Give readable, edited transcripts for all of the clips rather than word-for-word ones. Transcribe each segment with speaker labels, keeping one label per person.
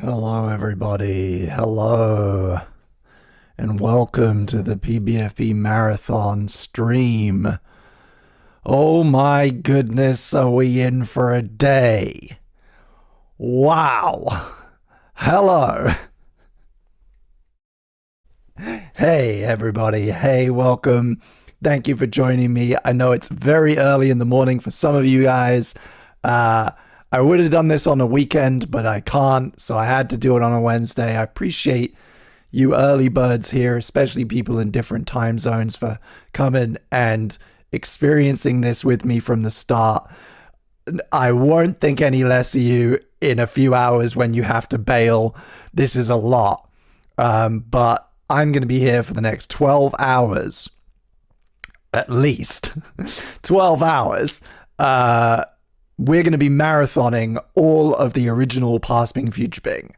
Speaker 1: Hello, everybody. Hello, and welcome to the PBFB Marathon stream. Oh my goodness, are we in for a day? Wow. Hello. Hey, everybody. Hey, welcome. Thank you for joining me. I know it's very early in the morning for some of you guys. I would have done this on a weekend, but I can't, so I had to do it on a Wednesday. I appreciate you early birds here, especially people in different time zones, for coming and experiencing this with me from the start. I won't think any less of you in a few hours when you have to bail. This is a lot. But I'm going to be here for the next 12 hours. At least 12 hours. We're going to be marathoning all of the original Past Bing Future Bing.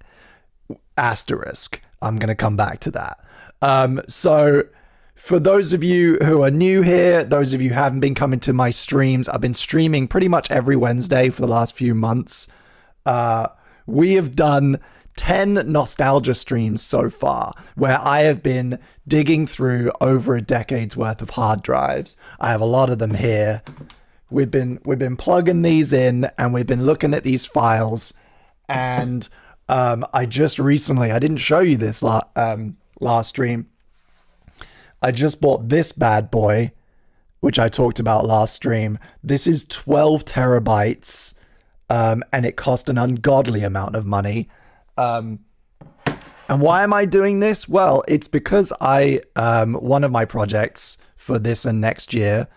Speaker 1: Asterisk. I'm going to come back to that. So for those of you who are new here, those of you who haven't been coming to my streams, I've been streaming pretty much every Wednesday for the last few months. We have done 10 nostalgia streams so far, where I have been digging through over a decade's worth of hard drives. I have a lot of them here. We've been plugging these in, and we've been looking at these files. And I just recently, I didn't show you this last stream. I just bought this bad boy, which I talked about last stream. This is 12 terabytes, and it cost an ungodly amount of money. And why am I doing this? Well, it's because one of my projects for this and next year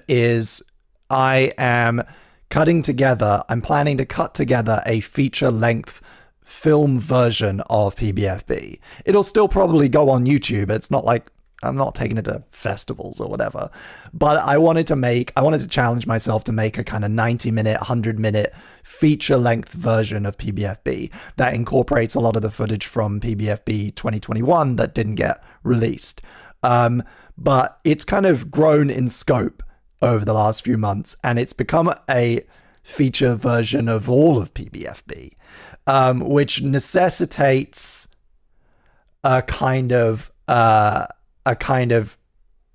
Speaker 1: is I am planning to cut together a feature-length film version of PBFB. It'll still probably go on YouTube. It's not like I'm not taking it to festivals or whatever. But I wanted to challenge myself to make a kind of 90-minute, 100-minute feature-length version of PBFB that incorporates a lot of the footage from PBFB 2021 that didn't get released. But it's kind of grown in scope over the last few months, and it's become a feature version of all of PBFB, which necessitates a kind of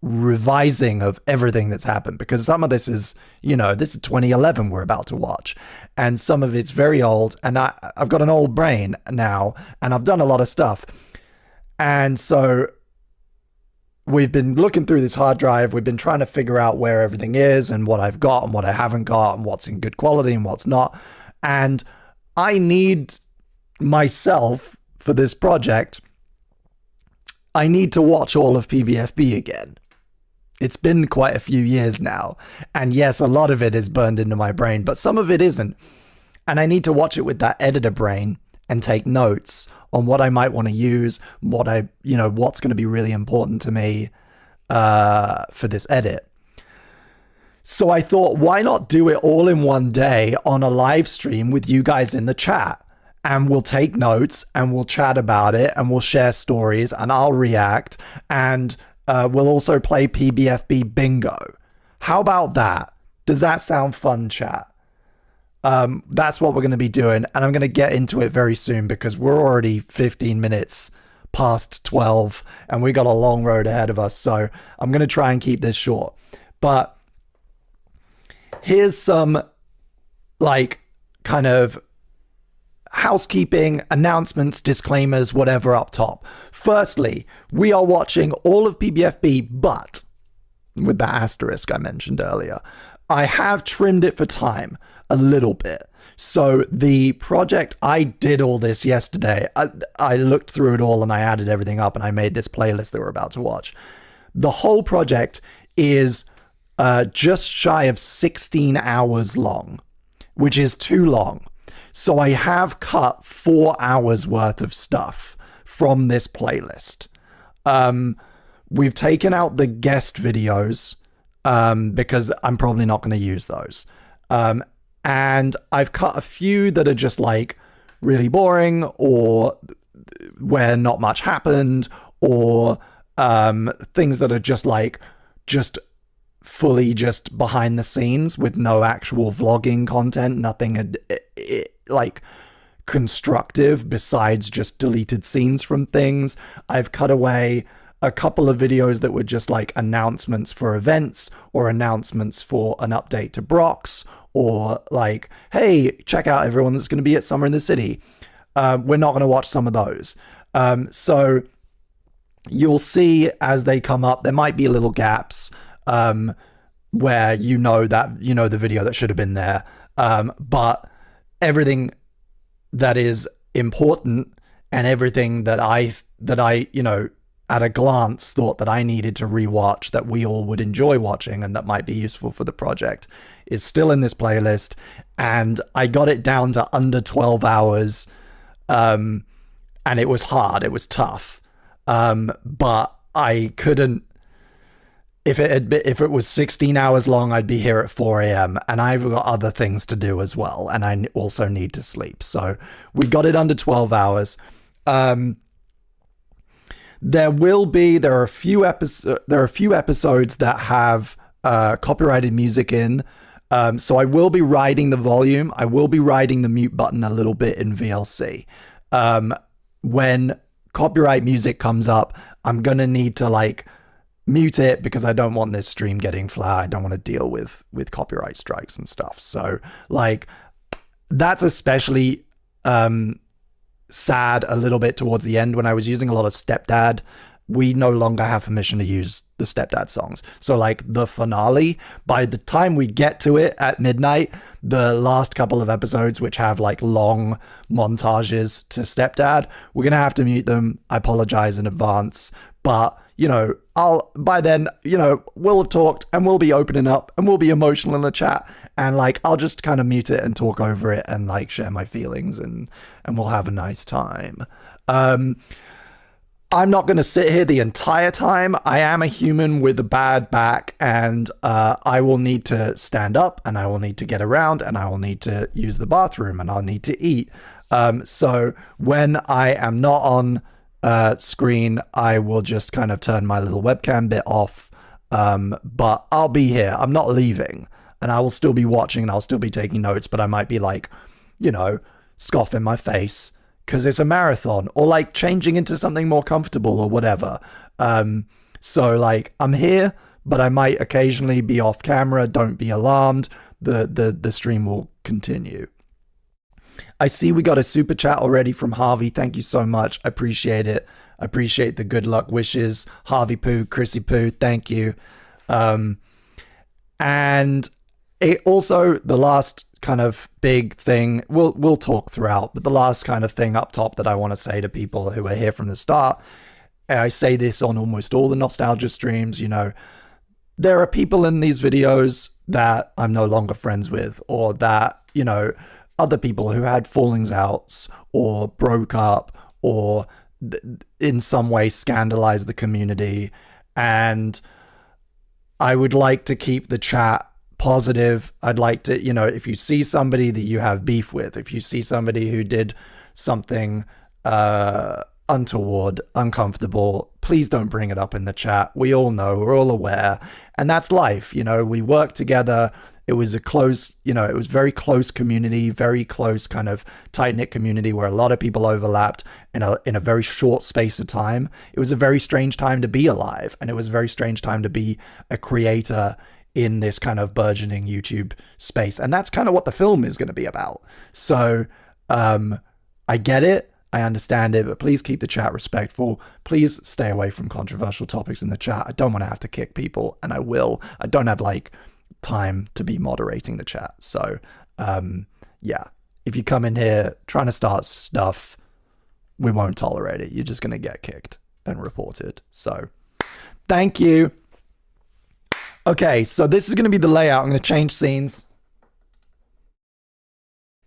Speaker 1: revising of everything that's happened, because some of this is, this is 2011 we're about to watch, and some of it's very old, and I've got an old brain now, and I've done a lot of stuff. And so we've been looking through this hard drive. We've been trying to figure out where everything is and what I've got and what I haven't got and what's in good quality and what's not. And I need myself, for this project, I need to watch all of PBFB again. It's been quite a few years now. And yes, a lot of it is burned into my brain, but some of it isn't. And I need to watch it with that editor brain and take notes on what I might want to use, what's going to be really important to me for this edit. So I thought, why not do it all in one day on a live stream with you guys in the chat? And we'll take notes and we'll chat about it and we'll share stories and I'll react, and we'll also play PBFB bingo. How about that? Does that sound fun, chat? That's what we're going to be doing, and I'm going to get into it very soon because we're already 15 minutes past 12 and we got a long road ahead of us, so I'm going to try and keep this short. But here's some kind of housekeeping, announcements, disclaimers, whatever up top. Firstly, we are watching all of PBFB, but with that asterisk I mentioned earlier, I have trimmed it for time a little bit. So the project, I did all this yesterday. I looked through it all and I added everything up and I made this playlist that we're about to watch. The whole project is just shy of 16 hours long, which is too long. So I have cut 4 hours worth of stuff from this playlist. We've taken out the guest videos because I'm probably not going to use those. And I've cut a few that are just really boring, or where not much happened, or things that are just fully just behind the scenes with no actual vlogging content, nothing constructive besides just deleted scenes from things. I've cut away a couple of videos that were just like announcements for events or announcements for an update to Brox, or like, hey, check out everyone that's going to be at Summer in the City. We're not going to watch some of those. So you'll see as they come up, there might be little gaps where the video that should have been there. But everything that is important and everything that I at a glance thought that I needed to rewatch, that we all would enjoy watching and that might be useful for the project, is still in this playlist. And I got it down to under 12 hours. And it was hard. It was tough. But I couldn't, if it was 16 hours long, I'd be here at 4 a.m. and I've got other things to do as well. And I also need to sleep. So we got it under 12 hours. There are a few episodes that have copyrighted music in. So I will be riding the volume. I will be riding the mute button a little bit in VLC. When copyright music comes up, I'm going to need to like mute it because I don't want this stream getting flagged. I don't want to deal with copyright strikes and stuff. So like that's especially sad a little bit towards the end when I was using a lot of Stepdad. We no longer have permission to use the Stepdad songs. So like the finale, by the time we get to it at midnight, the last couple of episodes, which have like long montages to Stepdad, we're going to have to mute them. I apologize in advance, but by then, we'll have talked and we'll be opening up and we'll be emotional in the chat. And like, I'll just kind of mute it and talk over it and like share my feelings and we'll have a nice time. I'm not going to sit here the entire time. I am a human with a bad back, and I will need to stand up and I will need to get around and I will need to use the bathroom and I'll need to eat. So when I am not on screen, I will just kind of turn my little webcam bit off. But I'll be here. I'm not leaving, and I will still be watching and I'll still be taking notes, but I might be like, scoffing my face because it's a marathon, or like changing into something more comfortable or whatever. So like I'm here, but I might occasionally be off camera. Don't be alarmed. The stream will continue. I see we got a super chat already from Harvey. Thank you so much. I appreciate it. I appreciate the good luck wishes. Harvey Poo, Chrissy Poo, thank you. And it also, the last kind of big thing, we'll talk throughout, but the last kind of thing up top that I want to say to people who are here from the start, and I say this on almost all the nostalgia streams, there are people in these videos that I'm no longer friends with, or that, other people who had fallings outs or broke up or in some way scandalized the community. And I would like to keep the chat positive. I'd like to, if you see somebody that you have beef with, if you see somebody who did something untoward, uncomfortable, please don't bring it up in the chat. We all know, we're all aware, and that's life. We work together. It was a close, it was very close community, very close kind of tight-knit community where a lot of people overlapped in a very short space of time. It was a very strange time to be alive, and it was a very strange time to be a creator in this kind of burgeoning YouTube space. And that's kind of what the film is going to be about. So I get it. I understand it, but please keep the chat respectful. Please stay away from controversial topics in the chat. I don't want to have to kick people, and I will. I don't have time to be moderating the chat. So yeah, if you come in here trying to start stuff, we won't tolerate it. You're just going to get kicked and reported. So thank you. Okay, so this is going to be the layout. I'm going to change scenes.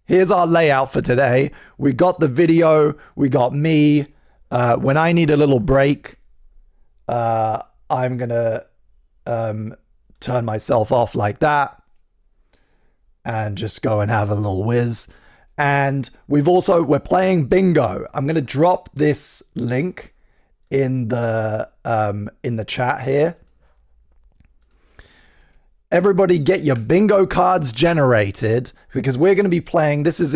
Speaker 1: Here's our layout for today. We got the video. We got me. When I need a little break, I'm going to turn myself off like that and just go and have a little whiz. And we're playing bingo. I'm going to drop this link in the chat here. Everybody get your bingo cards generated because we're going to be playing. This is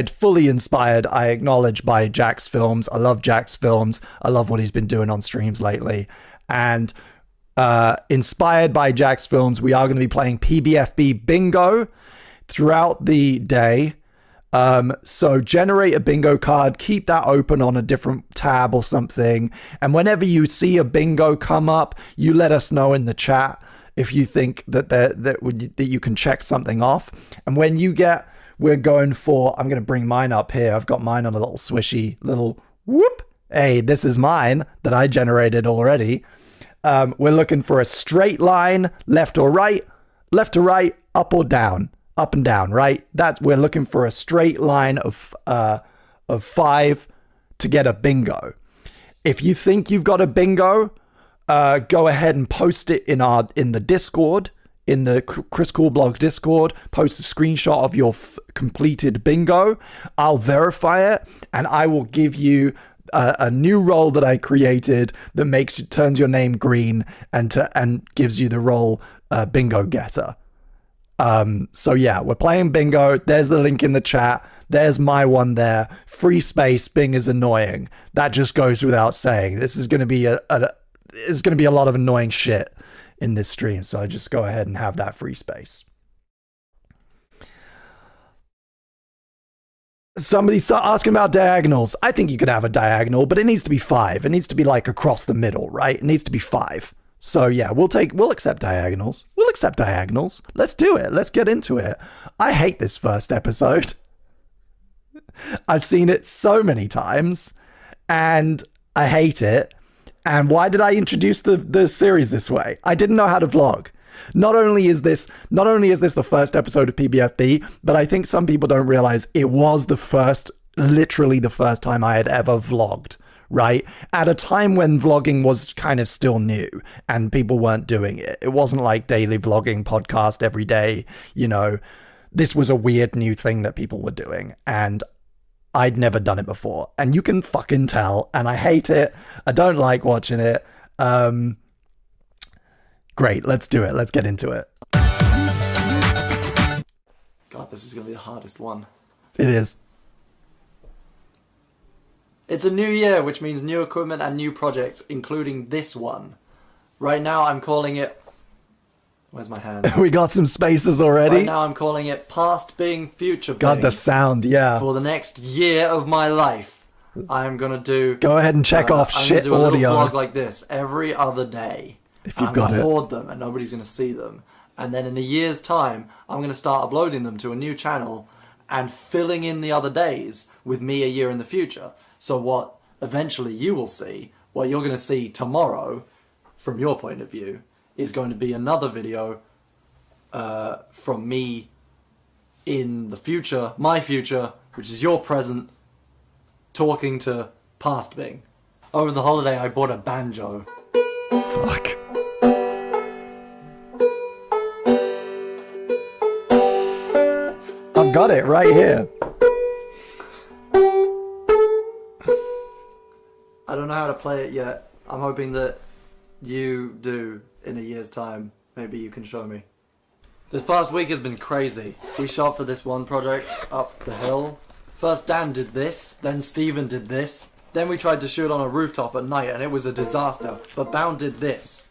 Speaker 1: fully inspired, I acknowledge, by Jack's films. I love Jack's films. I love what he's been doing on streams lately. And inspired by Jack's films, we are going to be playing PBFB bingo throughout the day. So generate a bingo card, keep that open on a different tab or something. And whenever you see a bingo come up, you let us know in the chat if you think that you can check something off. And when we're going for, I'm going to bring mine up here. I've got mine on a little swishy little whoop. Hey, this is mine that I generated already. We're looking for a straight line, left or right, left to right, up or down, up and down, right? We're looking for a straight line of 5 to get a bingo. If you think you've got a bingo, go ahead and post it in the Discord, in the Chris Cool Blog Discord. Post a screenshot of your completed bingo. I'll verify it, and I will give you a new role that I created that turns your name green and gives you the role bingo getter. So yeah, we're playing bingo. There's the link in the chat. There's my one there. Free space. Bing is annoying. That just goes without saying. This is going to be it's going to be a lot of annoying shit in this stream. So I just go ahead and have that free space. Somebody's asking about diagonals. I think you could have a diagonal, but it needs to be 5. It needs to be like across the middle, right? It needs to be 5. So yeah, we'll accept diagonals. We'll accept diagonals. Let's do it. Let's get into it. I hate this first episode. I've seen it so many times and I hate it. And why did I introduce the series this way? I didn't know how to vlog. Not only is this the first episode of PBFB, but I think some people don't realize it was literally the first time I had ever vlogged, right? At a time when vlogging was kind of still new and people weren't doing it. It wasn't like daily vlogging, podcast every day, This was a weird new thing that people were doing, and I'd never done it before, and you can fucking tell, and I hate it. I don't like watching it. Great, let's do it. Let's get into it.
Speaker 2: God, this is going to be the hardest one.
Speaker 1: It is.
Speaker 2: It's a new year, which means new equipment and new projects, including this one. Right now, I'm calling it... Where's my hand?
Speaker 1: We got some spaces already.
Speaker 2: Right now, I'm calling it Past Bing, Future Bing.
Speaker 1: God, the sound, yeah.
Speaker 2: For the next year of my life, I'm going to do...
Speaker 1: Go ahead and check off shit audio.
Speaker 2: I'm going to do a little vlog like this every other day.
Speaker 1: If you've got it.
Speaker 2: I'm going to hoard them and nobody's going to see them. And then in a year's time, I'm going to start uploading them to a new channel and filling in the other days with me a year in the future. So what eventually you will see, what you're going to see tomorrow, from your point of view, is going to be another video from me in the future, my future, which is your present, talking to past Bing. Over the holiday, I bought a banjo.
Speaker 1: Fuck. I've got it right here.
Speaker 2: I don't know how to play it yet. I'm hoping that you do in a year's time. Maybe you can show me. This past week has been crazy. We shot for this one project up the hill. First Dan did this, then Steven did this. Then we tried to shoot on a rooftop at night and it was a disaster. But Bound did this.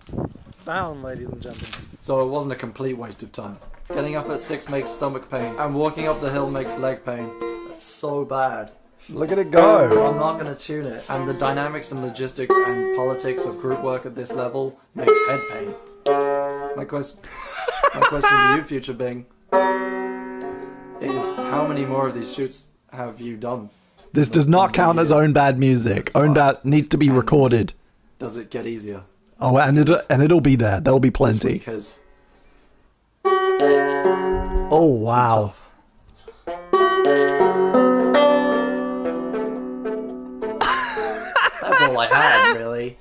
Speaker 3: Bound, ladies and gentlemen.
Speaker 2: So it wasn't a complete waste of time. Getting up at 6 makes stomach pain, and walking up the hill makes leg pain. That's so bad.
Speaker 1: Look at it go.
Speaker 2: I'm not going to tune it. And the dynamics and logistics and politics of group work at this level makes head pain. My question to you, Future Bing, is how many more of these shoots have you done?
Speaker 1: This does not count as own bad music. Own bad needs to be recorded.
Speaker 2: Does it get easier?
Speaker 1: Oh, and it'll be there. There'll be plenty.
Speaker 2: Because
Speaker 1: oh wow.
Speaker 2: That's all I had, really.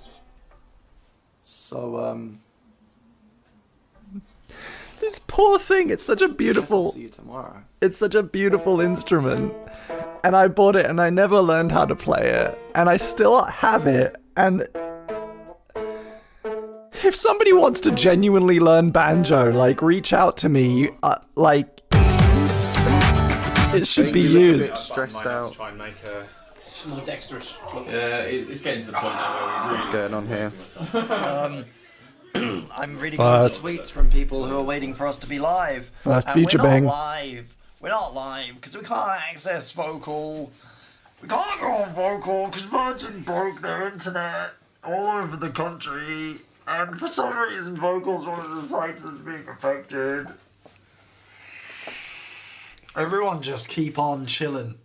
Speaker 2: So
Speaker 1: This poor thing. It's such a
Speaker 2: I'll
Speaker 1: beautiful.
Speaker 2: see you tomorrow.
Speaker 1: It's such a beautiful instrument. And I bought it and I never learned how to play it. And I still have it. And If somebody wants to genuinely learn banjo, like, reach out to me. Like, it should be used.
Speaker 4: Stressed out.
Speaker 5: Try and make a
Speaker 6: More dexterous.
Speaker 5: yeah, it's getting to the point now where we really
Speaker 4: What's going on here?
Speaker 6: I'm reading lots of tweets from people who are waiting for us to be live.
Speaker 1: First
Speaker 6: And
Speaker 1: feature
Speaker 6: we're not
Speaker 1: bang.
Speaker 6: live. We're not live because we can't access Vocal. We can't go on Vocal because Virgin broke their internet all over the country. And for some reason, Vocal's one of the sites that's being affected. Everyone just keep on chilling.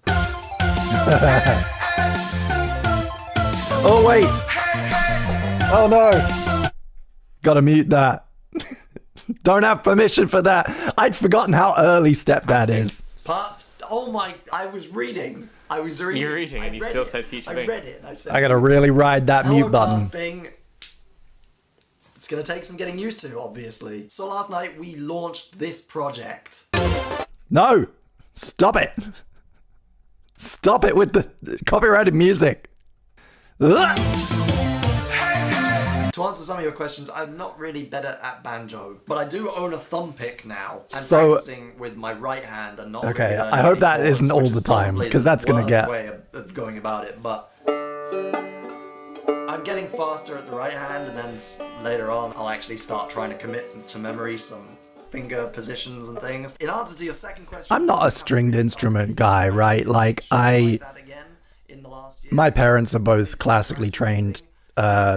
Speaker 1: Oh, wait. Oh, no. Gotta mute that. Don't have permission for that. I'd forgotten how early Stepdad is.
Speaker 6: Oh my, I was reading.
Speaker 5: You're reading and you still said feature
Speaker 6: I
Speaker 5: Bing.
Speaker 6: read it and I said,
Speaker 1: I gotta really ride that
Speaker 6: hello,
Speaker 1: mute button.
Speaker 6: past Bing. It's gonna take some getting used to, obviously. So last night we launched this project.
Speaker 1: No. Stop it. Stop it with the copyrighted music. Ugh.
Speaker 6: To answer some of your questions, I'm not really better at banjo, but I do own a thumb pick now. I'm
Speaker 1: So-
Speaker 6: practicing with my right hand and not
Speaker 1: Okay,
Speaker 6: really learning
Speaker 1: I hope
Speaker 6: any
Speaker 1: that
Speaker 6: chords,
Speaker 1: isn't all
Speaker 6: which is
Speaker 1: the time,
Speaker 6: probably
Speaker 1: 'cause that's
Speaker 6: the
Speaker 1: gonna
Speaker 6: worst
Speaker 1: get-
Speaker 6: way of going about it, but I'm getting faster at the right hand, and then later on I'll actually start trying to commit to memory some finger positions and things. In answer to your second question,
Speaker 1: I'm not a stringed instrument guy, right? Like,
Speaker 6: that again in the last year.
Speaker 1: my parents are both classically trained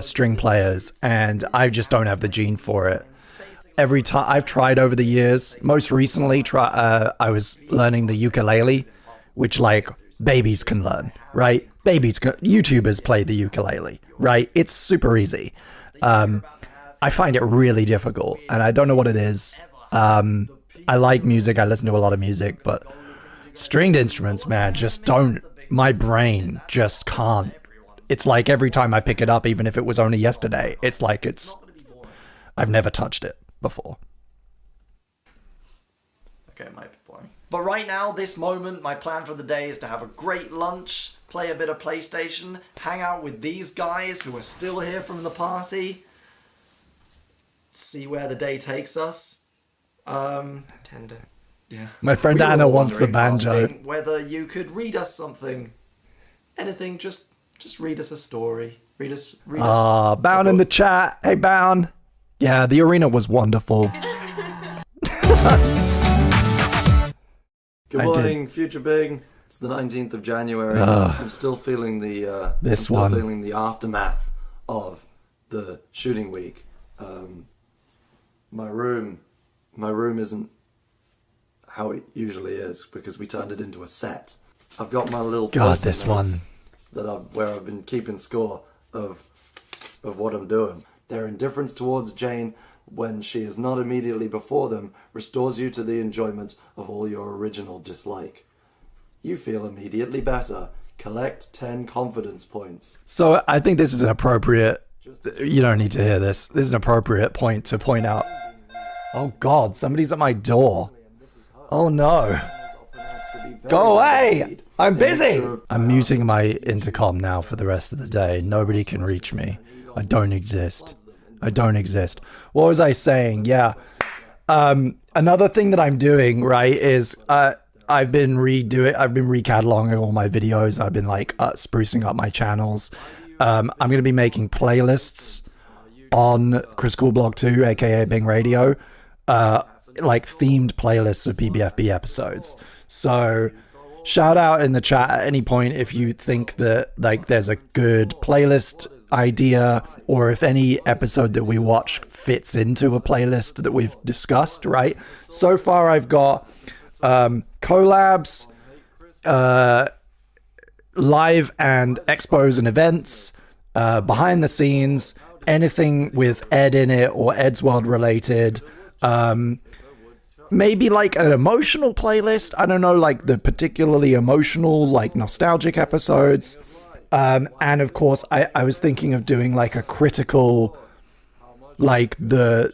Speaker 1: string players, and I just don't have the gene for it. Every time I've tried over the years, most recently I was learning the ukulele, which like babies can learn, right? YouTubers play the ukulele, right? It's super easy. I find it really difficult, and I don't know what it is. I like music, I listen to a lot of music, but stringed instruments, man, just don't. My brain just can't. It's like every time I pick it up, even if it was only yesterday, it's like I've never touched it before.
Speaker 6: Okay, it might be boring. But right now, this moment, my plan for the day is to have a great lunch, play a bit of PlayStation, hang out with these guys who are still here from the party, see where the day takes us.
Speaker 5: Tender.
Speaker 6: Yeah.
Speaker 1: My friend
Speaker 6: We were
Speaker 1: Anna
Speaker 6: all
Speaker 1: wants the
Speaker 6: wondering,
Speaker 1: banjo.
Speaker 6: asking whether you could read us something. Anything, just read us a story. Read us.
Speaker 1: Bound in the chat. Hey, Bound. Yeah, the arena was wonderful.
Speaker 2: Good
Speaker 1: I
Speaker 2: morning, Future Big. It's the 19th of January.
Speaker 1: Ugh.
Speaker 2: I'm still feeling the
Speaker 1: This
Speaker 2: I'm still
Speaker 1: one.
Speaker 2: feeling the aftermath of the shooting week. My room isn't how it usually is because we turned it into a set. I've got my little
Speaker 1: God,
Speaker 2: post-it
Speaker 1: this one.
Speaker 2: notes where I've been keeping score of what I'm doing. Their indifference towards Jane when she is not immediately before them restores you to the enjoyment of all your original dislike. You feel immediately better. Collect 10 confidence points.
Speaker 1: So I think this is an appropriate. You don't need to hear this. This is an appropriate point to point out. Oh God, somebody's at my door. Oh no. Go away! I'm busy! I'm muting my intercom now for the rest of the day. Nobody can reach me. I don't exist. I don't exist. What was I saying? Yeah. Another thing that I'm doing, right, is I've been recataloging all my videos. I've been like sprucing up my channels. I'm going to be making playlists on Chris Cool Blog 2, aka Bing Radio, like themed playlists of PBFB episodes. So shout out in the chat at any point if you think that like there's a good playlist idea, or if any episode that we watch fits into a playlist that we've discussed, right? So far I've got collabs, live and expos and events, behind the scenes, anything with Ed in it or Ed's World related, maybe like an emotional playlist. I don't know, like the particularly emotional, like nostalgic episodes. And of course, I was thinking of doing like a critical, like the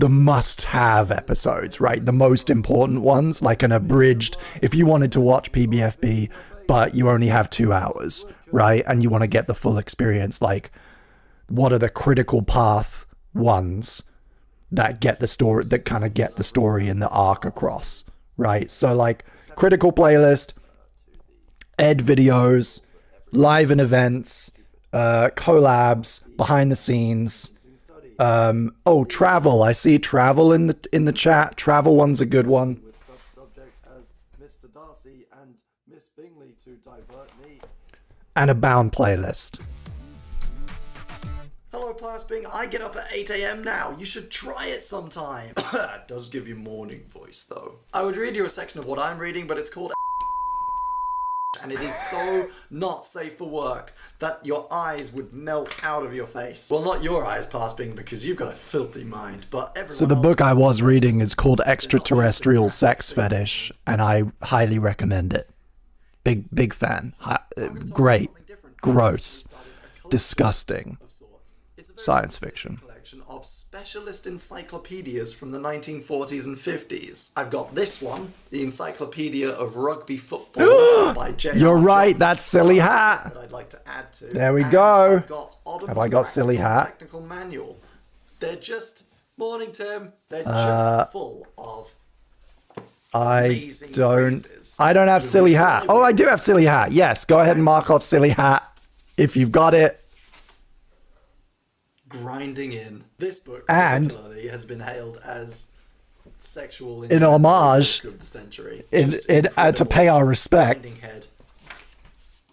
Speaker 1: must-have episodes, right? The most important ones, like an abridged, if you wanted to watch PBFB, but you only have 2 hours, right? And you want to get the full experience, like what are the critical path ones that get the story, that kind of get the story and the arc across, right? So like critical playlist, ed videos, live and events, collabs, behind the scenes. Oh, travel. I see travel in the chat. Travel one's a good one.
Speaker 2: With such subjects as Mr. Darcy and Miss Bingley to divert me.
Speaker 1: And a bound playlist.
Speaker 6: Hello, Pius Bing. I get up at 8 a.m. now. You should try it sometime. It does give you morning voice, though. I would read you a section of what I'm reading, but it's called and it is so not safe for work that your eyes would melt out of your face. Well, not your eyes, Pius Bing, because you've got a filthy mind, but everyone
Speaker 1: So the book I
Speaker 6: else's
Speaker 1: was reading is called Extraterrestrial Sex Fetish, and I highly recommend it. Big fan. Great. Gross. Disgusting.
Speaker 6: It's a very
Speaker 1: Science
Speaker 6: specific
Speaker 1: fiction.
Speaker 6: collection of specialist encyclopedias from the 1940s and 50s. I've got this one, the Encyclopedia of Rugby Football by J.R.
Speaker 1: You're right,
Speaker 6: Jones.
Speaker 1: that's silly
Speaker 6: That's
Speaker 1: hat.
Speaker 6: that I'd like to add to.
Speaker 1: There we
Speaker 6: And
Speaker 1: go.
Speaker 6: I've got Odom's
Speaker 1: Have I got silly
Speaker 6: Practical
Speaker 1: hat?
Speaker 6: Technical Manual. They're just morning, Tim. They're just full of
Speaker 1: I
Speaker 6: amazing
Speaker 1: don't
Speaker 6: phrases.
Speaker 1: I don't have
Speaker 6: So
Speaker 1: silly
Speaker 6: which
Speaker 1: hat.
Speaker 6: one
Speaker 1: Oh,
Speaker 6: I
Speaker 1: I do have silly hat. Yes, go ahead and mark off silly hat if you've got it.
Speaker 6: grinding in. This book
Speaker 1: And-
Speaker 6: particularly has been hailed as sexual
Speaker 1: In homage,
Speaker 6: book of the century.
Speaker 1: In
Speaker 6: Just
Speaker 1: to
Speaker 6: incredible,
Speaker 1: pay our respect.
Speaker 6: grinding head.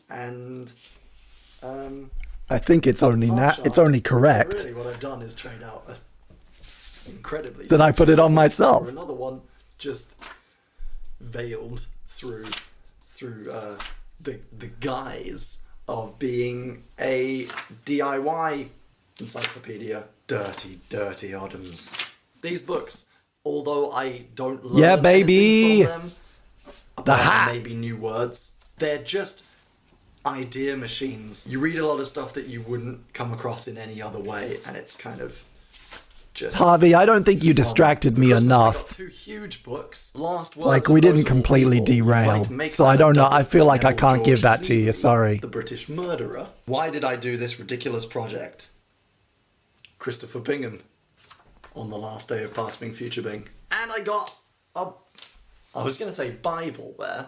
Speaker 6: And
Speaker 1: I think it's only
Speaker 6: Marshall.
Speaker 1: it's only correct
Speaker 6: So really what I've done is trade out a incredibly
Speaker 1: that I put it on
Speaker 6: for
Speaker 1: myself.
Speaker 6: another one just veiled through the guise of being a DIY encyclopedia. Dirty Odoms. These books, although I don't learn
Speaker 1: Yeah, baby.
Speaker 6: anything from them, apart from
Speaker 1: hat.
Speaker 6: maybe new words, they're just idea machines. You read a lot of stuff that you wouldn't come across in any other way, and it's kind of just
Speaker 1: Harvey, I don't think you distracted me
Speaker 6: Christmas, I got
Speaker 1: enough.
Speaker 6: 2 huge books. Last Words
Speaker 1: Like,
Speaker 6: of
Speaker 1: we didn't
Speaker 6: Notable
Speaker 1: completely
Speaker 6: People.
Speaker 1: derail.
Speaker 6: Might make
Speaker 1: So
Speaker 6: that
Speaker 1: I
Speaker 6: a
Speaker 1: don't know.
Speaker 6: double.
Speaker 1: I feel like I
Speaker 6: Neville
Speaker 1: can't give
Speaker 6: George
Speaker 1: that to you.
Speaker 6: Cleary,
Speaker 1: Sorry.
Speaker 6: The British murderer. Why did I do this ridiculous project? Christopher Bingham on the last day of Past Bing Future Bing. And I got a, I was going to say Bible there.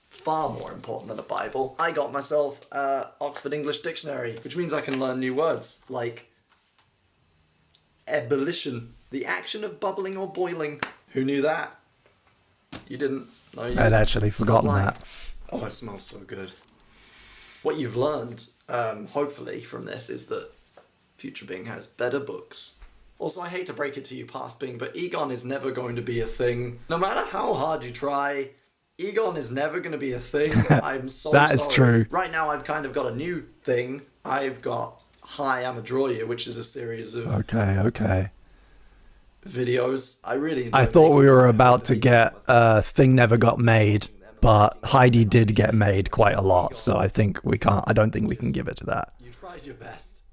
Speaker 6: Far more important than a Bible. I got myself Oxford English Dictionary, which means I can learn new words like ebullition, the action of bubbling or boiling. Who knew that? You didn't. No, you
Speaker 1: I'd
Speaker 6: didn't.
Speaker 1: actually
Speaker 6: Stop
Speaker 1: forgotten
Speaker 6: lying.
Speaker 1: that.
Speaker 6: Oh, it smells so good. What you've learned, hopefully, from this is that Future Bing has better books. Also, I hate to break it to you, Past Bing, but Egon is never going to be a thing. No matter how hard you try, Egon is never going to be a thing. I'm so
Speaker 1: That
Speaker 6: sorry.
Speaker 1: is true.
Speaker 6: Right now, I've kind of got a new thing. I've got Hi, I'm a Drawer, which is a series of
Speaker 1: Okay.
Speaker 6: videos. I really enjoy
Speaker 1: I thought
Speaker 6: making
Speaker 1: we were
Speaker 6: them.
Speaker 1: about to get Thing Never Got Made, but Heidi did get made quite a lot, so I think we can't. I don't think we can give it to that.
Speaker 6: You tried your best.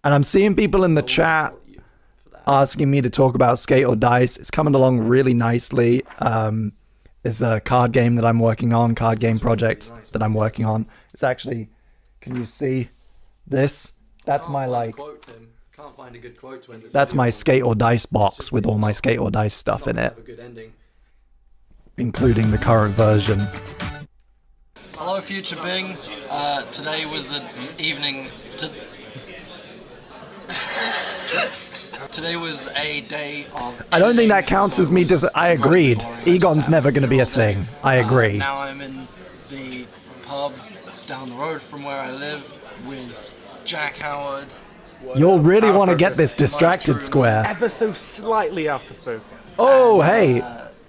Speaker 1: And I'm seeing people in the chat
Speaker 6: Thank you for that.
Speaker 1: asking me to talk about Skate or Dice. It's coming along really nicely. There's a card game that I'm working on, card game project that I'm working on. It's actually, can you see this? That's
Speaker 6: Can't
Speaker 1: my
Speaker 6: find a
Speaker 1: like,
Speaker 6: quote, Tim. Can't find a good quote to end this
Speaker 1: that's
Speaker 6: video
Speaker 1: my
Speaker 6: on.
Speaker 1: Skate or Dice box
Speaker 6: just-
Speaker 1: with
Speaker 6: it's
Speaker 1: all my
Speaker 6: not-
Speaker 1: Skate or Dice
Speaker 6: It's
Speaker 1: stuff
Speaker 6: not
Speaker 1: in
Speaker 6: gonna
Speaker 1: it,
Speaker 6: have a good ending.
Speaker 1: including the current version.
Speaker 3: Hello, Future Bing. Today was an evening. Today was a day of.
Speaker 1: I don't think that
Speaker 3: editing,
Speaker 1: counts
Speaker 3: so
Speaker 1: as me.
Speaker 3: it was
Speaker 1: I agreed.
Speaker 3: incredibly boring. I just
Speaker 1: Egon's
Speaker 3: sat
Speaker 1: never
Speaker 3: at the
Speaker 1: going to be a
Speaker 3: computer all
Speaker 1: thing.
Speaker 3: day.
Speaker 1: I agree.
Speaker 3: Now I'm in the pub down the road from where I live with Jack Howard.
Speaker 1: You'll really want to get
Speaker 5: focus.
Speaker 1: this distracted
Speaker 3: Mike
Speaker 1: square.
Speaker 5: Ever so slightly out of focus.
Speaker 1: Oh, hey.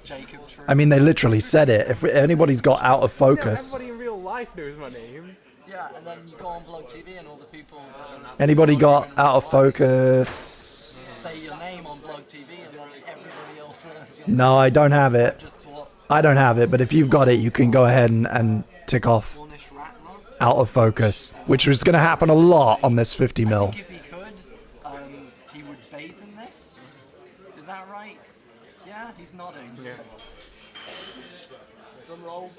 Speaker 3: Jacob True.
Speaker 1: I mean, they literally said it. If anybody's got out of
Speaker 5: No,
Speaker 1: focus,
Speaker 5: everybody in real life knows my name.
Speaker 3: Yeah, and then you go on Blog TV and all the people that
Speaker 1: anybody got out of focus?
Speaker 3: say your name on Blog TV and then everybody else learns your
Speaker 1: No, I don't have it.
Speaker 3: just thought
Speaker 1: I don't have it, but if you've got it, you can go ahead and tick off
Speaker 3: Cornish Rattler.
Speaker 1: out of focus, which is going to happen a lot on this 50
Speaker 3: I
Speaker 1: mil.
Speaker 3: think if he could, he would bathe in this. Is that right? Yeah, he's nodding.
Speaker 5: Yeah. Drum roll.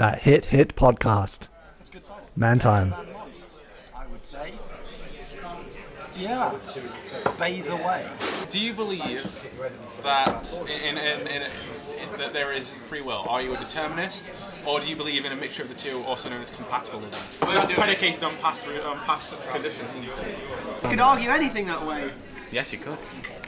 Speaker 1: That hit podcast.
Speaker 3: That's a good title.
Speaker 1: Man time.
Speaker 3: Better than most, I would say. Yeah. Bathe away.
Speaker 4: Do you believe that that there is free will? Are you a determinist, or do you believe in a mixture of the two, also known as compatibilism? That's predicated on past conditions.
Speaker 7: You could argue anything that way,
Speaker 4: Yes, you could.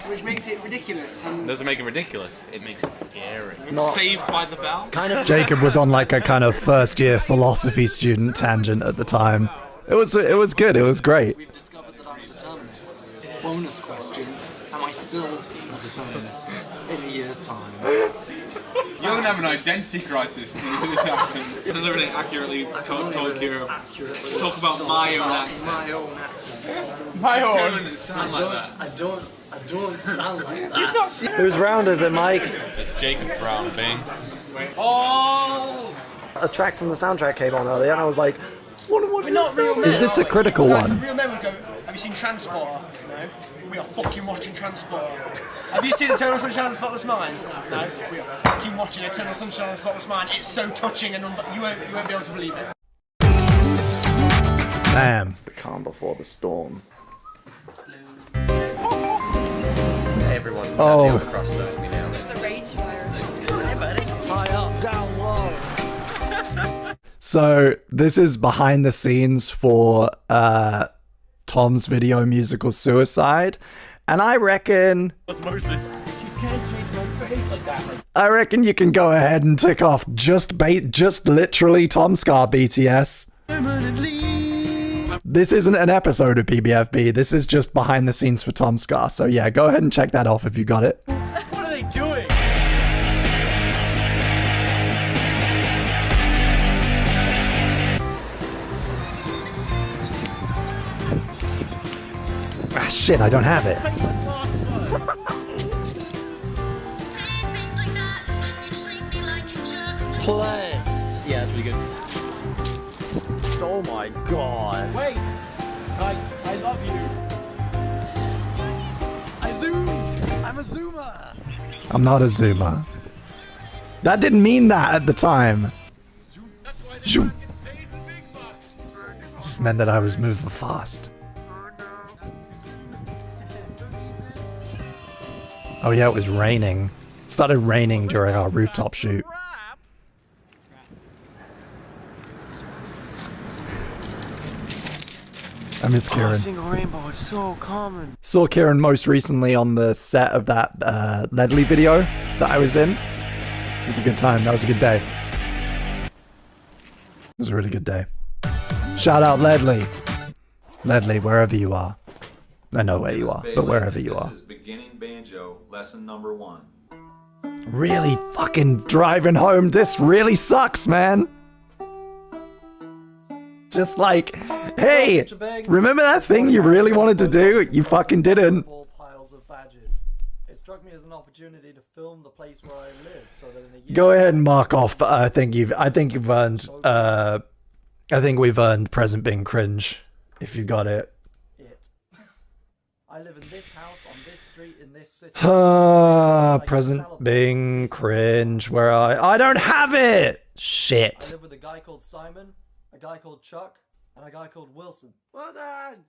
Speaker 7: which makes it ridiculous. And
Speaker 4: It doesn't make it ridiculous. It makes it scary.
Speaker 2: Saved by the Bell.
Speaker 1: Jacob was on like a kind of first year philosophy student tangent at the time. It was good. It was great.
Speaker 3: We've discovered that I'm a determinist. Bonus question. Am I still a determinist in a year's time?
Speaker 4: You're gonna have an identity crisis when this happens. Delivering accurately, talk about my own accent.
Speaker 3: My own accent.
Speaker 4: My own. Sound like that.
Speaker 3: I don't sound like that.
Speaker 2: Whose round is it, Mike?
Speaker 4: It's Jacob's round, Bing. Oh!
Speaker 2: A track from the soundtrack came on earlier, and I was like, what
Speaker 7: we're not real men.
Speaker 1: Is this a critical
Speaker 7: Like,
Speaker 1: one?
Speaker 7: real men would go, have you seen Transporter? No. We are fucking watching Transporter. Have you seen Eternal Sunshine of the Spotless Mind? No. We are fucking watching Eternal Sunshine of the Spotless Mind. It's so touching and you won't be able to believe it.
Speaker 1: Damn.
Speaker 6: The calm before the storm.
Speaker 4: Everyone
Speaker 1: Oh.
Speaker 4: across knows me now.
Speaker 3: High up, down low.
Speaker 1: So this is behind the scenes for Tom's video musical Suicide, and I reckon you can go ahead and tick off just literally Tom Scar BTS. This isn't an episode of PBFB. This is just behind the scenes for Tom Scar. So yeah, go ahead and check that off if you got it.
Speaker 7: What are they doing?
Speaker 1: Ah shit, I don't have it.
Speaker 2: play? Yeah, that's pretty good. Oh my god.
Speaker 7: Wait. I love you.
Speaker 3: I zoomed. I'm a zoomer.
Speaker 1: I'm not a zoomer. That didn't mean that at the time. Zoom. Just meant that I was moving fast. Oh yeah, it was raining. It started raining during our rooftop shoot. I miss Kieran.
Speaker 7: Single rainbow, it's so common.
Speaker 1: Saw Kieran most recently on the set of that Ledley video that I was in. It was a good time. That was a good day. It was a really good day. Shout out Ledley. Ledley, wherever you are. I know where you are, but wherever you are.
Speaker 8: This is beginning banjo, lesson number 1.
Speaker 1: Really fucking driving home. This really sucks, man. Just like, hey, remember that thing you really wanted to do? You fucking didn't.
Speaker 2: All piles of badges. It struck me as an opportunity to film the place where I live, so that in a year.
Speaker 1: Go ahead and mark off. I think you've earned. I think we've earned present being cringe. If you got it.
Speaker 2: I live in this house on this street in this city.
Speaker 1: Present being cringe. Where I don't have it.
Speaker 2: I
Speaker 1: Shit.
Speaker 2: live with a guy called Simon, a guy called Chuck, and a guy called Wilson.
Speaker 3: Wilson!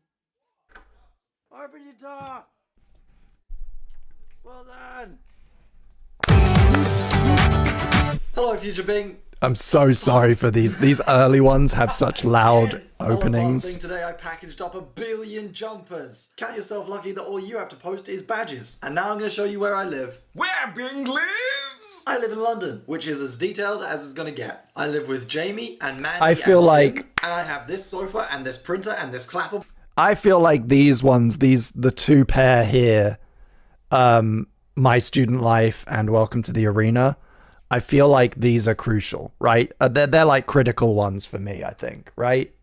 Speaker 3: Open your door! Wilson!
Speaker 2: Hello, Future Bing.
Speaker 1: I'm so sorry for these. These early ones have such loud
Speaker 2: Hello, Boss Bing.
Speaker 1: openings.
Speaker 2: Today I packaged up 1 billion jumpers. Count yourself lucky that all you have to post is badges. And now I'm going to show you where I live.
Speaker 3: Where Bing lives!
Speaker 2: I live in London, which is as detailed as it's going to get. I live with Jamie and Mandy
Speaker 1: I feel
Speaker 2: and Tim,
Speaker 1: like-
Speaker 2: and I have this sofa and this printer and this clapper.
Speaker 1: I feel like these ones, the two pair here, My Student Life and Welcome to the Arena, I feel like these are crucial, right? They're like critical ones for me, I think, right?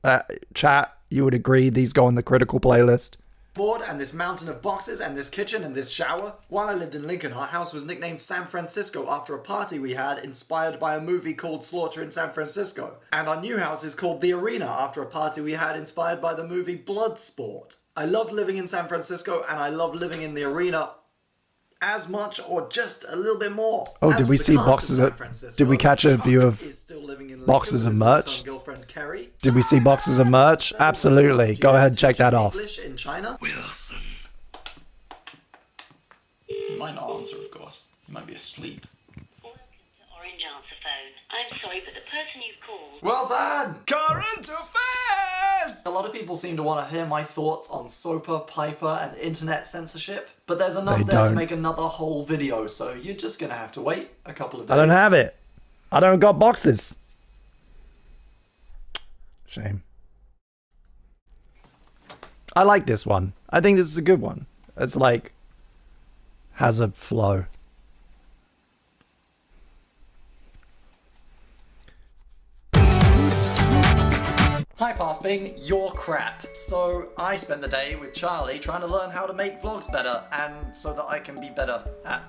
Speaker 1: Chat, you would agree these go on the critical playlist?
Speaker 2: Board and this mountain of boxes and this kitchen and this shower. While I lived in Lincoln, our house was nicknamed San Francisco after a party we had inspired by a movie called Slaughter in San Francisco. And our new house is called The Arena after a party we had inspired by the movie Bloodsport. I loved living in San Francisco and I love living in The Arena
Speaker 6: as much or just a little bit more.
Speaker 1: Oh,
Speaker 6: As
Speaker 1: did
Speaker 6: for
Speaker 1: we
Speaker 6: the
Speaker 1: see
Speaker 6: cast
Speaker 1: boxes
Speaker 6: San
Speaker 1: of-
Speaker 6: Francisco,
Speaker 1: did we catch a
Speaker 6: Chuck
Speaker 1: view of
Speaker 6: is still living in
Speaker 1: boxes
Speaker 6: Lincoln
Speaker 1: of
Speaker 6: with his
Speaker 1: merch?
Speaker 6: long-term girlfriend Carrie.
Speaker 1: Did we see boxes of merch? Absolutely. Go ahead and check that off.
Speaker 6: English in China. Wilson.
Speaker 3: He might not answer, of course. He might be asleep.
Speaker 9: Welcome to Orange Answer Phone. I'm sorry, but the person you've called...
Speaker 6: Wilson! Current affairs! A lot of people seem to want to hear my thoughts on Soper, Piper, and internet censorship, but there's enough
Speaker 1: They
Speaker 6: there to
Speaker 1: don't.
Speaker 6: make another whole video, so you're just gonna have to wait a couple of days.
Speaker 1: I don't have it. I don't got boxes. Shame. I like this one. I think this is a good one. It's like has a flow.
Speaker 6: Hi Pasping, you're crap. So I spent the day with Charlie trying to learn how to make vlogs better, and so that I can be better at.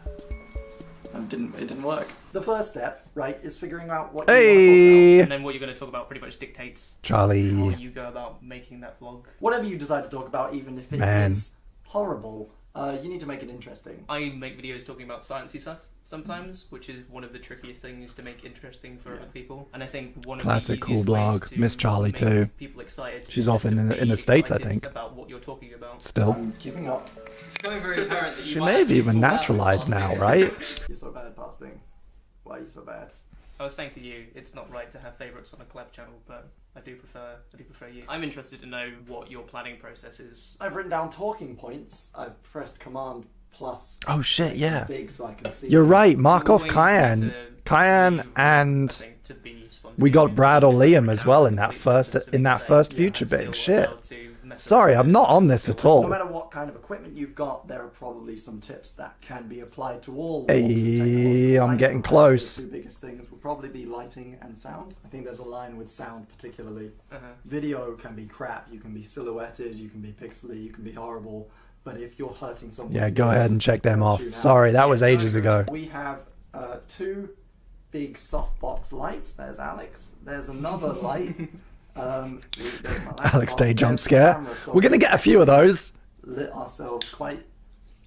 Speaker 6: And it didn't work.
Speaker 2: The first step, right, is figuring out what you
Speaker 1: Hey,
Speaker 7: And then what you're going to talk about pretty much dictates how
Speaker 1: Charlie.
Speaker 7: you go about making that vlog.
Speaker 2: whatever you decide to talk about, even if it
Speaker 1: Man.
Speaker 2: is horrible, you need to make it interesting.
Speaker 7: I make videos talking about sciencey stuff sometimes, which is one of the trickiest things to make interesting for other people. And I think one of
Speaker 1: Classic
Speaker 7: the
Speaker 1: cool
Speaker 7: easiest
Speaker 1: blog.
Speaker 7: ways to
Speaker 1: Miss Charlie
Speaker 7: make
Speaker 1: too.
Speaker 7: people excited.
Speaker 1: She's
Speaker 7: is
Speaker 1: off
Speaker 7: to
Speaker 1: in the
Speaker 7: be
Speaker 1: States, I
Speaker 7: excited
Speaker 1: think.
Speaker 7: about what you're talking about.
Speaker 1: Still.
Speaker 6: I'm giving up.
Speaker 3: It's becoming very apparent that you
Speaker 1: She
Speaker 3: might
Speaker 1: may have
Speaker 3: actually
Speaker 1: even
Speaker 3: fall out with
Speaker 1: naturalized now,
Speaker 3: Pasping.
Speaker 1: right?
Speaker 2: You're so bad, Pasping. Why are you so bad?
Speaker 7: I was saying to you, it's not right to have favourites on a collab channel, but I do prefer you. I'm interested to know what your planning process is.
Speaker 2: I've written down talking points. I've pressed Command plus.
Speaker 1: Oh shit, yeah.
Speaker 2: Big so I can see.
Speaker 1: You're right. Mark off
Speaker 7: Always
Speaker 1: Cayenne.
Speaker 7: need to
Speaker 1: Cayenne
Speaker 7: leave room,
Speaker 1: and
Speaker 7: I think, to be
Speaker 1: we got
Speaker 7: spontaneous.
Speaker 1: Brad or Liam as well in that
Speaker 7: Complete
Speaker 1: first
Speaker 7: sentence for me to say,
Speaker 1: future
Speaker 7: I'm
Speaker 1: big
Speaker 7: still
Speaker 1: shit.
Speaker 7: allowed to mess
Speaker 1: Sorry,
Speaker 7: around
Speaker 1: I'm not on this at all.
Speaker 2: No matter what kind of equipment you've got, there are probably some tips that can be applied to all.
Speaker 1: Hey,
Speaker 2: walks of technology.
Speaker 1: I'm
Speaker 2: I
Speaker 1: getting
Speaker 2: think
Speaker 1: close.
Speaker 2: The two biggest things will probably be lighting and sound. I think there's a line with sound particularly.
Speaker 7: Uh-huh.
Speaker 2: Video can be crap. You can be silhouetted. You can be pixely. You can be horrible. But if you're hurting someone,
Speaker 1: Yeah, go ahead and check them off. Sorry, that was ages ago.
Speaker 2: We have two big softbox lights. There's Alex. There's another light. There's my laptop.
Speaker 1: Alex Day jump
Speaker 2: There's the
Speaker 1: scare.
Speaker 2: camera. So
Speaker 1: We're gonna get a few of those.
Speaker 2: lit ourselves quite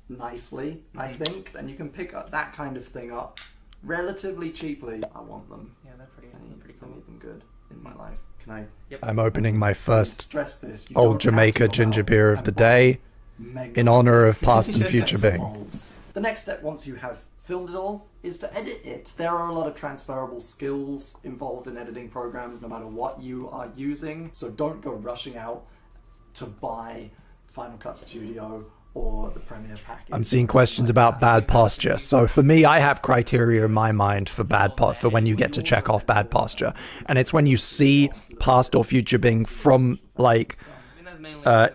Speaker 2: nicely, I think. And you can pick up that kind of thing up relatively cheaply. I want them.
Speaker 7: Yeah, they're pretty
Speaker 2: I
Speaker 7: cool.
Speaker 2: need them good in my life. Can I
Speaker 1: I'm opening my first
Speaker 2: stress this? You
Speaker 1: Old
Speaker 2: don't have to
Speaker 1: Jamaica
Speaker 2: go
Speaker 1: ginger
Speaker 2: out
Speaker 1: beer of
Speaker 2: and
Speaker 1: the
Speaker 2: buy
Speaker 1: day
Speaker 2: mega
Speaker 1: in honor of past and future Bing.
Speaker 2: bulbs. The next step, once you have filmed it all, is to edit it. There are a lot of transferable skills involved in editing programs, no matter what you are using. So don't go rushing out to buy Final Cut Studio or the Premiere package.
Speaker 1: I'm seeing questions about bad posture. So for me, I have criteria in my mind for for when you get to check off bad posture, and it's when you see past or future Bing from like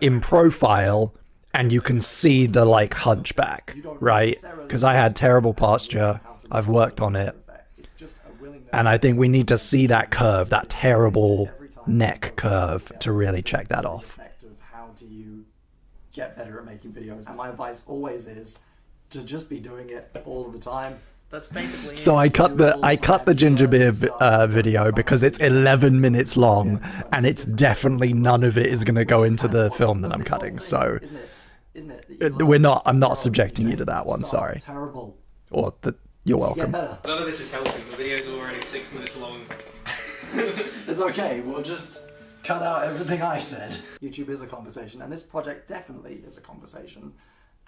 Speaker 1: in profile, and you can see the like hunchback, right? Because I had terrible posture. I've worked on it,
Speaker 2: It's just a willingness
Speaker 1: and I think we need to see that curve, that terrible neck curve, to really check that off.
Speaker 2: effect of how do you get better at making videos. And my advice always is to just be doing it all of the time.
Speaker 7: That's basically
Speaker 1: So I cut the ginger beer video because it's 11 minutes long, and it's definitely none of it is going to go into the film that I'm cutting. So
Speaker 2: Isn't it? that you
Speaker 1: we're
Speaker 2: learn
Speaker 1: not. I'm not
Speaker 2: how
Speaker 1: subjecting
Speaker 2: to
Speaker 1: you to that one.
Speaker 2: make
Speaker 1: Sorry.
Speaker 2: stuff Terrible.
Speaker 1: Or you're
Speaker 2: Get
Speaker 1: welcome.
Speaker 2: better.
Speaker 4: None of this is helping. The video's already 6 minutes long.
Speaker 2: It's okay. We'll just cut out everything I said. YouTube is a conversation, and this project definitely is a conversation.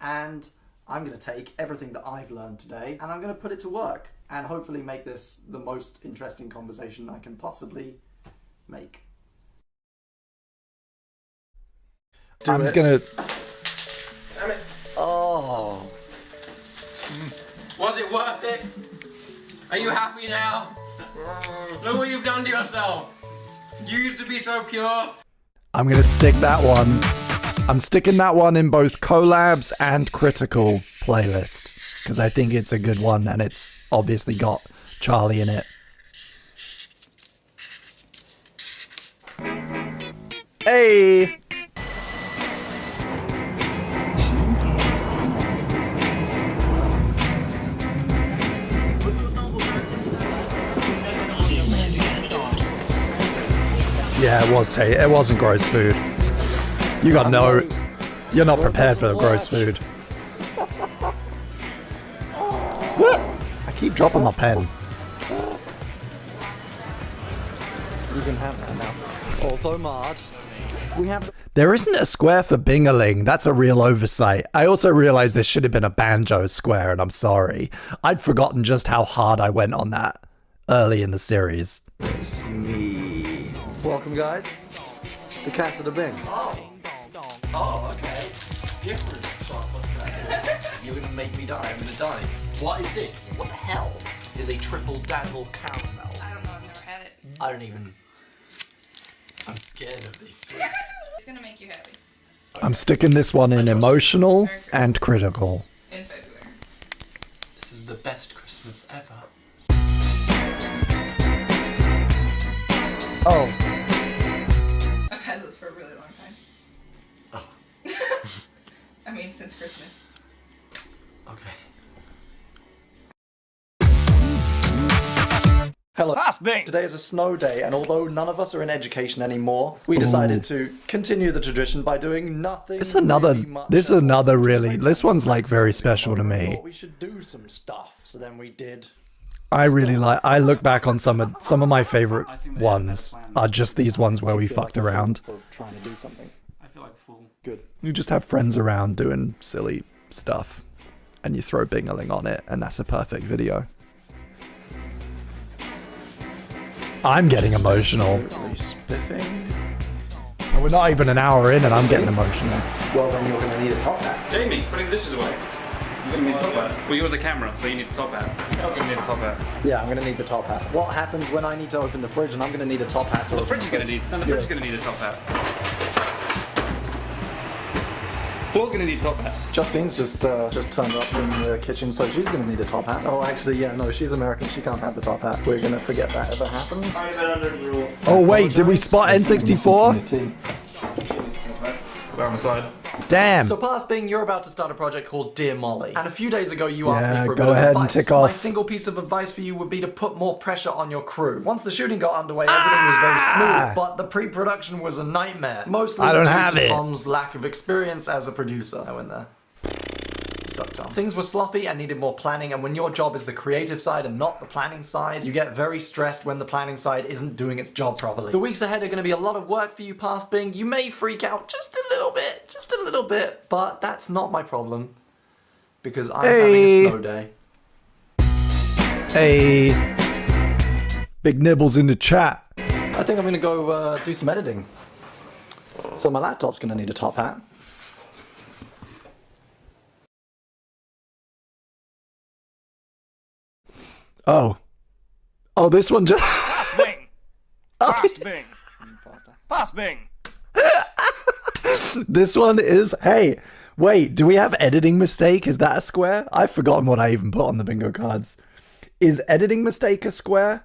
Speaker 2: And I'm going to take everything that I've learned today, and I'm going to put it to work, and hopefully make this the most interesting conversation I can possibly make.
Speaker 1: I'm gonna.
Speaker 6: Oh.
Speaker 3: Was it worth it? Are you happy now? Look what you've done to yourself. You used to be so pure.
Speaker 1: I'm gonna stick that one. I'm sticking that one in both collabs and critical playlist because I think it's a good one, and it's obviously got Charlie in it. Hey. Yeah, it wasn't gross food. You got no. You're not prepared for the gross food. I keep dropping my pen.
Speaker 2: You can have that now. Also, Mard, we have.
Speaker 1: There isn't a square for Bingaling. That's a real oversight. I also realized there should have been a banjo square, and I'm sorry. I'd forgotten just how hard I went on that early in the series.
Speaker 2: It's me. Welcome, guys, to Casa de Bing.
Speaker 6: Oh, okay. Different chocolate pretzel. You're gonna make me die. I'm gonna die. What is this? What the hell is a triple dazzle caramel?
Speaker 10: I don't know, I've never had it.
Speaker 6: I don't even. I'm scared of these sweets.
Speaker 10: It's gonna make you happy.
Speaker 1: I'm sticking this one in emotional and critical.
Speaker 10: In February.
Speaker 6: This is the best Christmas ever.
Speaker 1: Oh.
Speaker 10: I've had this for a really long time.
Speaker 6: Oh.
Speaker 10: I mean, since Christmas.
Speaker 6: Okay.
Speaker 2: Hello. Today is a snow day, and although none of us are in education anymore, we decided to continue the tradition by doing nothing.
Speaker 1: This is another really, this one's like very special to
Speaker 2: We
Speaker 1: me.
Speaker 2: thought we should do some stuff, so then we did.
Speaker 1: I really like, I look back on some of my favorite ones are just these ones where we fucked around.
Speaker 2: For trying to do something.
Speaker 4: I feel like a fool.
Speaker 2: Good.
Speaker 1: You just have friends around doing silly stuff and you throw Bingaling on it and that's a perfect video. I'm getting emotional.
Speaker 2: Absolutely spiffing.
Speaker 1: We're not even an hour in and I'm getting emotional.
Speaker 2: Well, then you're going to need a top hat.
Speaker 3: Jamie, putting the dishes away. You're gonna need a top hat. Well, you're the camera, so you need a top hat. I was gonna need a top hat.
Speaker 2: Yeah, I'm going to need the top hat. What happens when I need to open the fridge and I'm going to need a top hat?
Speaker 3: Well, the fridge is gonna need. No, the fridge is gonna need a top hat. Floor's gonna need a top hat.
Speaker 2: Justine's just turned up in the kitchen, so she's going to need a top hat. Oh, actually, yeah, no, she's American. She can't have the top hat. We're going to forget that ever happened.
Speaker 1: Oh wait, did we spot N64?
Speaker 3: We're on the side.
Speaker 1: Damn.
Speaker 2: So, past being, you're about to start a project called Dear Molly. And a few days ago, you asked
Speaker 1: Yeah,
Speaker 2: me for a
Speaker 1: go
Speaker 2: bit
Speaker 1: ahead
Speaker 2: of
Speaker 1: and
Speaker 2: advice.
Speaker 1: tick off.
Speaker 2: My single piece of advice for you would be to put more pressure on your crew. Once the shooting got underway, everything was very smooth, but the pre-production was a nightmare. Mostly
Speaker 1: I don't
Speaker 2: due
Speaker 1: have
Speaker 2: to
Speaker 1: it.
Speaker 2: Tom's lack of experience as a producer. I went there. Suck, Tom. Things were sloppy and needed more planning, and when your job is the creative side and not the planning side, you get very stressed when the planning side isn't doing its job properly. The weeks ahead are going to be a lot of work for you, past being. You may freak out just a little bit, but that's not my problem, because I'm having a snow day.
Speaker 1: Hey. Big Nibbles in the chat.
Speaker 2: I think I'm going to go do some editing. So my laptop's going to need a top hat.
Speaker 1: Oh. Oh, this one just...
Speaker 7: Pass Bing! Pass Bing! Pass Bing!
Speaker 1: This one is... Hey, wait, do we have editing mistake? Is that a square? I've forgotten what I even put on the bingo cards. Is editing mistake a square?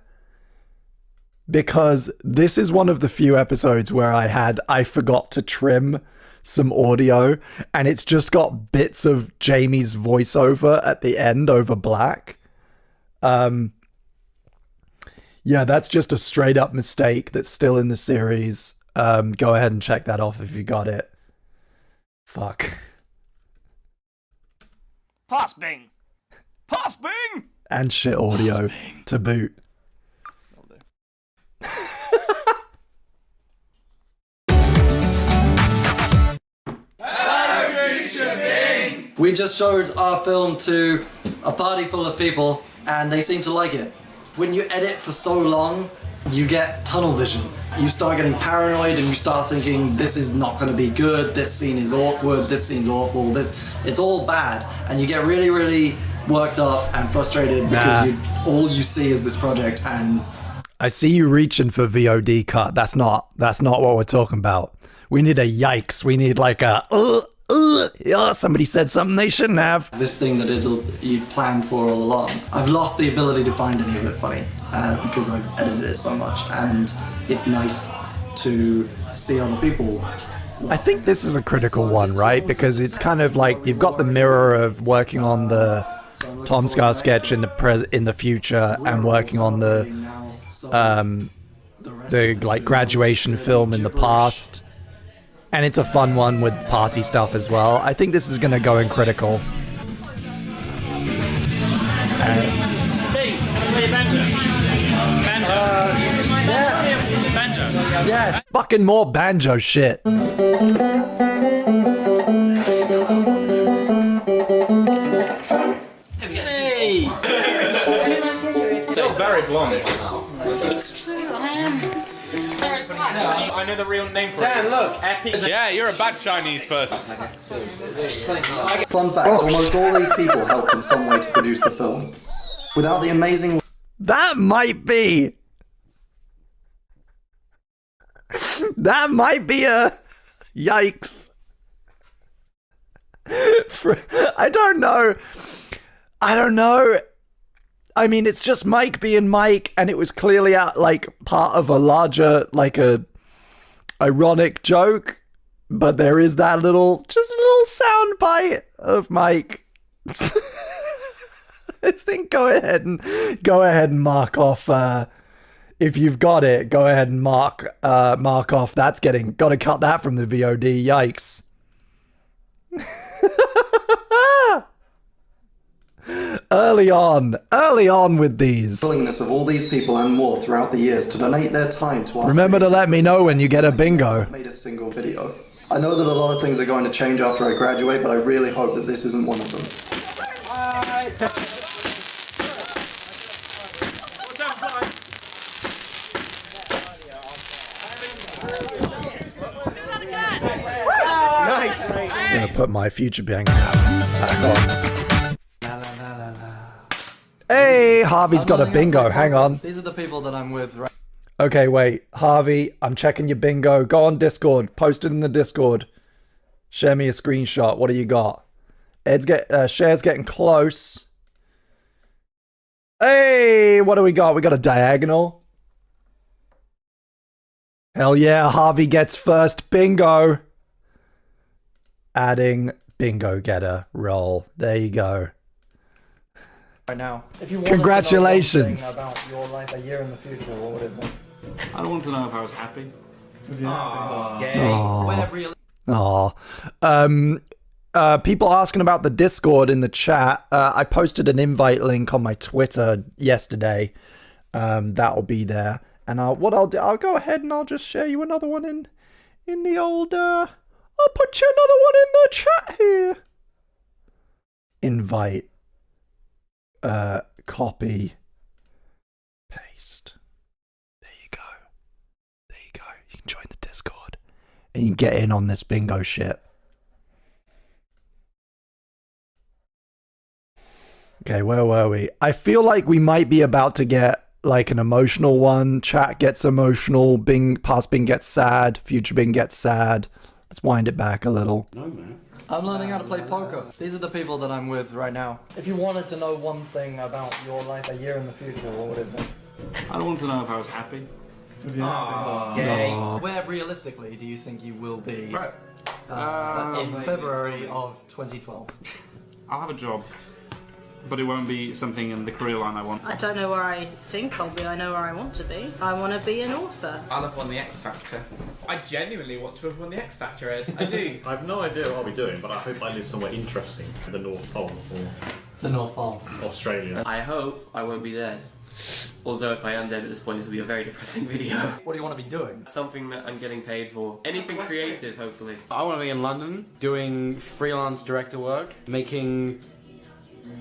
Speaker 1: Because this is one of the few episodes where I forgot to trim some audio, and it's just got bits of Jamie's voiceover at the end over black. Yeah, that's just a straight up mistake that's still in the series. Go ahead and check that off if you got it. Fuck.
Speaker 7: Pass Bing! Pass Bing!
Speaker 1: And shit audio to boot.
Speaker 2: We just showed our film to a party full of people, and they seem to like it. When you edit for so long, you get tunnel vision. You start getting paranoid and you start thinking, this is not going to be good, this scene is awkward, this scene's awful, it's all bad. And you get really, really worked up and frustrated because all you see is this project. And
Speaker 1: I see you reaching for VOD cut. That's not what we're talking about. We need a yikes. We need like a somebody said something they shouldn't have.
Speaker 2: this thing that you planned for all along, I've lost the ability to find any of it funny because I've edited it so much, and it's nice to see other people.
Speaker 1: I think this is a critical one, right? Because it's kind of like you've got the mirror of working on the Tom Scar sketch in the future and working on the like graduation film in the past. And it's a fun one with party stuff as well. I think this is going to go in critical. Yes. Fucking more banjo shit.
Speaker 4: Hey! Still very blonde.
Speaker 10: It's true, I am.
Speaker 4: I know the real name for it. Look. Epic. Yeah, you're a bad Chinese person.
Speaker 6: Fun fact, almost all these people helped in some way to produce the film. Without the amazing...
Speaker 1: That might be a yikes. I don't know. I mean, it's just Mike being Mike, and it was clearly like part of a larger, like a ironic joke. But there is that little sound bite of Mike. I think go ahead and mark off. If you've got it, go ahead and mark off. That's got to cut that from the VOD. Yikes. Early on with these.
Speaker 6: Willingness of all these people and more throughout the years to donate their time to our...
Speaker 1: Remember to let me know when you get a bingo.
Speaker 6: ...made a single video. I know that a lot of things are going to change after I graduate, but I really hope that this isn't one of them.
Speaker 1: Nice. I'm gonna put my future bank back on. Hey, Harvey's got a bingo. Hang on.
Speaker 2: These are the people that I'm with right.
Speaker 1: Okay, wait. Harvey, I'm checking your bingo. Go on Discord. Post it in the Discord. Share me a screenshot. What do you got? Share's getting close. Hey, what do we got? We got a diagonal. Hell yeah, Harvey gets first bingo. Adding bingo getter roll. There you go.
Speaker 2: Now, if you
Speaker 1: congratulations.
Speaker 2: To know one thing about your life a year in the future, what would it be?
Speaker 11: I don't want to know if I was happy.
Speaker 1: People asking about the Discord in the chat. I posted an invite link on my Twitter yesterday. That'll be there. And I'll go ahead and I'll just share you another one in the old. I'll put you another one in the chat here. Invite. Copy. Paste. There you go. You can join the Discord. And you can get in on this bingo shit. Okay, where were we? I feel like we might be about to get like an emotional one. Chat gets emotional. Past Bing gets sad. Future Bing gets sad. Let's wind it back a little.
Speaker 11: No, man.
Speaker 2: I'm learning how to play poker. These are the people that I'm with right now. If you wanted to know one thing about your life a year in the future, what would it be?
Speaker 11: I don't want to know if I was happy.
Speaker 2: Where realistically do you think you will be
Speaker 11: Right.
Speaker 2: in February of 2012?
Speaker 11: I'll have a job, but it won't be something in the career line I want.
Speaker 12: I don't know where I think I'll be, I know where I want to be. I want to be an author.
Speaker 3: I'll have won the X Factor. I genuinely want to have won the X Factor, Ed. I do.
Speaker 13: I have no idea what I'll be doing, but I hope I live somewhere interesting. The North Pole or
Speaker 2: The North Pole.
Speaker 13: Australia.
Speaker 3: I hope I won't be dead. Also, if I am dead at this point, this will be a very depressing video.
Speaker 2: What do you want to be doing?
Speaker 3: Something that I'm getting paid for. Anything creative, hopefully.
Speaker 14: I want to be in London, doing freelance director work, making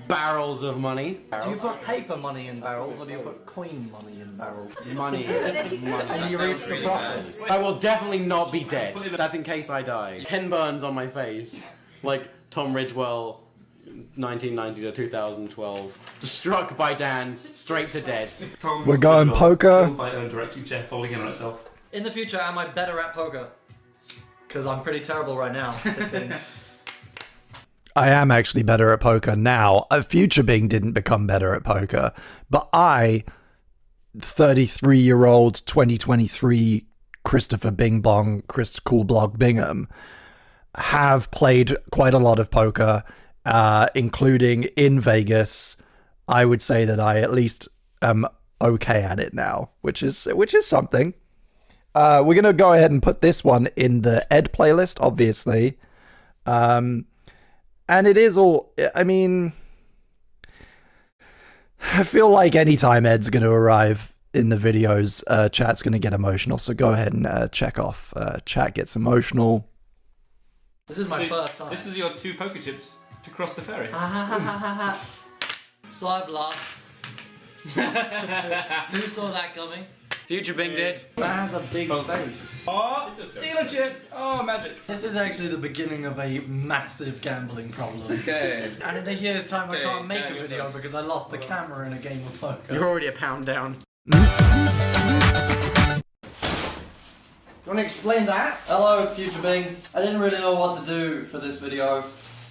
Speaker 14: barrels of money.
Speaker 2: Do you put paper money in barrels, or do you put coin money in barrels?
Speaker 14: Money.
Speaker 2: And you reap the profits?
Speaker 14: I will definitely not be dead. That's in case I die. Ken burns on my face, like Tom Ridgewell, 1990 to 2012. Struck by Dan, straight to dead.
Speaker 1: We're going poker.
Speaker 11: By own directing chair falling in on itself.
Speaker 2: In the future, am I better at poker? Because I'm pretty terrible right now, it seems.
Speaker 1: I am actually better at poker now. Future Bing didn't become better at poker, but I, 33-year-old 2023 Christopher Bing Bong, Chris Cool Blog Bingham, have played quite a lot of poker, including in Vegas. I would say that I at least am okay at it now, which is something. We're gonna go ahead and put this one in the Ed playlist, obviously. And it is all, I mean, I feel like anytime Ed's going to arrive in the videos, chat's going to get emotional. So go ahead and check off. Chat gets emotional.
Speaker 2: This is my first time.
Speaker 11: This is your 2 poker chips to cross the ferry.
Speaker 2: So I've lost. Who saw that coming?
Speaker 3: Future Bing did.
Speaker 2: That has a big face.
Speaker 11: Oh, steal a chip! Oh, magic.
Speaker 2: This is actually the beginning of a massive gambling problem.
Speaker 3: Okay.
Speaker 2: And in a year's time, I
Speaker 3: Okay,
Speaker 2: can't make a
Speaker 3: Daniel
Speaker 2: video
Speaker 3: first.
Speaker 2: because I lost the camera in a game of poker.
Speaker 3: You're already a pound down.
Speaker 7: You want to explain that?
Speaker 2: Hello, Future Bing. I didn't really know what to do for this video.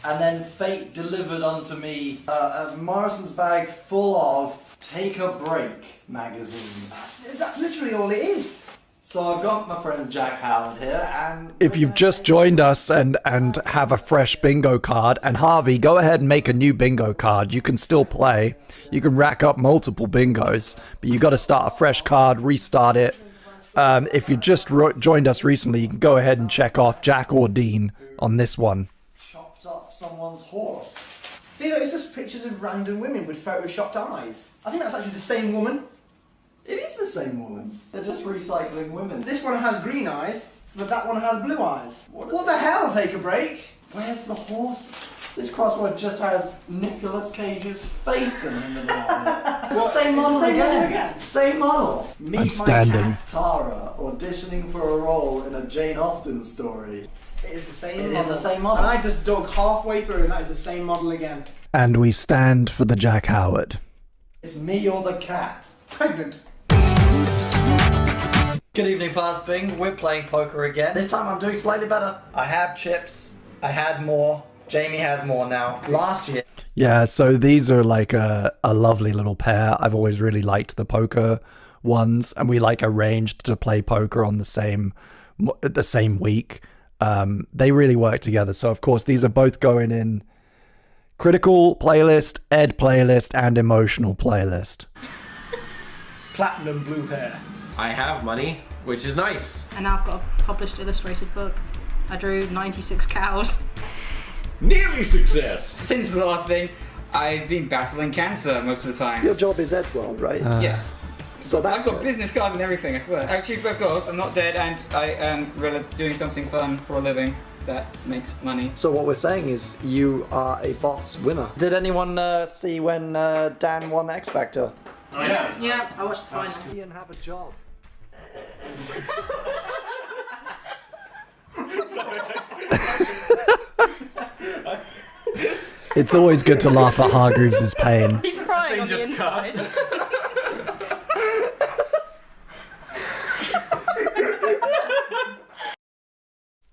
Speaker 2: And then fate delivered unto me a Morrison's bag full of Take a Break magazine.
Speaker 7: That's literally all it is.
Speaker 2: So I've got my friend Jack Howard here, and
Speaker 1: If you've just joined us and have a fresh bingo card, and Harvey, go ahead and make a new bingo card. You can still play. You can rack up multiple bingos, but you got to start a fresh card, restart it. If you just joined us recently, you can go ahead and check off Jack or Dean on this one.
Speaker 2: chopped up someone's horse.
Speaker 7: See, look, it's just pictures of random women with photoshopped eyes. I think that's actually the same woman.
Speaker 2: It is the same woman. They're just recycling women.
Speaker 7: This one has green eyes, but that one has blue eyes. What the hell? Take a break.
Speaker 2: Where's the horse? This crossword just has Nicolas Cage's face in the middle of it. It's the same model again. Same model. Meet
Speaker 1: I'm standing.
Speaker 2: my cat Tara auditioning for a role in a Jane Austen story.
Speaker 7: It is the same
Speaker 2: It is
Speaker 7: model.
Speaker 2: the same model.
Speaker 7: And I just dug halfway through and that is the same model again.
Speaker 1: And we stand for the Jack Howard.
Speaker 2: It's me or the cat.
Speaker 7: Pregnant.
Speaker 2: Good evening, Pass Bing. We're playing poker again. This time I'm doing slightly better. I have chips. I had more. Jamie has more now. Last year.
Speaker 1: Yeah, so these are like a lovely little pair. I've always really liked the poker ones, and we like arranged to play poker on the same week. They really work together. So of course these are both going in critical playlist, ed playlist, and emotional playlist.
Speaker 7: Platinum blue hair.
Speaker 3: I have money, which is nice.
Speaker 12: And now I've got a published illustrated book. I drew 96 cows.
Speaker 15: Nearly success!
Speaker 16: Since the last thing, I've been battling cancer most of the time.
Speaker 1: Your job is Ed's World, right?
Speaker 16: Yeah.
Speaker 1: So that's
Speaker 16: I've got business cards and everything, I swear. I've achieved both goals, I'm not dead, and I am really doing something fun for a living that makes money.
Speaker 2: So what we're saying is you are a boss winner. Did anyone see when Dan won X Factor?
Speaker 15: Oh, yeah.
Speaker 12: Yeah, I watched the final.
Speaker 2: Ian have a job.
Speaker 1: It's always good to laugh at Hargreaves' pain.
Speaker 12: He's crying on the inside.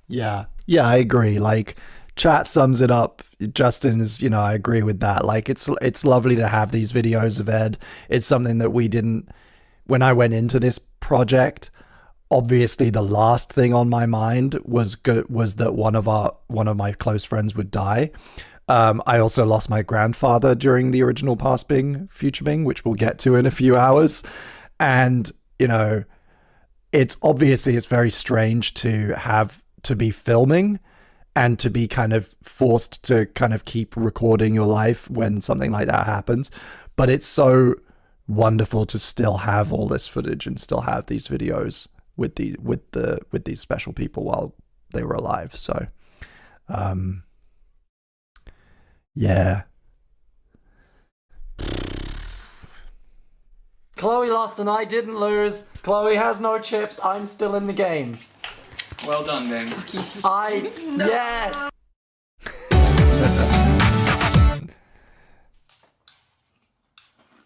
Speaker 1: Yeah, I agree. Like, chat sums it up. Justin is, I agree with that. Like, it's lovely to have these videos of Ed. It's something that we didn't, when I went into this project, obviously the last thing on my mind was that one of my close friends would die. I also lost my grandfather during the original Past Bing, Future Bing, which we'll get to in a few hours. And, it's very strange to be filming and to be kind of forced to kind of keep recording your life when something like that happens. But it's so wonderful to still have all this footage and still have these videos with these special people while they were alive. So, yeah.
Speaker 2: Chloe lost and I didn't lose. Chloe has no chips. I'm still in the game.
Speaker 16: Well done, Ben.
Speaker 2: Yes!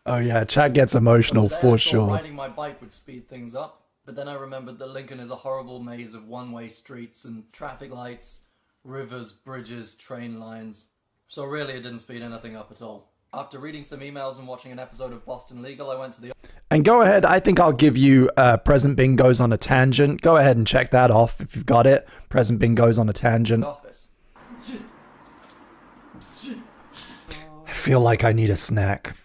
Speaker 1: Oh yeah, chat gets emotional
Speaker 2: Today I
Speaker 1: for
Speaker 2: thought
Speaker 1: sure.
Speaker 2: Riding my bike would speed things up, but then I remembered that Lincoln is a horrible maze of one-way streets and traffic lights, rivers, bridges, train lines. So really it didn't speed anything up at all. After reading some emails and watching an episode of Boston Legal, I went to the
Speaker 1: And go ahead, I think I'll give you Present Bing Goes on a Tangent. Go ahead and check that off if you've got it. Present Bing Goes on a Tangent.
Speaker 2: office.
Speaker 1: I feel like I need a snack.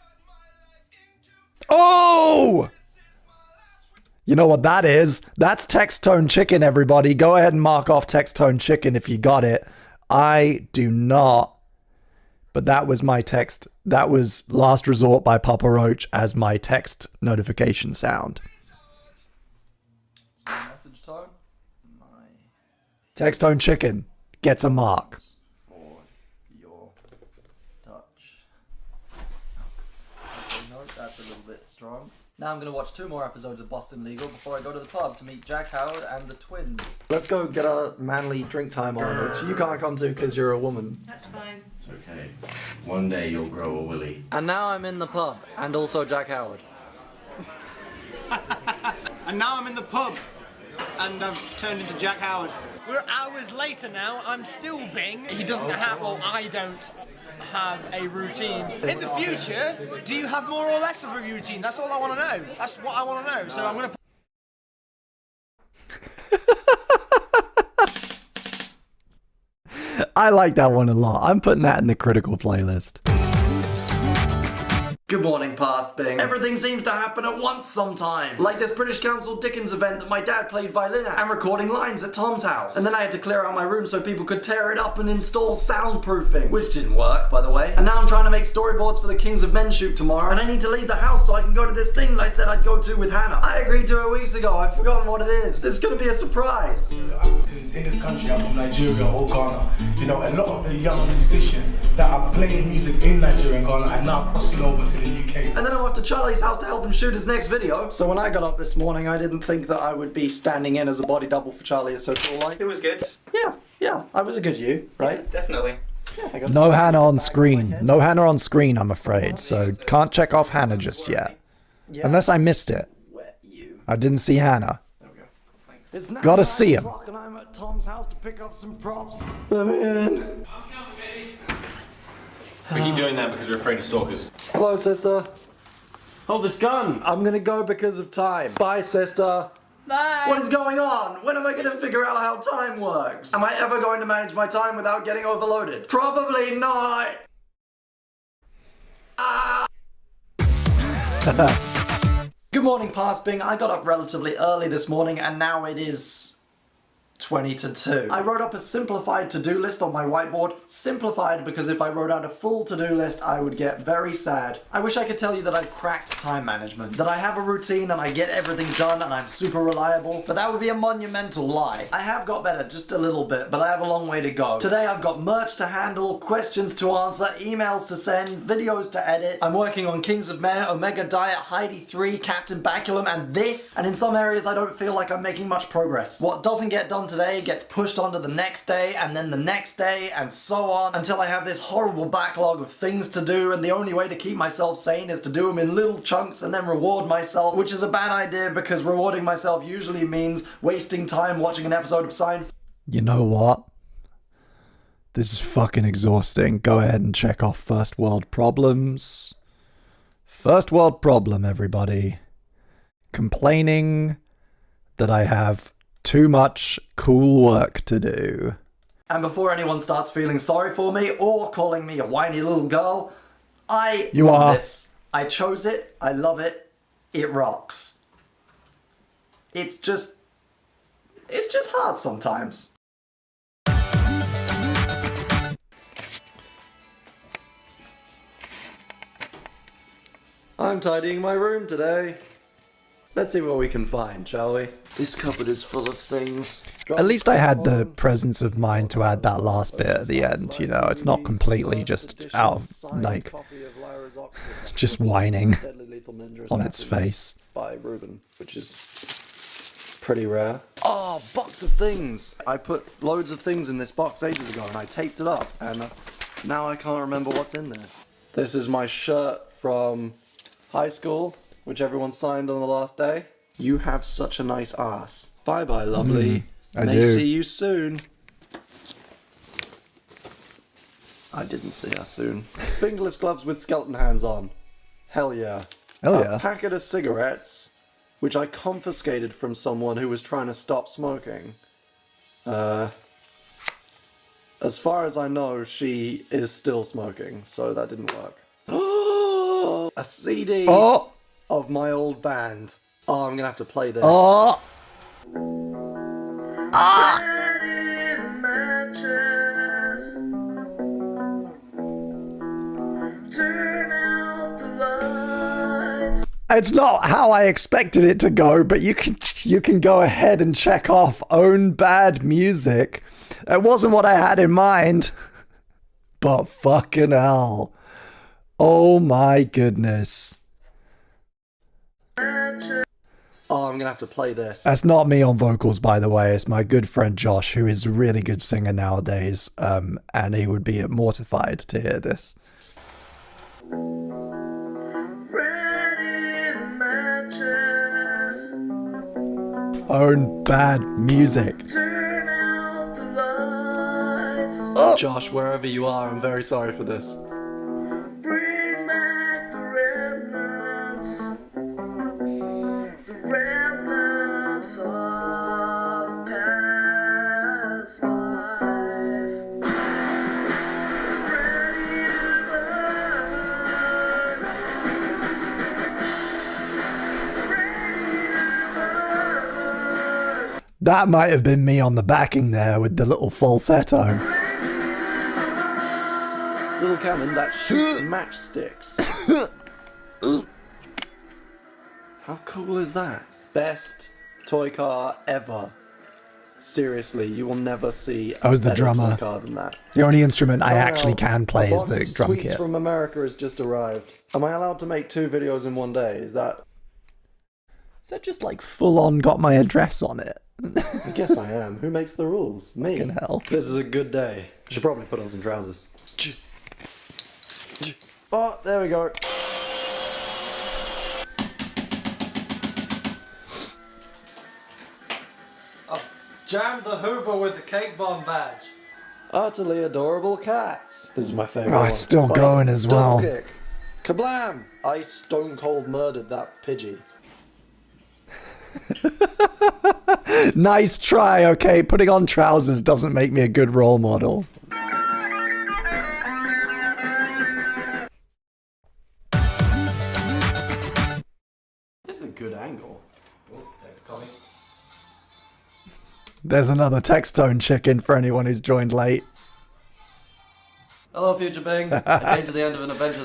Speaker 1: Oh! You know what that is? That's Text Tone Chicken, everybody. Go ahead and mark off Text Tone Chicken if you got it. I do not but that was my text. That was Last Resort by Papa Roach as my text notification sound.
Speaker 2: It's my message tone.
Speaker 1: Text tone chicken gets a mark.
Speaker 2: For your touch. Okay, no, that's a little bit strong. Now I'm going to watch 2 more episodes of Boston Legal before I go to the pub to meet Jack Howard and the twins.
Speaker 6: Let's go get a manly drink time on, which you can't come to because you're a woman.
Speaker 12: That's fine.
Speaker 17: It's okay. One day you'll grow a willy.
Speaker 2: And now I'm in the pub, and also Jack Howard.
Speaker 7: And now I'm in the pub, and I've turned into Jack Howard. We're hours later now. I'm still Bing. He doesn't have, well, I don't have a routine. In the future, do you have more or less of a routine? That's all I want to know. That's what I want to know. So I'm going to.
Speaker 1: I like that one a lot. I'm putting that in the critical playlist.
Speaker 2: Good morning, past Bing. Everything seems to happen at once sometimes. Like this British Council Dickens event that my dad played violin at, and recording lines at Tom's house. And then I had to clear out my room so people could tear it up and install soundproofing, which didn't work, by the way. And now I'm trying to make storyboards for the Kings of Men shoot tomorrow, and I need to leave the house so I can go to this thing that I said I'd go to with Hannah. I agreed to it weeks ago. I've forgotten what it is. It's gonna be a surprise.
Speaker 18: Africans in this country are from Nigeria or Ghana. You know, a lot of the young musicians that are playing music in Nigeria and Ghana are now crossing over to the UK.
Speaker 2: And then I'm off to Charlie's house to help him shoot his next video. So when I got up this morning, I didn't think that I would be standing in as a body double for Charlie as so tall like.
Speaker 16: It was good.
Speaker 2: Yeah, I was a good you, right?
Speaker 16: Yeah, definitely.
Speaker 2: Yeah, I got to
Speaker 1: No
Speaker 2: say
Speaker 1: Hannah
Speaker 2: that
Speaker 1: on
Speaker 2: back in
Speaker 1: screen.
Speaker 2: my head.
Speaker 1: No Hannah on screen, I'm afraid. So can't check off Hannah just yet.
Speaker 2: Yeah.
Speaker 1: Unless I missed it. I didn't see Hannah.
Speaker 2: It's now
Speaker 1: Gotta
Speaker 2: 9
Speaker 1: see him.
Speaker 2: o'clock and I'm at Tom's house to pick up some props. Let me in.
Speaker 17: We keep doing that because we're afraid of stalkers.
Speaker 2: Hello, sister.
Speaker 14: Hold this gun!
Speaker 2: I'm gonna go because of time. Bye, sister.
Speaker 12: Bye.
Speaker 2: What is going on? When am I gonna figure out how time works? Am I ever going to manage my time without getting overloaded? Probably not. Good morning, Past Bing. I got up relatively early this morning and now it is 20 to 2. I wrote up a simplified to-do list on my whiteboard. Simplified because if I wrote out a full to-do list, I would get very sad. I wish I could tell you that I've cracked time management, that I have a routine and I get everything done and I'm super reliable, but that would be a monumental lie. I have got better just a little bit, but I have a long way to go. Today I've got merch to handle, questions to answer, emails to send, videos to edit. I'm working on Kings of Men, Omega Diet, Heidi 3, Captain Baculum, and this. And in some areas I don't feel like I'm making much progress. What doesn't get done today gets pushed onto the next day and then the next day and so on until I have this horrible backlog of things to do, and the only way to keep myself sane is to do them in little chunks and then reward myself, which is a bad idea because rewarding myself usually means wasting time watching an episode of Seinfeld.
Speaker 1: You know what? This is fucking exhausting. Go ahead and check off first world problems. First world problem, everybody. Complaining that I have too much cool work to do.
Speaker 2: And before anyone starts feeling sorry for me or calling me a whiny little girl, I
Speaker 1: You
Speaker 2: love
Speaker 1: are.
Speaker 2: this. I chose it. I love it. It rocks. It's just hard sometimes. I'm tidying my room today. Let's see what we can find, shall we? This cupboard is full of things.
Speaker 1: At least I had the presence of mind to add that last bit at the end, you know, it's not completely just out of, like, just whining on its face.
Speaker 2: By Ruben, which is pretty rare. Oh, box of things! I put loads of things in this box ages ago and I taped it up, and now I can't remember what's in there. This is my shirt from high school, which everyone signed on the last day. You have such a nice ass. Bye bye, lovely.
Speaker 1: I
Speaker 2: May
Speaker 1: do.
Speaker 2: see you soon. I didn't see her soon. Fingerless gloves with skeleton hands on. Hell yeah.
Speaker 1: Hell yeah.
Speaker 2: A packet of cigarettes, which I confiscated from someone who was trying to stop smoking. As far as I know, she is still smoking, so that didn't work. A CD of my old band. Oh, I'm gonna have to play this.
Speaker 1: Oh! It's not how I expected it to go, but you can go ahead and check off own bad music. It wasn't what I had in mind, but fucking hell. Oh my goodness.
Speaker 2: Oh, I'm gonna have to play this.
Speaker 1: That's not me on vocals, by the way. It's my good friend Josh, who is a really good singer nowadays, and he would be mortified to hear this. Own bad music.
Speaker 2: Oh. Josh, wherever you are, I'm very sorry for this.
Speaker 19: Bring back the remnants of past life. Ready to burn.
Speaker 1: That might have been me on the backing there with the little falsetto.
Speaker 2: Little cannon that shoots matchsticks. How cool is that? Best toy car ever. Seriously, you will never see
Speaker 1: I was the
Speaker 2: better
Speaker 1: drummer.
Speaker 2: toy car than that.
Speaker 1: The only instrument I
Speaker 2: Oh,
Speaker 1: actually can play
Speaker 2: a
Speaker 1: is
Speaker 2: box
Speaker 1: the
Speaker 2: of
Speaker 1: drum
Speaker 2: sweets
Speaker 1: kit.
Speaker 2: from America has just arrived. Am I allowed to make 2 videos in one day? Is that
Speaker 1: just like full on got my address on it?
Speaker 2: I guess I am. Who makes the rules? Me.
Speaker 1: Fucking hell.
Speaker 2: This is a good day. I should probably put on some trousers. Oh, there we go. Jam the Hoover with the cake bomb badge. Utterly adorable cats. This is my favourite
Speaker 1: Oh,
Speaker 2: one.
Speaker 1: it's still
Speaker 2: Fight.
Speaker 1: going as well.
Speaker 2: Double kick. Kablam! I stone cold murdered that Pidgey.
Speaker 1: Nice try, okay? Putting on trousers doesn't make me a good role model.
Speaker 2: This is a good angle.
Speaker 1: There's another text tone chicken for anyone who's joined late.
Speaker 2: Hello, Future Bing. I came to the end of an adventure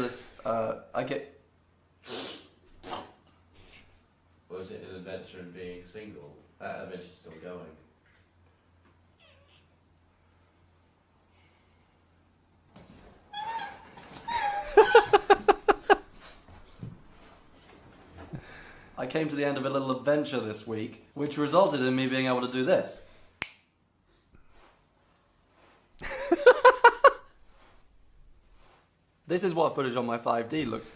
Speaker 17: Was it an adventure in being single? That adventure's still going.
Speaker 2: I came to the end of a little adventure this week, which resulted in me being able to do this. This is what footage on my 5D looks.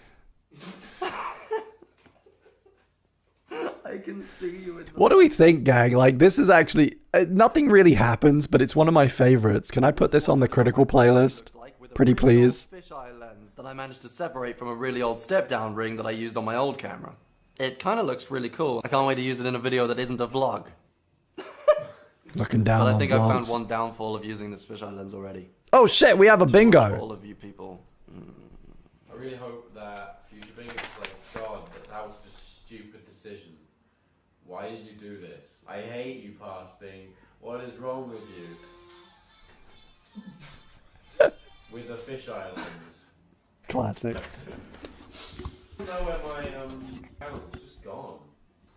Speaker 2: I can see you in the...
Speaker 1: What do we think, gang? Like, this is actually... nothing really happens, but it's one of my favorites. Can I put this on the critical playlist? Pretty please.
Speaker 2: Fisheye lens that I managed to separate from a really old step-down ring that I used on my old camera. It kind of looks really cool. I can't wait to use it in a video that isn't a vlog.
Speaker 1: Looking down
Speaker 2: But
Speaker 1: on
Speaker 2: I think I found
Speaker 1: vlogs.
Speaker 2: one downfall of using this fisheye lens already.
Speaker 1: Oh shit, we have a bingo.
Speaker 2: All of you people.
Speaker 17: I really hope that Future Bing is like, God, that was just a stupid decision. Why did you do this? I hate you, Past Bing. What is wrong with you? With a fisheye lens.
Speaker 1: Classic.
Speaker 17: I don't know where my camera was just gone.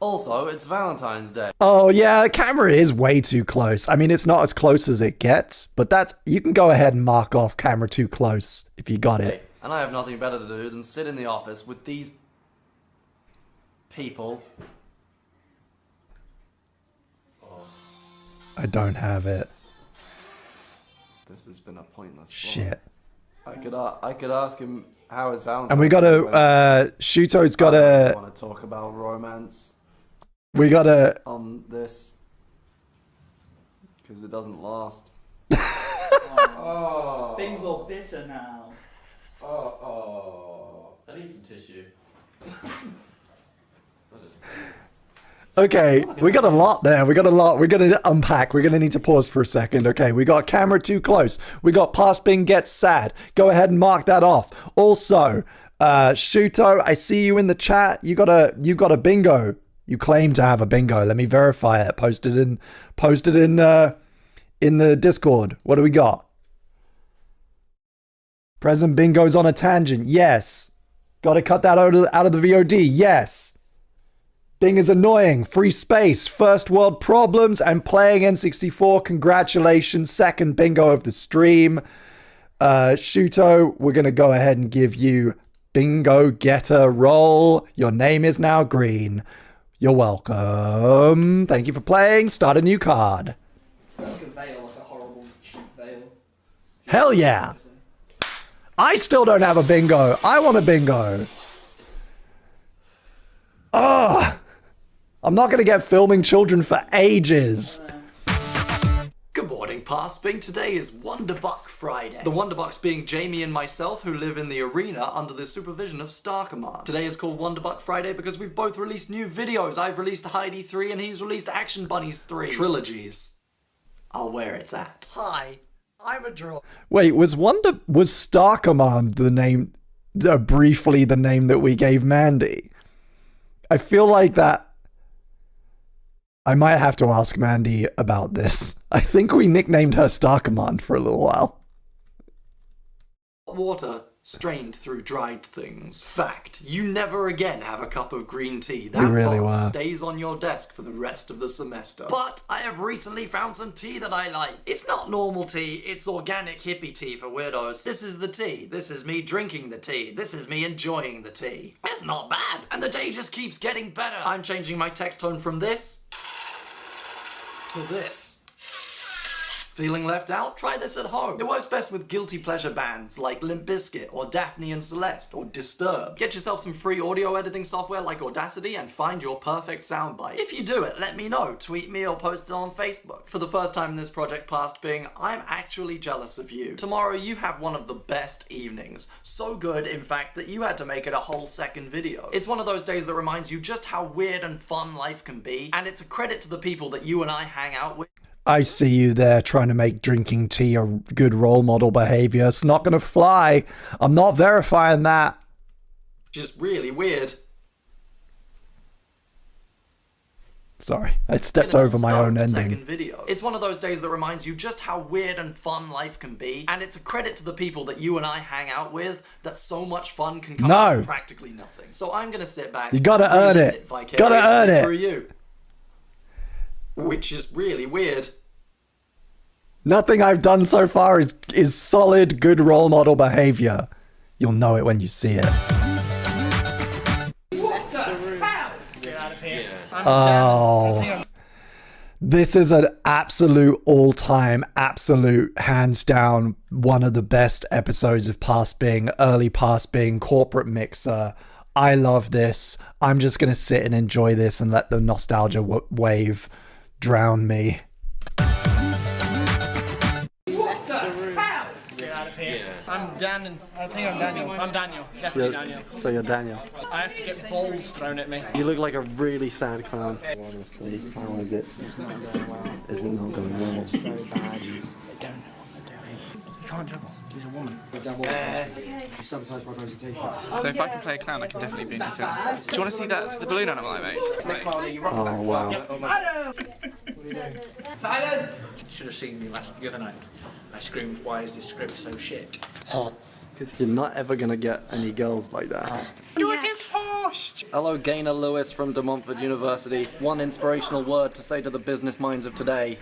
Speaker 2: Also, it's Valentine's Day.
Speaker 1: Oh yeah, the camera is way too close. I mean, it's not as close as it gets, but that's... You can go ahead and mark off camera too close if you got it.
Speaker 2: And I have nothing better to do than sit in the office with these people.
Speaker 1: I don't have it.
Speaker 2: This has been a pointless
Speaker 1: Shit.
Speaker 2: I could ask him how his Valentine's
Speaker 1: And we gotta... Shuto's
Speaker 2: I
Speaker 1: gotta...
Speaker 2: want to talk about romance
Speaker 1: We gotta...
Speaker 2: on this. Because it doesn't last.
Speaker 17: Oh.
Speaker 16: Things all bitter now.
Speaker 17: I need some tissue.
Speaker 1: Okay, we got a lot there. We got a lot. We're gonna unpack. We're gonna need to pause for a second. Okay, we got camera too close. We got Past Bing gets sad. Go ahead and mark that off. Also, Shuto, I see you in the chat. You got a bingo. You claim to have a bingo. Let me verify it. Post it in the Discord. What do we got? President Bingo's on a tangent. Yes. Gotta cut that out of the VOD. Yes. Bing is annoying. Free space. First world problems. And playing N64. Congratulations. Second bingo of the stream. Shuto, we're gonna go ahead and give you bingo getter role. Your name is now green. You're welcome. Thank you for playing. Start a new card.
Speaker 2: It's like a veil, like a horrible cheap veil.
Speaker 1: Hell yeah. I still don't have a bingo. I want a bingo. Oh, I'm not going to get filming children for ages.
Speaker 6: Good morning, Past Bing. Today is Wonderbuck Friday. The Wonderbucks being Jamie and myself, who live in the arena under the supervision of Star Command. Today is called Wonderbuck Friday because we've both released new videos. I've released Heidi 3 and he's released Action Bunnies 3. Trilogies are where it's at. Hi, I'm a draw.
Speaker 1: Wait, was Star Command the name, briefly the name that we gave Mandy? I feel like that. I might have to ask Mandy about this. I think we nicknamed her Star Command for a little while.
Speaker 6: Water strained through dried things. Fact, you never again have a cup of green tea. That
Speaker 1: really
Speaker 6: box
Speaker 1: were.
Speaker 6: stays on your desk for the rest of the semester. But I have recently found some tea that I like. It's not normal tea, it's organic hippie tea for weirdos. This is the tea. This is me drinking the tea. This is me enjoying the tea. It's not bad, and the day just keeps getting better. I'm changing my text tone from this to this. Feeling left out? Try this at home. It works best with guilty pleasure bands like Limp Bizkit or Daphne and Celeste or Disturbed. Get yourself some free audio editing software like Audacity and find your perfect soundbite. If you do it, let me know. Tweet me or post it on Facebook. For the first time in this project Past Bing, I'm actually jealous of you. Tomorrow you have one of the best evenings. So good, in fact, that you had to make it a whole second video. It's one of those days that reminds you just how weird and fun life can be, and it's a credit to the people that you and I hang out with.
Speaker 1: I see you there trying to make drinking tea a good role model behavior. It's not going to fly. I'm not verifying that.
Speaker 6: Just really weird.
Speaker 1: Sorry, I stepped over my own ending.
Speaker 6: Second video. It's one of those days that reminds you just how weird and fun life can be, and it's a credit to the people that you and I hang out with that so much fun can come out of practically nothing. So I'm going to sit back.
Speaker 1: You gotta earn it. Gotta earn it.
Speaker 6: Through you. Which is really weird.
Speaker 1: Nothing I've done so far is solid, good role model behavior. You'll know it when you see it. Oh. This is an absolute all-time, absolute, hands down, one of the best episodes of Past Bing, early Past Bing, corporate mixer. I love this. I'm just going to sit and enjoy this and let the nostalgia wave drown me.
Speaker 7: I'm Dan. I think I'm Daniel. I'm Daniel. Definitely Daniel.
Speaker 20: So you're Daniel.
Speaker 7: I have to get balls thrown at me.
Speaker 20: You look like a really sad clown. Honestly, how is it? It's not going well. Is it not going well? It's so bad. I don't know what they're doing. You can't juggle. He's a woman.
Speaker 21: You sabotaged my presentation. So if I can play a clown, I can definitely be in the film. Do you want to see the balloon animal I made?
Speaker 20: Oh wow.
Speaker 21: Silence! You should have seen me the other night. I screamed, "Why is this script so shit?"
Speaker 20: Because you're not ever gonna get any girls like that.
Speaker 21: You're divorced!
Speaker 6: Hello, Gaynor Lewis from De Montfort University. One inspirational word to say to the business minds of today.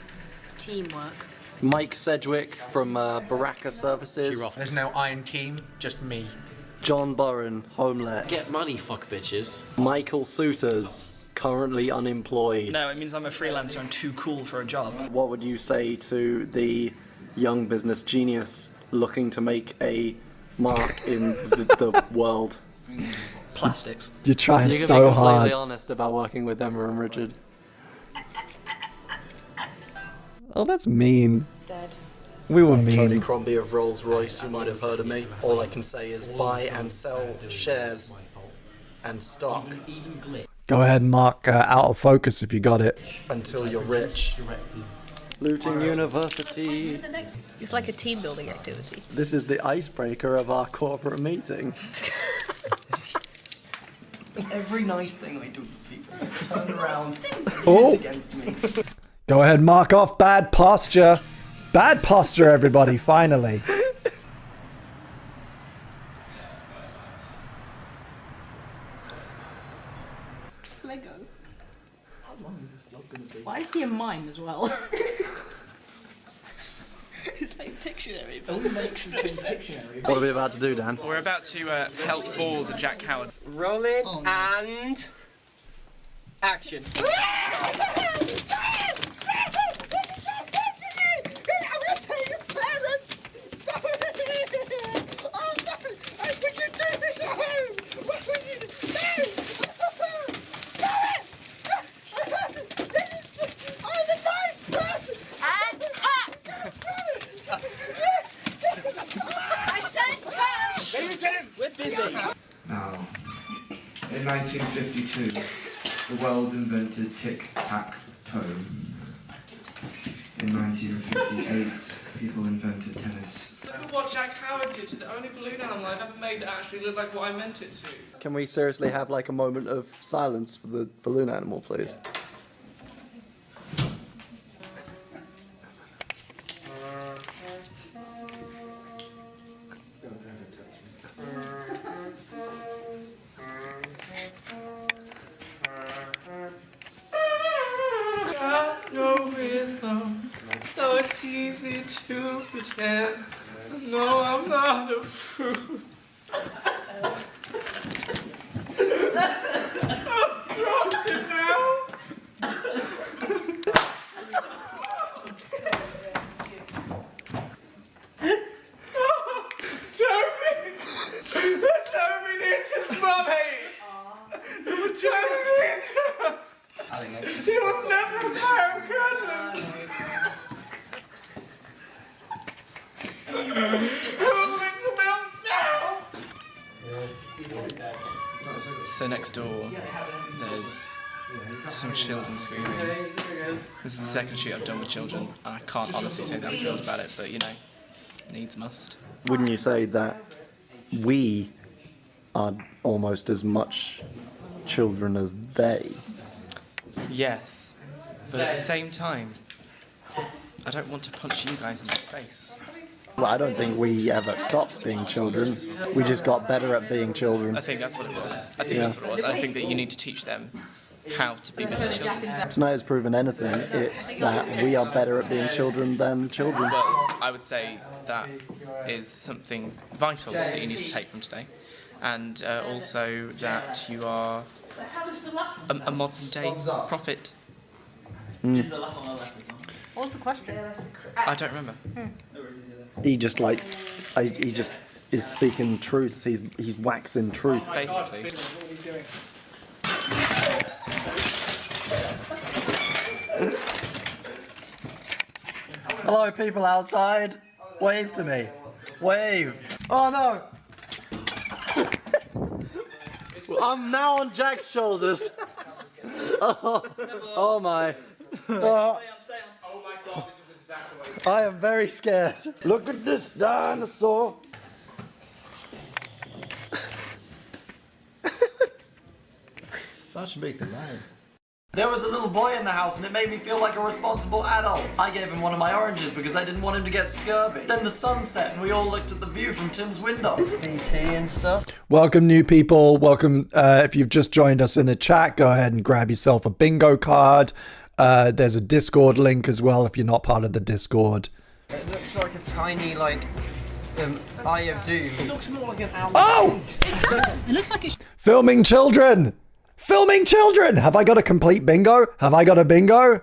Speaker 12: Teamwork.
Speaker 6: Mike Sedgwick from Baraka Services.
Speaker 3: There's no iron team, just me.
Speaker 6: John Burren, Homelet.
Speaker 14: Get money, fuck bitches.
Speaker 6: Michael Souters, currently unemployed.
Speaker 7: No, it means I'm a freelancer. I'm too cool for a job.
Speaker 6: What would you say to the young business genius looking to make a mark in the world?
Speaker 7: Plastics.
Speaker 1: You're trying
Speaker 6: you can
Speaker 1: so
Speaker 6: be completely
Speaker 1: hard.
Speaker 6: honest about working with Emma and Richard.
Speaker 1: Oh, that's mean. We were mean.
Speaker 6: Tony Crombie of Rolls Royce, you might have heard of me. All I can say is buy and sell shares and stock
Speaker 1: Go ahead and mark out of focus if you got it.
Speaker 6: until you're rich. Luton University.
Speaker 12: It's like a team building activity.
Speaker 6: This is the icebreaker of our corporate meeting. Every nice thing I do for people is turned around and used against me.
Speaker 1: Go ahead and mark off bad posture. Bad posture, everybody, finally.
Speaker 12: Lego. Why is he a mime as well? It's like Pictionary, but it makes no sense.
Speaker 6: What are we about to do, Dan?
Speaker 3: We're about to pelt balls at Jack Howard.
Speaker 7: Roll it and action.
Speaker 5: Now, in 1952, the world invented tic-tac-toe. In 1958, people invented tennis.
Speaker 3: Look at what Jack Howard did to the only balloon animal I've ever made that actually looked like what I meant it to.
Speaker 6: Can we seriously have like a moment of silence for the balloon animal, please?
Speaker 3: No, it's easy to pretend. No, I'm not a fool. I've dropped it now. Toby! Toby needs his mummy! Toby needs her! He was never a pair of curtains! Who's in the milk now? So next door, there's some children screaming. This is the second shoot I've done with children, and I can't honestly say that I'm thrilled about it, but you know, needs must.
Speaker 6: Wouldn't you say that we are almost as much children as they?
Speaker 3: Yes, but at the same time, I don't want to punch you guys in the face.
Speaker 6: Well, I don't think we ever stopped being children. We just got better at being children.
Speaker 3: I think that's what it was. I think that's what it was. I think that you need to teach them how to be better children.
Speaker 6: Tonight has proven anything. It's that we are better at being children than children.
Speaker 3: Well, I would say that is something vital that you need to take from today. And also that you are a modern day prophet.
Speaker 12: What was the question?
Speaker 3: I don't remember.
Speaker 6: He just likes. He just is speaking truths. He's waxing truth.
Speaker 3: Basically.
Speaker 6: Hello, people outside. Wave to me. Wave. Oh no. I'm now on Jack's shoulders. Oh my. I am very scared. Look at this dinosaur.
Speaker 20: Such a big delay.
Speaker 2: There was a little boy in the house and it made me feel like a responsible adult. I gave him one of my oranges because I didn't want him to get scurvy. Then the sun set and we all looked at the view from Tim's window.
Speaker 6: PT and stuff.
Speaker 1: Welcome, new people. Welcome. If you've just joined us in the chat, go ahead and grab yourself a bingo card. There's a Discord link as well if you're not part of the Discord.
Speaker 7: It looks like a tiny, like, Eye of Doom. It looks more like an owl's face.
Speaker 12: It does. It looks like it's
Speaker 1: Filming children! Filming children! Have I got a complete bingo? Have I got a bingo?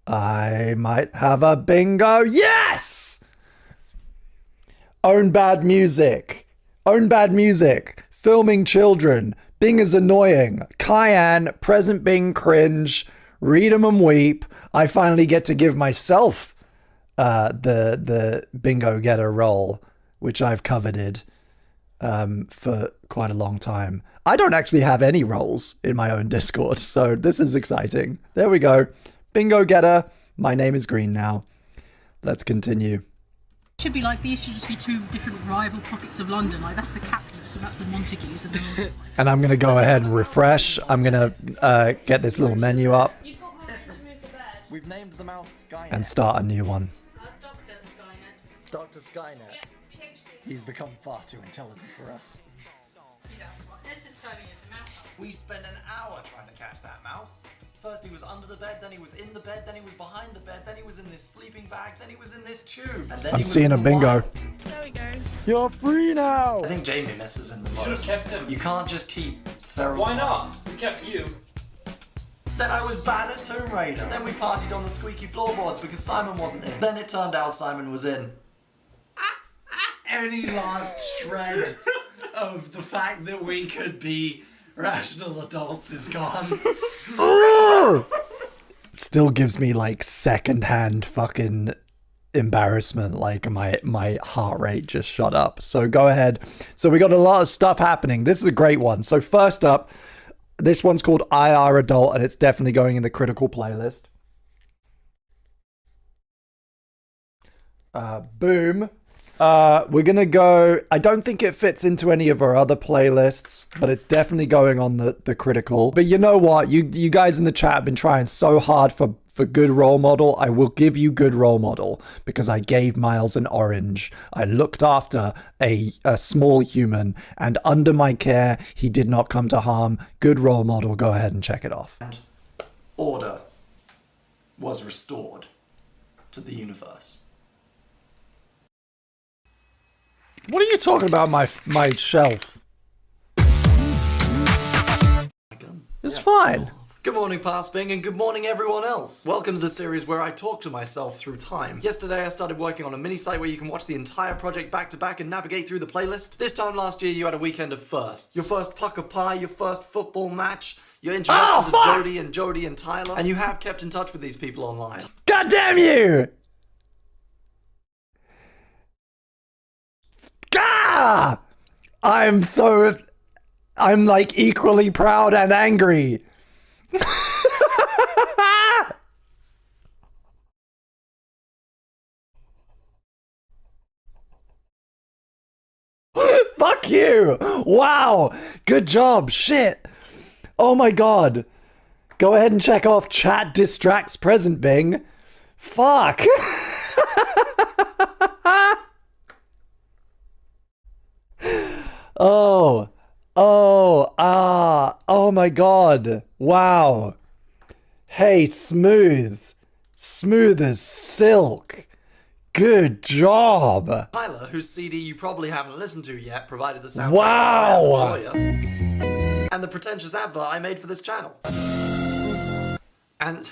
Speaker 1: I might have a bingo. Yes! Own bad music. Own bad music. Filming children. Bing is annoying. Cayenne. Present Bing cringe. Read 'em and weep. I finally get to give myself the bingo getter role, which I've coveted for quite a long time. I don't actually have any roles in my own Discord, so this is exciting. There we go. Bingo getter. My name is Green now. Let's continue.
Speaker 12: should be like these should just be two different rival pockets of London. Like that's the Capulets and that's the Montagues, and then
Speaker 1: And I'm gonna go ahead and refresh. I'm gonna get this little menu up
Speaker 6: We've named the mouse Skynet.
Speaker 1: and start a new one.
Speaker 6: Dr. Skynet. He's become far too intelligent for us.
Speaker 12: This is turning into mouse.
Speaker 6: We spent an hour trying to catch that mouse. First he was under the bed, then he was in the bed, then he was behind the bed, then he was in this sleeping bag, then he was in this tube. And then
Speaker 1: I'm
Speaker 6: he was
Speaker 1: seeing
Speaker 6: in
Speaker 1: a
Speaker 6: the
Speaker 1: bingo.
Speaker 6: wild.
Speaker 12: There we go.
Speaker 1: You're free now.
Speaker 6: I think Jamie misses in the
Speaker 17: You
Speaker 6: most.
Speaker 17: should have kept him.
Speaker 6: You can't just keep feral
Speaker 17: Why not?
Speaker 6: mice.
Speaker 17: We kept you.
Speaker 6: Then I was bad at Tomb Raider. Then we partied on the squeaky floorboards because Simon wasn't in. Then it turned out Simon was in. Any last shred of the fact that we could be rational adults is gone.
Speaker 1: Still gives me like secondhand fucking embarrassment. Like my heart rate just shot up. So go ahead. So we got a lot of stuff happening. This is a great one. So first up, this one's called IR Adult, and it's definitely going in the critical playlist. Boom. We're gonna go. I don't think it fits into any of our other playlists, but it's definitely going on the critical. But you know what? You guys in the chat have been trying so hard for good role model. I will give you good role model because I gave Miles an orange. I looked after a small human, and under my care, he did not come to harm. Good role model. Go ahead and check it off.
Speaker 6: And order was restored to the universe.
Speaker 1: What are you talking about? My shelf. It's fine.
Speaker 6: Good morning, Past Bing, and good morning, everyone else. Welcome to the series where I talk to myself through time. Yesterday, I started working on a mini site where you can watch the entire project back to back and navigate through the playlist. This time last year, you had a weekend of firsts. Your first pucker pie, your first football match, your introduction to Jodie and Tyler, and you have kept in touch with these people online.
Speaker 1: God damn you! Gah! I'm like equally proud and angry. Fuck you! Wow! Good job! Shit! Oh my god! Go ahead and check off chat distracts present Bing. Fuck! Oh my god. Wow. Hey, smooth. Smooth as silk. Good job.
Speaker 6: Tyler, whose CD you probably haven't listened to yet, provided the soundtrack.
Speaker 1: Wow.
Speaker 6: And the pretentious advert I made for this channel. And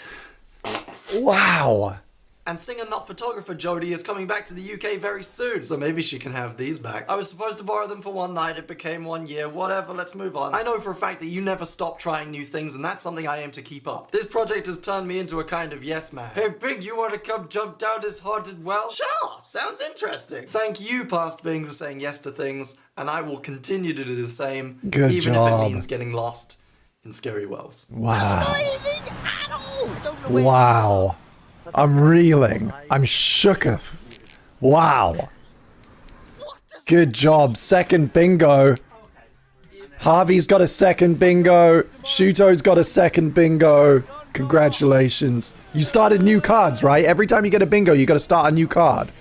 Speaker 1: wow.
Speaker 6: And singer not photographer Jodie is coming back to the UK very soon, so maybe she can have these back. I was supposed to borrow them for one night, it became 1 year, whatever, let's move on. I know for a fact that you never stop trying new things, and that's something I aim to keep up. This project has turned me into a kind of yes man. Hey Big, you want to come jump down this haunted well? Sure, sounds interesting. Thank you, Past Bing, for saying yes to things, and I will continue to do the same,
Speaker 1: Good
Speaker 6: even
Speaker 1: job.
Speaker 6: if it means getting lost in scary wells.
Speaker 1: Wow. Wow. I'm reeling. I'm shooketh. Wow. Good job. Second bingo. Harvey's got a second bingo. Shuto's got a second bingo. Congratulations. You started new cards, right? Every time you get a bingo, you got to start a new card.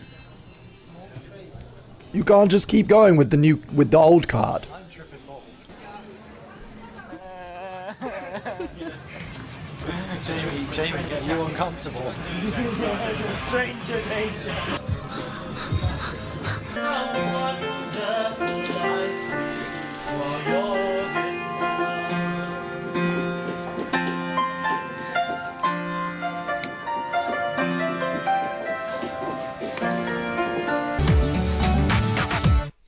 Speaker 1: You can't just keep going with the old card.
Speaker 6: Jamie, are you uncomfortable?
Speaker 19: Stranger danger.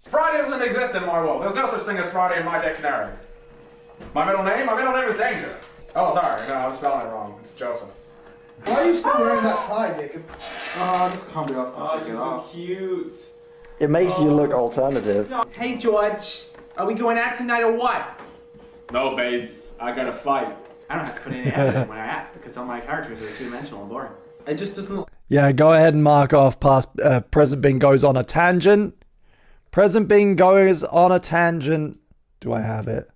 Speaker 4: Friday doesn't exist in my world. There's no such thing as Friday in my dictionary. My middle name is Danger. Oh, sorry, no, I'm spelling it wrong. It's Joseph.
Speaker 18: Why are you still wearing that tie, Jacob? Oh, this can't be asked to take it off.
Speaker 4: Cute.
Speaker 6: It makes you look alternative.
Speaker 4: Hey, George. Are we going out tonight or what? No, babe. I gotta fight. I don't have to put any effort when I act because all my characters are two-dimensional and boring. It just doesn't...
Speaker 1: Yeah, go ahead and mark off past present Bing goes on a tangent. Present Bing goes on a tangent. Do I have it?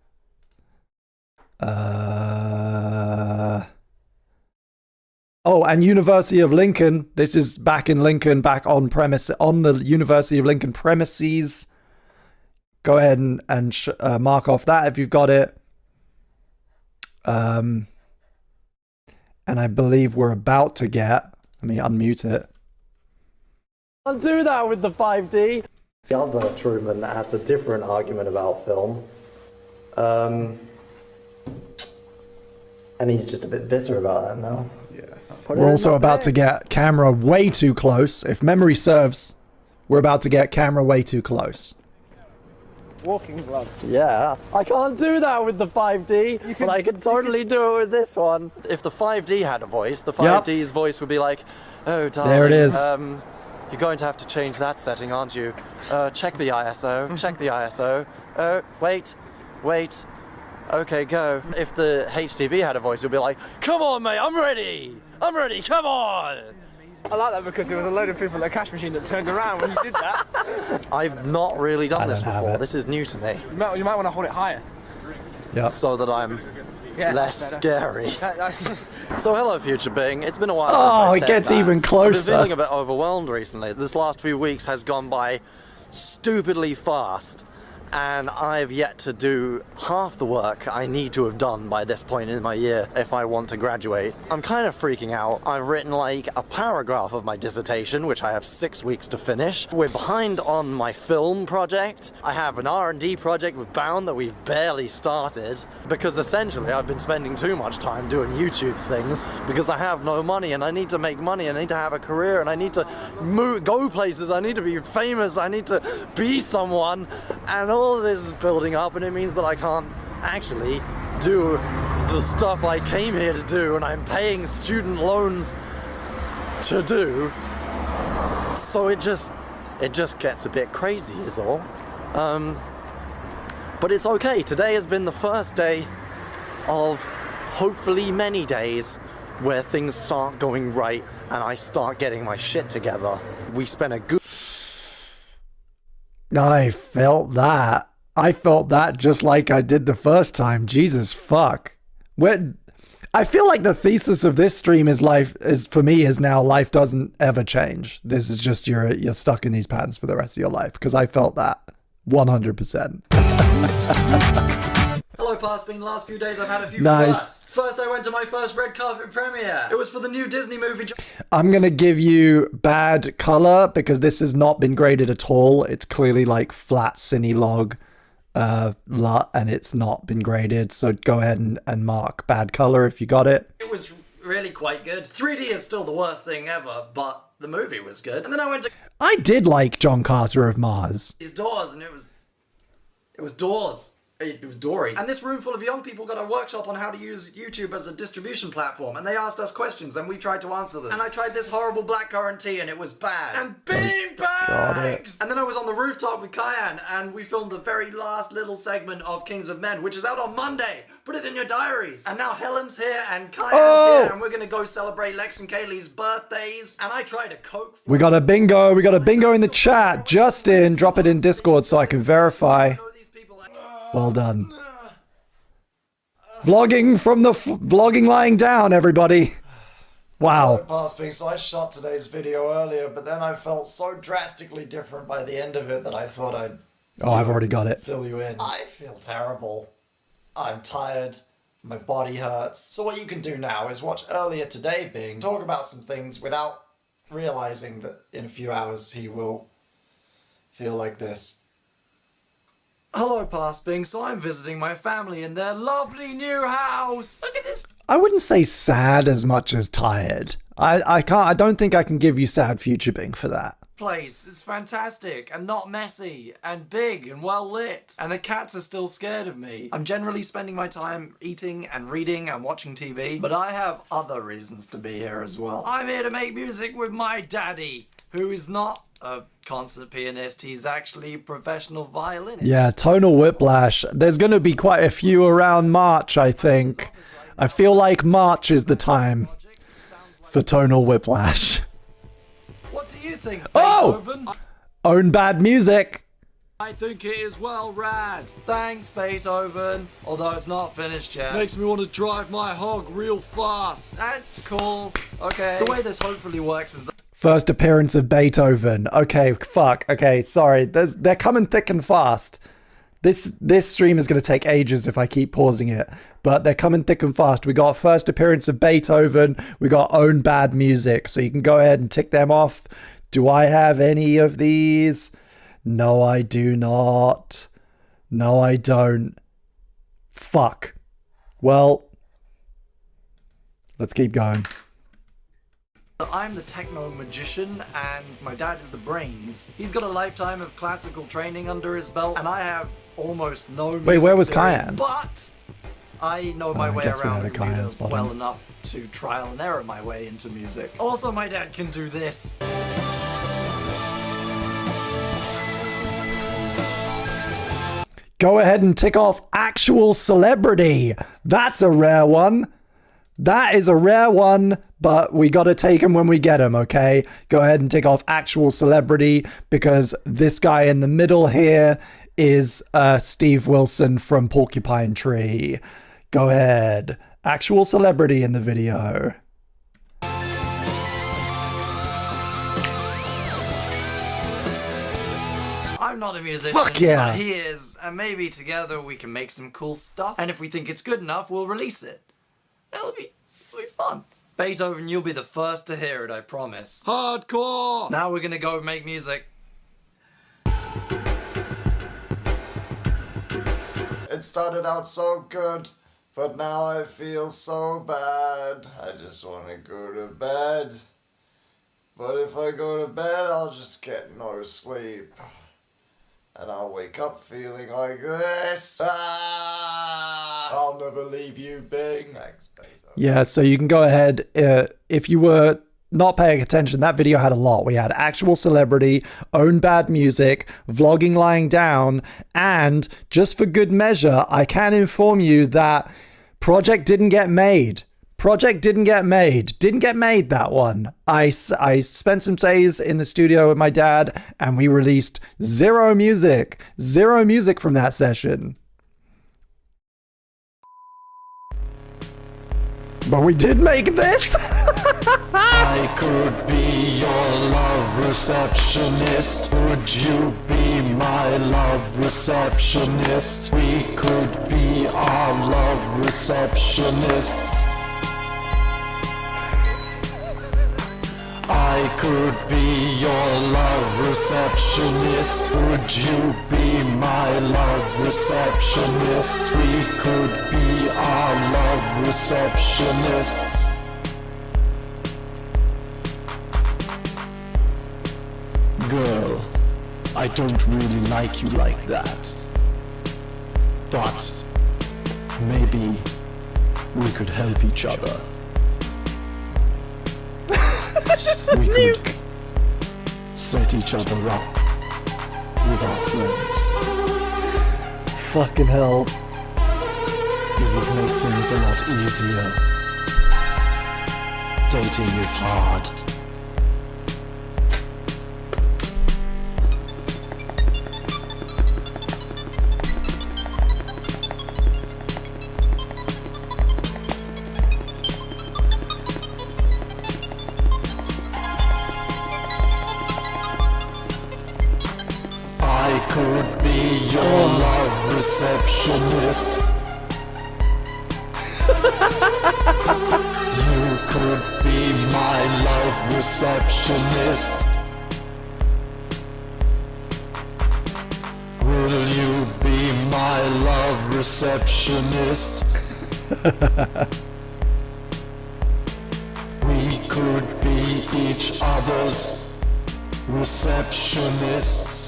Speaker 1: Oh, and University of Lincoln. This is back in Lincoln, back on premise, on the University of Lincoln premises. Go ahead and mark off that if you've got it. And I believe we're about to get, let me unmute it.
Speaker 2: I'll do that with the 5D. The other Truman adds a different argument about film. And he's just a bit bitter about that now. Yeah.
Speaker 1: We're also about to get camera way too close. If memory serves, we're about to get camera way too close.
Speaker 2: Walking glove. Yeah. I can't do that with the 5D, but I can totally do it with this one. If the 5D had a voice, the 5D's voice would be like, oh, darling.
Speaker 1: There it is.
Speaker 2: You're going to have to change that setting, aren't you? Check the ISO. Check the ISO. Wait. Okay, go. If the HTV had a voice, it would be like, come on, mate, I'm ready, come on.
Speaker 7: I like that because there was a load of people at a cash machine that turned around when you did that.
Speaker 2: I've not really done this before. This is new to me.
Speaker 7: You might want to hold it higher.
Speaker 1: Yeah.
Speaker 2: So that I'm less scary.
Speaker 7: That's
Speaker 2: So hello, Future Bing. It's been a while
Speaker 1: Oh,
Speaker 2: since I
Speaker 1: it
Speaker 2: said
Speaker 1: gets
Speaker 2: that.
Speaker 1: even
Speaker 2: I've
Speaker 1: closer.
Speaker 2: been feeling a bit overwhelmed recently. This last few weeks has gone by stupidly fast, and I've yet to do half the work I need to have done by this point in my year if I want to graduate. I'm kind of freaking out. I've written like a paragraph of my dissertation, which I have 6 weeks to finish. We're behind on my film project. I have an R&D project with Bound that we've barely started because essentially I've been spending too much time doing YouTube things because I have no money and I need to make money and I need to have a career and I need to go places. I need to be famous. I need to be someone, and all of this is building up, and it means that I can't actually do the stuff I came here to do and I'm paying student loans to do. So it just gets a bit crazy is all. But it's okay. Today has been the first day of hopefully many days where things start going right and I start getting my shit together. We spent a good...
Speaker 1: I felt that. I felt that just like I did the first time. Jesus fuck. I feel like the thesis of this stream is for me is now life doesn't ever change. This is just you're stuck in these patterns for the rest of your life, because I felt that 100%.
Speaker 6: Hello, past been the last few days I've had a few
Speaker 1: Nice.
Speaker 6: firsts. First I went to my first red carpet premiere. It was for the new Disney movie.
Speaker 1: I'm going to give you bad color because this has not been graded at all. It's clearly like flat cine log LUT and it's not been graded. So go ahead and mark bad color if you got it.
Speaker 6: It was really quite good. 3D is still the worst thing ever, but the movie was good. And then I went to
Speaker 1: I did like John Carter of Mars.
Speaker 6: his doors and it was doors. It was Dory. And this room full of young people got a workshop on how to use YouTube as a distribution platform, and they asked us questions and we tried to answer them. And I tried this horrible blackcurrant tea and it was bad. And bean bags! And then I was on the rooftop with Kyan and we filmed the very last little segment of Kings of Men, which is out on Monday. Put it in your diaries. And now Helen's here and Kyan's here and we're gonna go celebrate Lex and Kaylee's birthdays. And I tried a Coke.
Speaker 1: We got a bingo. We got a bingo in the chat. Justin, drop it in Discord so I can verify. Well done. Vlogging from the vlogging lying down, everybody. Wow.
Speaker 6: So I shot today's video earlier, but then I felt so drastically different by the end of it that I thought I'd
Speaker 1: I've already got it.
Speaker 6: fill you in. I feel terrible. I'm tired. My body hurts. So what you can do now is watch earlier today Bing talk about some things without realizing that in a few hours he will feel like this. Hello, Past Bing. So I'm visiting my family in their lovely new house. Look at this.
Speaker 1: I wouldn't say sad as much as tired. I don't think I can give you sad Future Bing for that.
Speaker 6: Place. It's fantastic and not messy and big and well lit. And the cats are still scared of me. I'm generally spending my time eating and reading and watching TV, but I have other reasons to be here as well. I'm here to make music with my daddy, who is not a concert pianist. He's actually a professional violinist.
Speaker 1: Yeah, tonal whiplash. There's going to be quite a few around March, I think. I feel like March is the time for tonal whiplash.
Speaker 6: What do you think, Beethoven?
Speaker 1: Own bad music.
Speaker 6: I think it is well rad. Thanks, Beethoven. Although it's not finished yet. Makes me want to drive my hog real fast. That's cool. Okay. The way this hopefully works is that
Speaker 1: First appearance of Beethoven. Okay, fuck. Okay, sorry. They're coming thick and fast. This stream is going to take ages if I keep pausing it, but they're coming thick and fast. We got first appearance of Beethoven. We got Own Bad Music, so you can go ahead and tick them off. Do I have any of these? No, I do not. No, I don't. Fuck. Well, let's keep going.
Speaker 6: I'm the techno magician and my dad is the brains. He's got a lifetime of classical training under his belt and I have almost no music
Speaker 1: Wait, where was
Speaker 6: theory,
Speaker 1: Kyan?
Speaker 6: But I know my way
Speaker 1: guess we
Speaker 6: around
Speaker 1: had a
Speaker 6: the computer
Speaker 1: Kyan spot
Speaker 6: well
Speaker 1: on.
Speaker 6: enough to trial and error my way into music. Also, my dad can do this.
Speaker 1: Go ahead and tick off actual celebrity. That's a rare one. That is a rare one, but we got to take him when we get him, okay? Go ahead and tick off actual celebrity because this guy in the middle here is Steve Wilson from Porcupine Tree. Go ahead. Actual celebrity in the video.
Speaker 6: I'm not a musician,
Speaker 1: Fuck yeah.
Speaker 6: but he is, and maybe together we can make some cool stuff, and if we think it's good enough, we'll release it. It'll be fun. Beethoven, you'll be the first to hear it, I promise.
Speaker 19: Hardcore!
Speaker 6: Now we're gonna go make music.
Speaker 8: It started out so good, but now I feel so bad. I just want to go to bed. But if I go to bed, I'll just get no sleep. And I'll wake up feeling like this. I'll never leave you, Bing. Thanks, Beethoven.
Speaker 1: Yeah, so you can go ahead. If you were not paying attention, that video had a lot. We had actual celebrity, Own Bad Music, vlogging lying down, and just for good measure, I can inform you that project didn't get made. Project didn't get made. Didn't get made, that one. I spent some days in the studio with my dad and we released zero music. Zero music from that session. But we did make this.
Speaker 8: I could be your love receptionist. Would you be my love receptionist? We could be our love receptionists. I could be your love receptionist. Would you be my love receptionist? We could be our love receptionists.
Speaker 1: Girl, I don't really like you like that. But maybe we could help each other.
Speaker 8: Just a
Speaker 1: We
Speaker 8: nuke.
Speaker 1: could set each other up with our friends. Fucking hell. It would make things a lot easier. Dating is hard.
Speaker 8: I could be your love receptionist. You could be my love receptionist. Will you be my love receptionist? We could be each other's receptionists.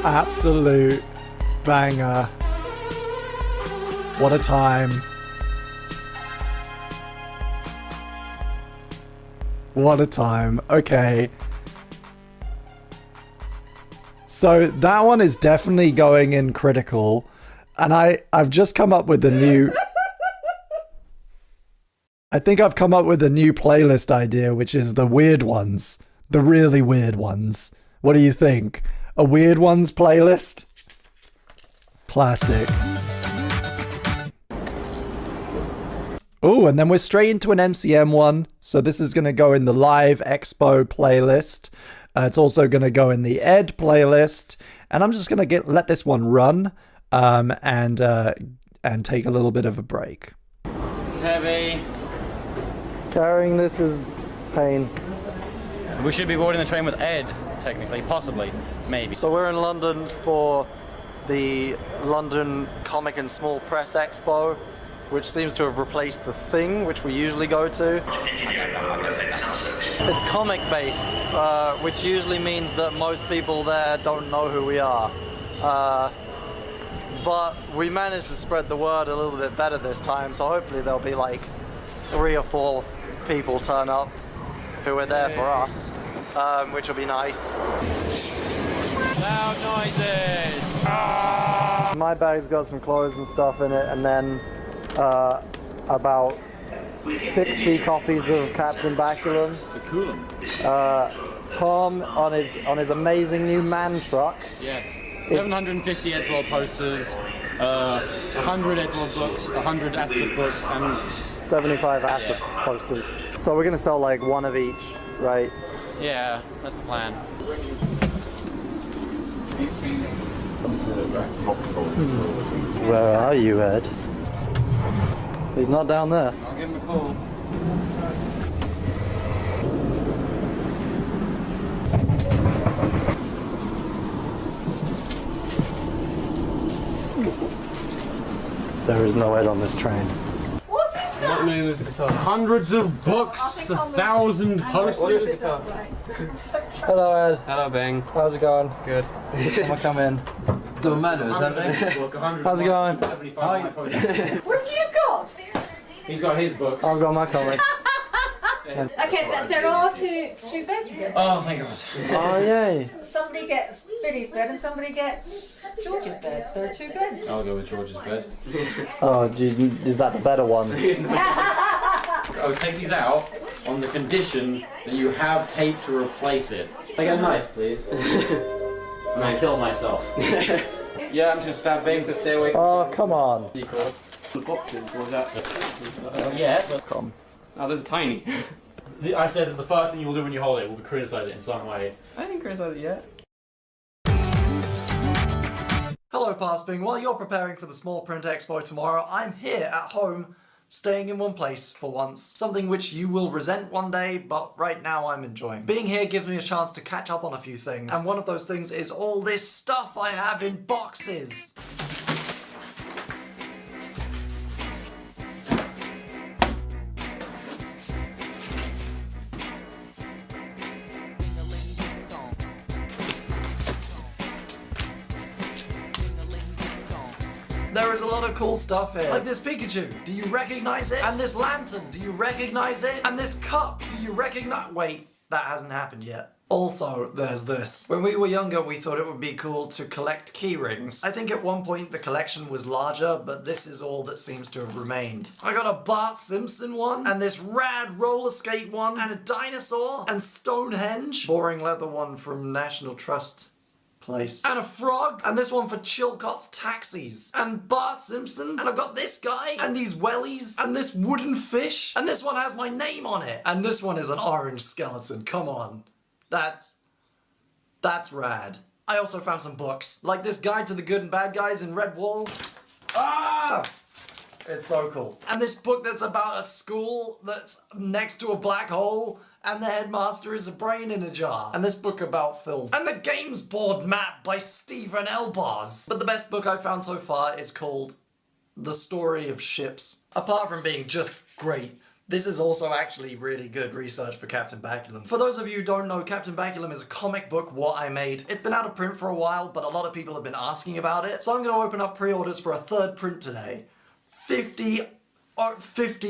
Speaker 1: Absolute banger. What a time. What a time. Okay. So that one is definitely going in critical. And I've just come up with a new... I think I've come up with a new playlist idea, which is the weird ones. The really weird ones. What do you think? A weird ones playlist? Classic. Oh, and then we're straight into an MCM one. So this is going to go in the live Expo playlist. It's also going to go in the Ed playlist. And I'm just going to let this one run and take a little bit of a break.
Speaker 14: Heavy.
Speaker 1: Carrying this is pain.
Speaker 14: We should be boarding the train with Ed, technically, possibly, maybe.
Speaker 2: So we're in London for the London Comic and Small Press Expo, which seems to have replaced the Thing, which we usually go to. It's comic based, which usually means that most people there don't know who we are. But we managed to spread the word a little bit better this time, so hopefully there'll be like 3 or 4 people turn up who are there for us, which will be nice.
Speaker 14: Loud noises!
Speaker 2: My bag's got some clothes and stuff in it, and then about 60 copies of Captain Baculum. Tom on his amazing new man truck.
Speaker 14: Yes. 750 Edgeworld posters, 100 Edgeworld books, 100 Astif books, and
Speaker 2: 75 Astif posters. So we're gonna sell like 1 of each, right?
Speaker 14: yeah, that's the plan.
Speaker 2: Where are you, Ed? He's not down there.
Speaker 14: I'll give him a call.
Speaker 2: There is no Ed on this train.
Speaker 10: What is that?
Speaker 14: Hundreds of books, 1,000 posters.
Speaker 2: Hello, Ed.
Speaker 14: Hello, Bing.
Speaker 2: How's it going?
Speaker 14: Good.
Speaker 2: I'll come in.
Speaker 8: The manners, have they?
Speaker 2: How's it going?
Speaker 10: What have you got?
Speaker 14: He's got his books.
Speaker 2: I've got my comic.
Speaker 10: Okay, there are two beds.
Speaker 14: Oh, thank God.
Speaker 2: Oh, yay.
Speaker 10: Somebody gets Billy's bed and somebody gets George's bed. There are 2 beds.
Speaker 14: I'll go with George's bed.
Speaker 2: Oh, is that the better one?
Speaker 14: I'll take these out on the condition that you have tape to replace it. Can I get a knife, please? And I kill myself. Yeah, I'm just gonna stab Bing to stay away.
Speaker 2: Oh, come on.
Speaker 14: The boxes, what was that? Yeah, but...
Speaker 2: Come.
Speaker 14: Oh, those are tiny. I said that the first thing you will do when you hold it will be criticise it in some way.
Speaker 16: I didn't criticize it yet.
Speaker 6: Hello, Passbing. While you're preparing for the Small Print Expo tomorrow, I'm here at home, staying in one place for once. Something which you will resent one day, but right now I'm enjoying. Being here gives me a chance to catch up on a few things, and one of those things is all this stuff I have in boxes. There is a lot of cool stuff here. Like this Pikachu, do you recognize it? And this lantern, do you recognize it? And this cup, do you recognize? Wait, that hasn't happened yet. Also, there's this. When we were younger, we thought it would be cool to collect key rings. I think at one point the collection was larger, but this is all that seems to have remained. I got a Bart Simpson one, and this rad roller skate one, and a dinosaur, and Stonehenge. Boring leather one from National Trust place. And a frog, and this one for Chilcott's Taxis, and Bart Simpson, and I've got this guy, and these wellies, and this wooden fish, and this one has my name on it, and this one is an orange skeleton, come on. That's rad. I also found some books, like this Guide to the Good and Bad Guys in Red Wall. Ah! It's so cool. And this book that's about a school that's next to a black hole, and the headmaster is a brain in a jar. And this book about film. And the games board map by Stephen Elbars. But the best book I've found so far is called The Story of Ships. Apart from being just great, this is also actually really good research for Captain Baculum. For those of you who don't know, Captain Baculum is a comic book what I made. It's been out of print for a while, but a lot of people have been asking about it. So I'm going to open up pre-orders for a 3rd print today. 50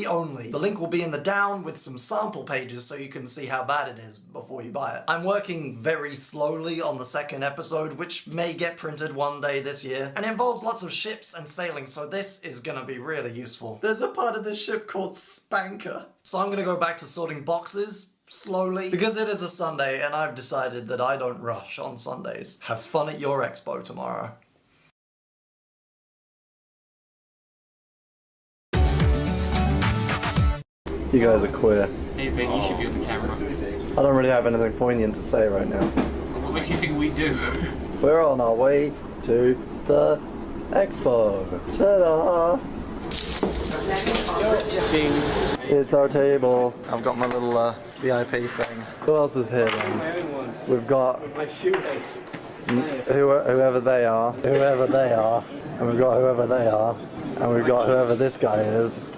Speaker 6: only. The link will be in the down with some sample pages so you can see how bad it is before you buy it. I'm working very slowly on the 2nd episode, which may get printed one day this year, and it involves lots of ships and sailing, so this is gonna be really useful. There's a part of this ship called Spanker. So I'm gonna go back to sorting boxes slowly, because it is a Sunday and I've decided that I don't rush on Sundays. Have fun at your expo tomorrow.
Speaker 1: You guys are queer.
Speaker 9: Hey, Ben, you should be on the camera.
Speaker 1: I don't really have anything poignant to say right now.
Speaker 9: What makes you think we do?
Speaker 1: We're on our way to the Expo. Ta-da! It's our table. I've got my little VIP thing. Who else is here then? We've got whoever they are, and we've got whoever they are, and we've got whoever this guy is.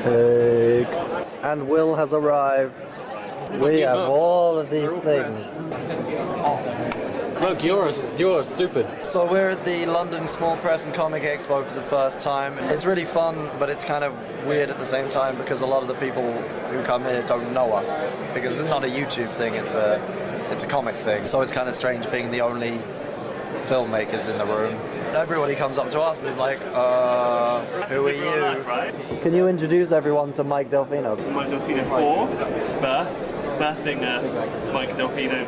Speaker 1: Pig. And Will has arrived. We have all of these things.
Speaker 14: Look, you're stupid.
Speaker 6: So we're at the London Small Press and Comic Expo for the first time. It's really fun, but it's kind of weird at the same time because a lot of the people who come here don't know us. Because it's not a YouTube thing, it's a comic thing. So it's kind of strange being the only filmmakers in the room. Everybody comes up to us and is like, who are you? Can you introduce everyone to Mike Delfino?
Speaker 19: This is Mike Delfino 4, birthing Mike Delfino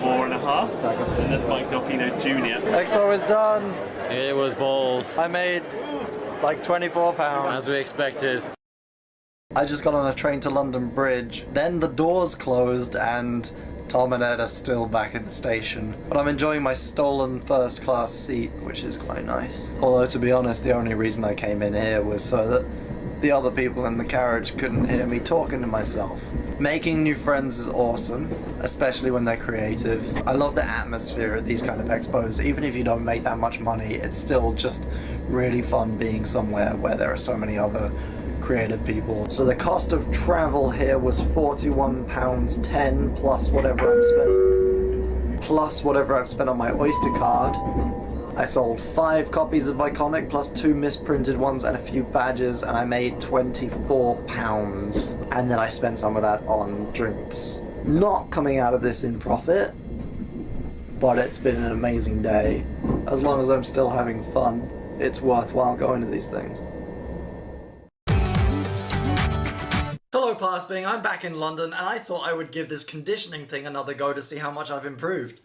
Speaker 19: 4.5, and that's Mike Delfino Jr.
Speaker 6: Expo is done.
Speaker 14: It was balls.
Speaker 6: I made like 24 pounds.
Speaker 14: As we expected.
Speaker 6: I just got on a train to London Bridge, then the doors closed and Tom and Ed are still back at the station. But I'm enjoying my stolen first class seat, which is quite nice. Although to be honest, the only reason I came in here was so that the other people in the carriage couldn't hear me talking to myself. Making new friends is awesome, especially when they're creative. I love the atmosphere at these kind of expos. Even if you don't make that much money, it's still just really fun being somewhere where there are so many other creative people. So the cost of travel here was £41.10 plus whatever I've spent on my Oyster card. I sold 5 copies of my comic plus 2 misprinted ones and a few badges, and I made £24. And then I spent some of that on drinks. Not coming out of this in profit, but it's been an amazing day. As long as I'm still having fun, it's worthwhile going to these things. Hello Past Being, I'm back in London and I thought I would give this conditioning thing another go to see how much I've improved.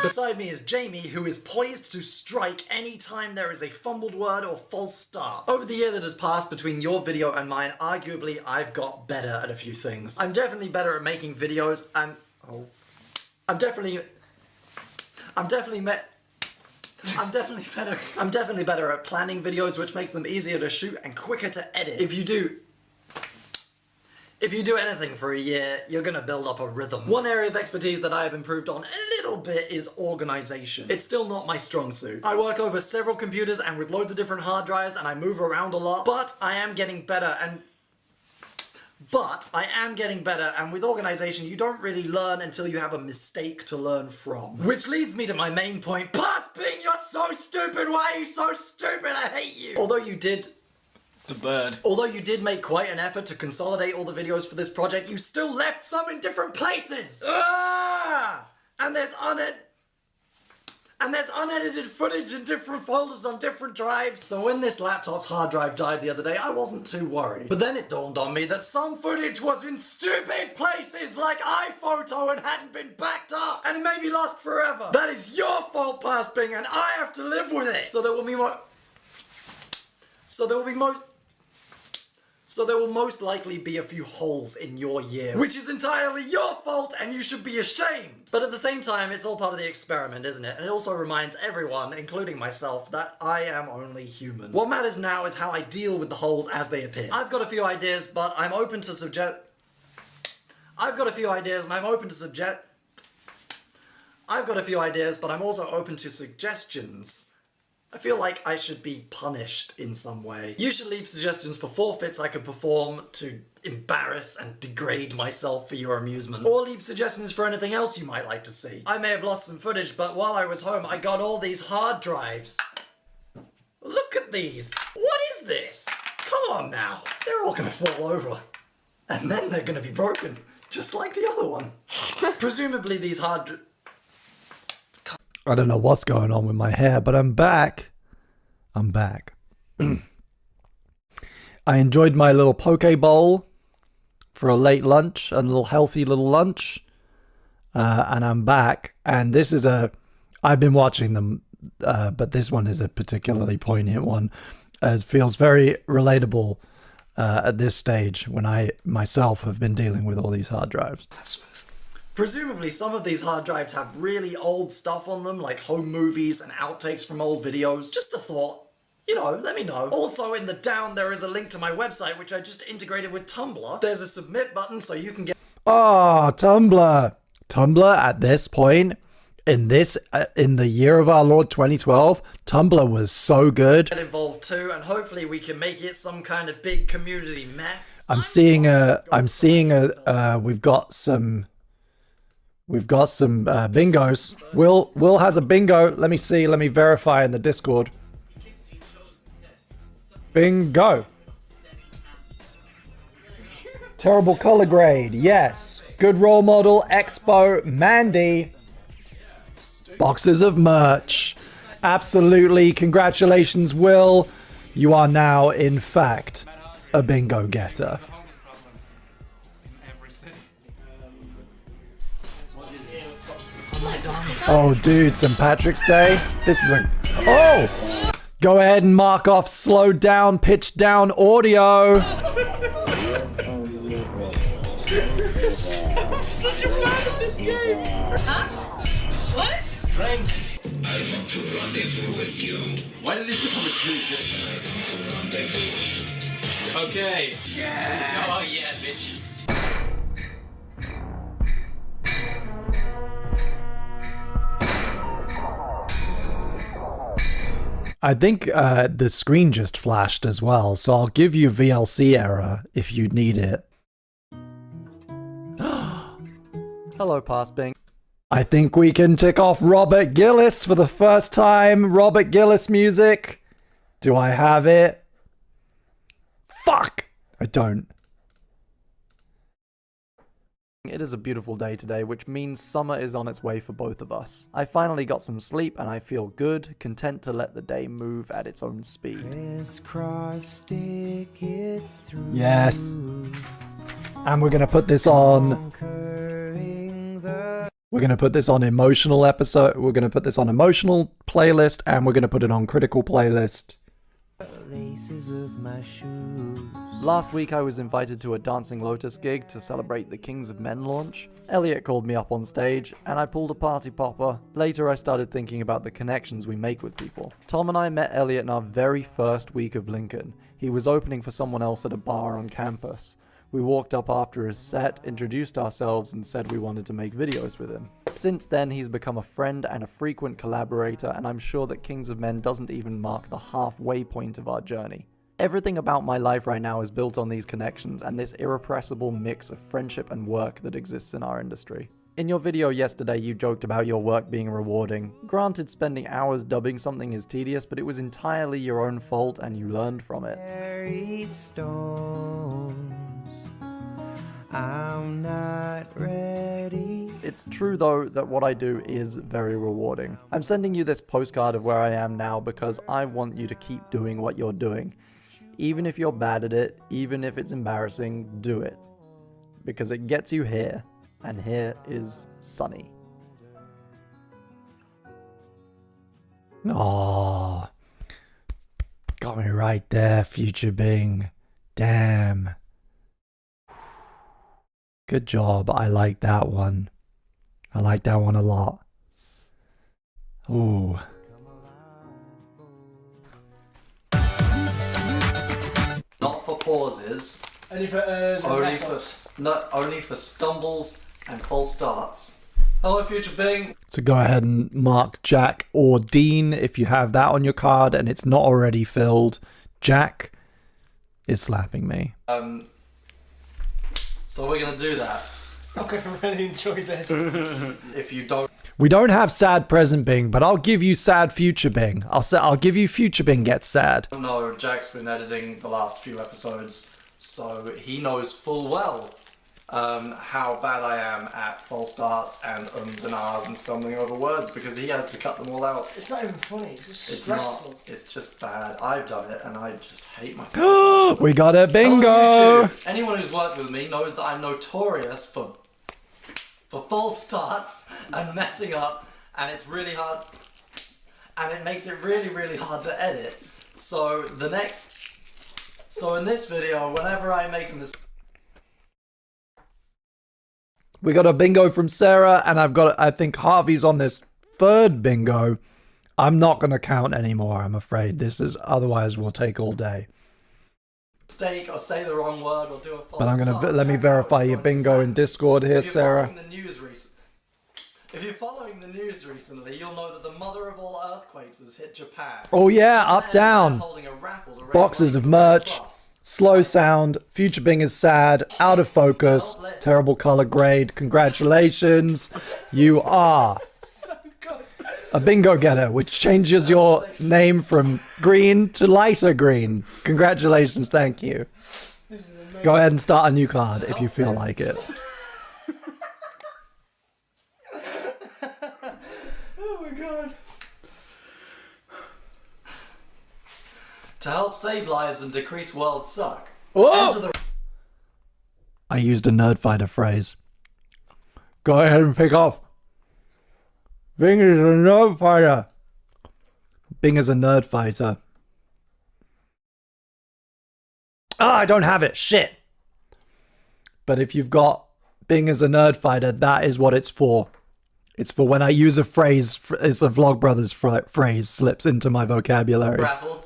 Speaker 6: Beside me is Jamie, who is poised to strike any time there is a fumbled word or false start. Over the year that has passed between your video and mine, arguably I've got better at a few things. I'm definitely better at making videos and... I'm definitely better at planning videos, which makes them easier to shoot and quicker to edit. If you do anything for a year, you're gonna build up a rhythm. One area of expertise that I have improved on a little bit is organization. It's still not my strong suit. I work over several computers and with loads of different hard drives and I move around a lot, but I am getting better and with organization you don't really learn until you have a mistake to learn from. Which leads me to my main point. Past Being, you're so stupid! Why are you so stupid? I hate you! Although you did make quite an effort to consolidate all the videos for this project, you still left some in different places! And there's unedited footage in different folders on different drives. So when this laptop's hard drive died the other day, I wasn't too worried. But then it dawned on me that some footage was in stupid places like iPhoto and hadn't been backed up, and it may be lost forever. That is your fault, Past Being, and I have to live with it. So there will most likely be a few holes in your year, which is entirely your fault and you should be ashamed. But at the same time, it's all part of the experiment, isn't it? And it also reminds everyone, including myself, that I am only human. What matters now is how I deal with the holes as they appear. I've got a few ideas, but I'm open to I'm also open to suggestions. I feel like I should be punished in some way. You should leave suggestions for forfeits I could perform to embarrass and degrade myself for your amusement. Or leave suggestions for anything else you might like to see. I may have lost some footage, but while I was home, I got all these hard drives. Look at these! What is this? Come on now! They're all gonna fall over. And then they're gonna be broken, just like the other one. Presumably these
Speaker 1: I don't know what's going on with my hair, but I'm back. I enjoyed my little poke bowl for a late lunch, a little healthy little lunch. And I'm back. And this is I've been watching them, but this one is a particularly poignant one. It feels very relatable at this stage when I myself have been dealing with all these hard drives.
Speaker 6: Presumably some of these hard drives have really old stuff on them, like home movies and outtakes from old videos. Just a thought. You know, let me know. Also in the down there is a link to my website, which I just integrated with Tumblr. There's a submit button so you can get...
Speaker 1: Oh, Tumblr. Tumblr at this point, in the year of our Lord 2012, Tumblr was so good.
Speaker 6: Get involved too, and hopefully we can make it some kind of big community mess.
Speaker 1: I'm seeing we've got some bingos. Will has a bingo. Let me see. Let me verify in the Discord. Bingo. Terrible color grade. Yes. Good role model. Expo. Mandy. Boxes of merch. Absolutely. Congratulations, Will. You are now, in fact, a bingo getter. Oh, dude, St. Patrick's Day. This is a... Oh! Go ahead and mark off slow down, pitch down audio.
Speaker 7: I'm such a fan of this game.
Speaker 10: Huh? What?
Speaker 7: Frank.
Speaker 15: I want to rendezvous with you.
Speaker 14: Why did this become a Tuesday?
Speaker 15: Okay.
Speaker 14: Yeah. Oh yeah, bitch.
Speaker 1: I think the screen just flashed as well, so I'll give you VLC error if you need it. Hello, Passbing. I think we can tick off Robert Gillis for the first time. Robert Gillis music. Do I have it? Fuck! I don't. It is a beautiful day today, which means summer is on its way for both of us. I finally got some sleep and I feel good, content to let the day move at its own speed. Yes. And we're gonna put this on... We're gonna put this on emotional episode. We're gonna put this on emotional playlist, and we're gonna put it on critical playlist. Last week I was invited to a Dancing Lotus gig to celebrate the Kings of Men launch. Elliot called me up on stage, and I pulled a party popper. Later I started thinking about the connections we make with people. Tom and I met Elliot in our very first week of Lincoln. He was opening for someone else at a bar on campus. We walked up after his set, introduced ourselves, and said we wanted to make videos with him. Since then, he's become a friend and a frequent collaborator, and I'm sure that Kings of Men doesn't even mark the halfway point of our journey. Everything about my life right now is built on these connections and this irrepressible mix of friendship and work that exists in our industry. In your video yesterday, you joked about your work being rewarding. Granted, spending hours dubbing something is tedious, but it was entirely your own fault and you learned from it. I'm not ready. It's true though that what I do is very rewarding. I'm sending you this postcard of where I am now because I want you to keep doing what you're doing. Even if you're bad at it, even if it's embarrassing, do it. Because it gets you here, and here is sunny. Aww. Got me right there, Future Bing. Damn. Good job. I like that one. I like that one a lot. Ooh.
Speaker 6: Not for pauses.
Speaker 7: Only for
Speaker 6: only for stumbles and false starts. Hello, Future Bing.
Speaker 1: So go ahead and mark Jack or Dean if you have that on your card and it's not already filled. Jack is slapping me.
Speaker 6: So we're gonna do that.
Speaker 7: I'm gonna really enjoy this.
Speaker 6: If you don't...
Speaker 1: We don't have sad present Bing, but I'll give you sad future Bing. I'll give you future Bing gets sad.
Speaker 6: No, Jack's been editing the last few episodes, so he knows full well how bad I am at false starts and ums and ahs and stumbling over words because he has to cut them all out.
Speaker 7: It's not even funny, it's just
Speaker 6: It's
Speaker 7: stressful.
Speaker 6: not. It's just bad. I've done it and I just hate myself.
Speaker 1: We got a bingo!
Speaker 6: Hello, YouTube. Anyone who's worked with me knows that I'm notorious for false starts and messing up, and it's really hard, and it makes it really, really hard to edit
Speaker 2: So in this video, whenever I make a mistake.
Speaker 1: We got a bingo from Sarah, and I think Harvey's on this third bingo. I'm not going to count anymore, I'm afraid. Otherwise we'll take all day.
Speaker 2: Mistake or say the wrong word or do a false
Speaker 1: But I'm going
Speaker 2: start,
Speaker 1: to, let me verify your bingo in Discord here, Sarah.
Speaker 2: If you're following the news recently, you'll know that the mother of all earthquakes has hit Japan.
Speaker 1: Oh yeah, up, down. Boxes of merch. Slow sound. Future Bing is sad. Out of focus. Terrible color grade. Congratulations. You are a bingo getter, which changes your name from green to lighter green. Congratulations. Thank you. Go ahead and start a new card if you feel like it.
Speaker 2: Oh my god. To help save lives and decrease world suck.
Speaker 1: Whoa! I used a nerd fighter phrase. Go ahead and pick off. Bing is a nerd fighter. Bing is a nerd fighter. Ah, I don't have it. Shit. But if you've got Bing as a nerd fighter, that is what it's for. It's for when I use a phrase, it's a Vlogbrothers phrase slips into my vocabulary.
Speaker 2: Raffled.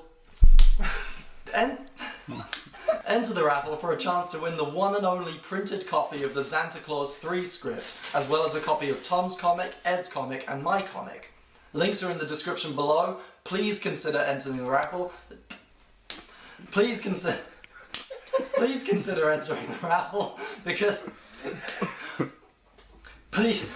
Speaker 2: Enter the raffle for a chance to win the one and only printed copy of the Santa Claus 3 script, as well as a copy of Tom's comic, Ed's comic, and my comic. Links are in the description below. Please consider entering the raffle. Please consider entering the raffle because please.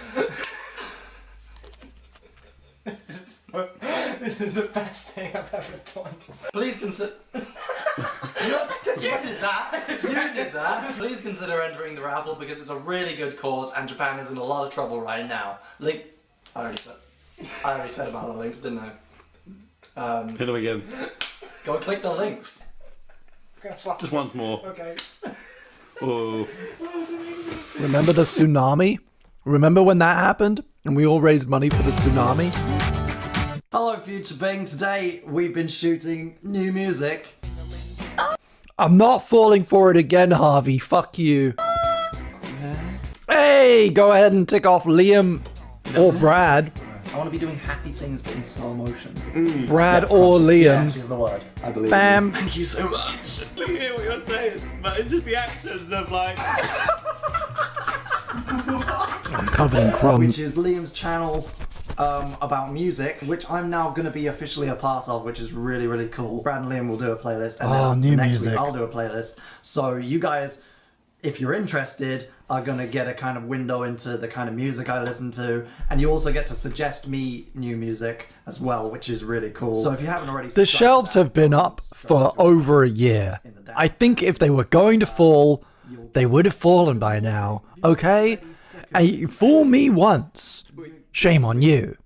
Speaker 7: This is the best thing I've ever done.
Speaker 2: Please consider. You did that. You did that. Please consider entering the raffle because it's a really good cause and Japan is in a lot of trouble right now. Link. I already said about the links, didn't I?
Speaker 11: Hit them again.
Speaker 2: Go click the links.
Speaker 11: Just once more.
Speaker 7: Okay.
Speaker 11: Oh.
Speaker 1: Remember the tsunami? Remember when that happened? And we all raised money for the tsunami?
Speaker 6: Hello Future Bing, today we've been shooting new music.
Speaker 1: I'm not falling for it again, Harvey. Fuck you. Hey, go ahead and tick off Liam or Brad.
Speaker 6: I want to be doing happy things but in slow motion.
Speaker 1: Brad or Liam.
Speaker 6: She's the word. I believe.
Speaker 1: Bam.
Speaker 6: Thank you so much.
Speaker 19: Look at what you're saying, but it's just the actions of like.
Speaker 1: I'm covered in crumbs.
Speaker 6: Which is Liam's channel about music, which I'm now going to be officially a part of, which is really, really cool. Brad and Liam will do a playlist, and then
Speaker 1: new
Speaker 6: next
Speaker 1: music.
Speaker 6: week I'll do a playlist. So you guys, if you're interested, are going to get a kind of window into the kind of music I listen to, and you also get to suggest me new music as well, which is really cool. So if you haven't already,
Speaker 1: The shelves have been up for over a year. I think if they were going to fall, they would have fallen by now. Okay? And you fool me once. Shame on you.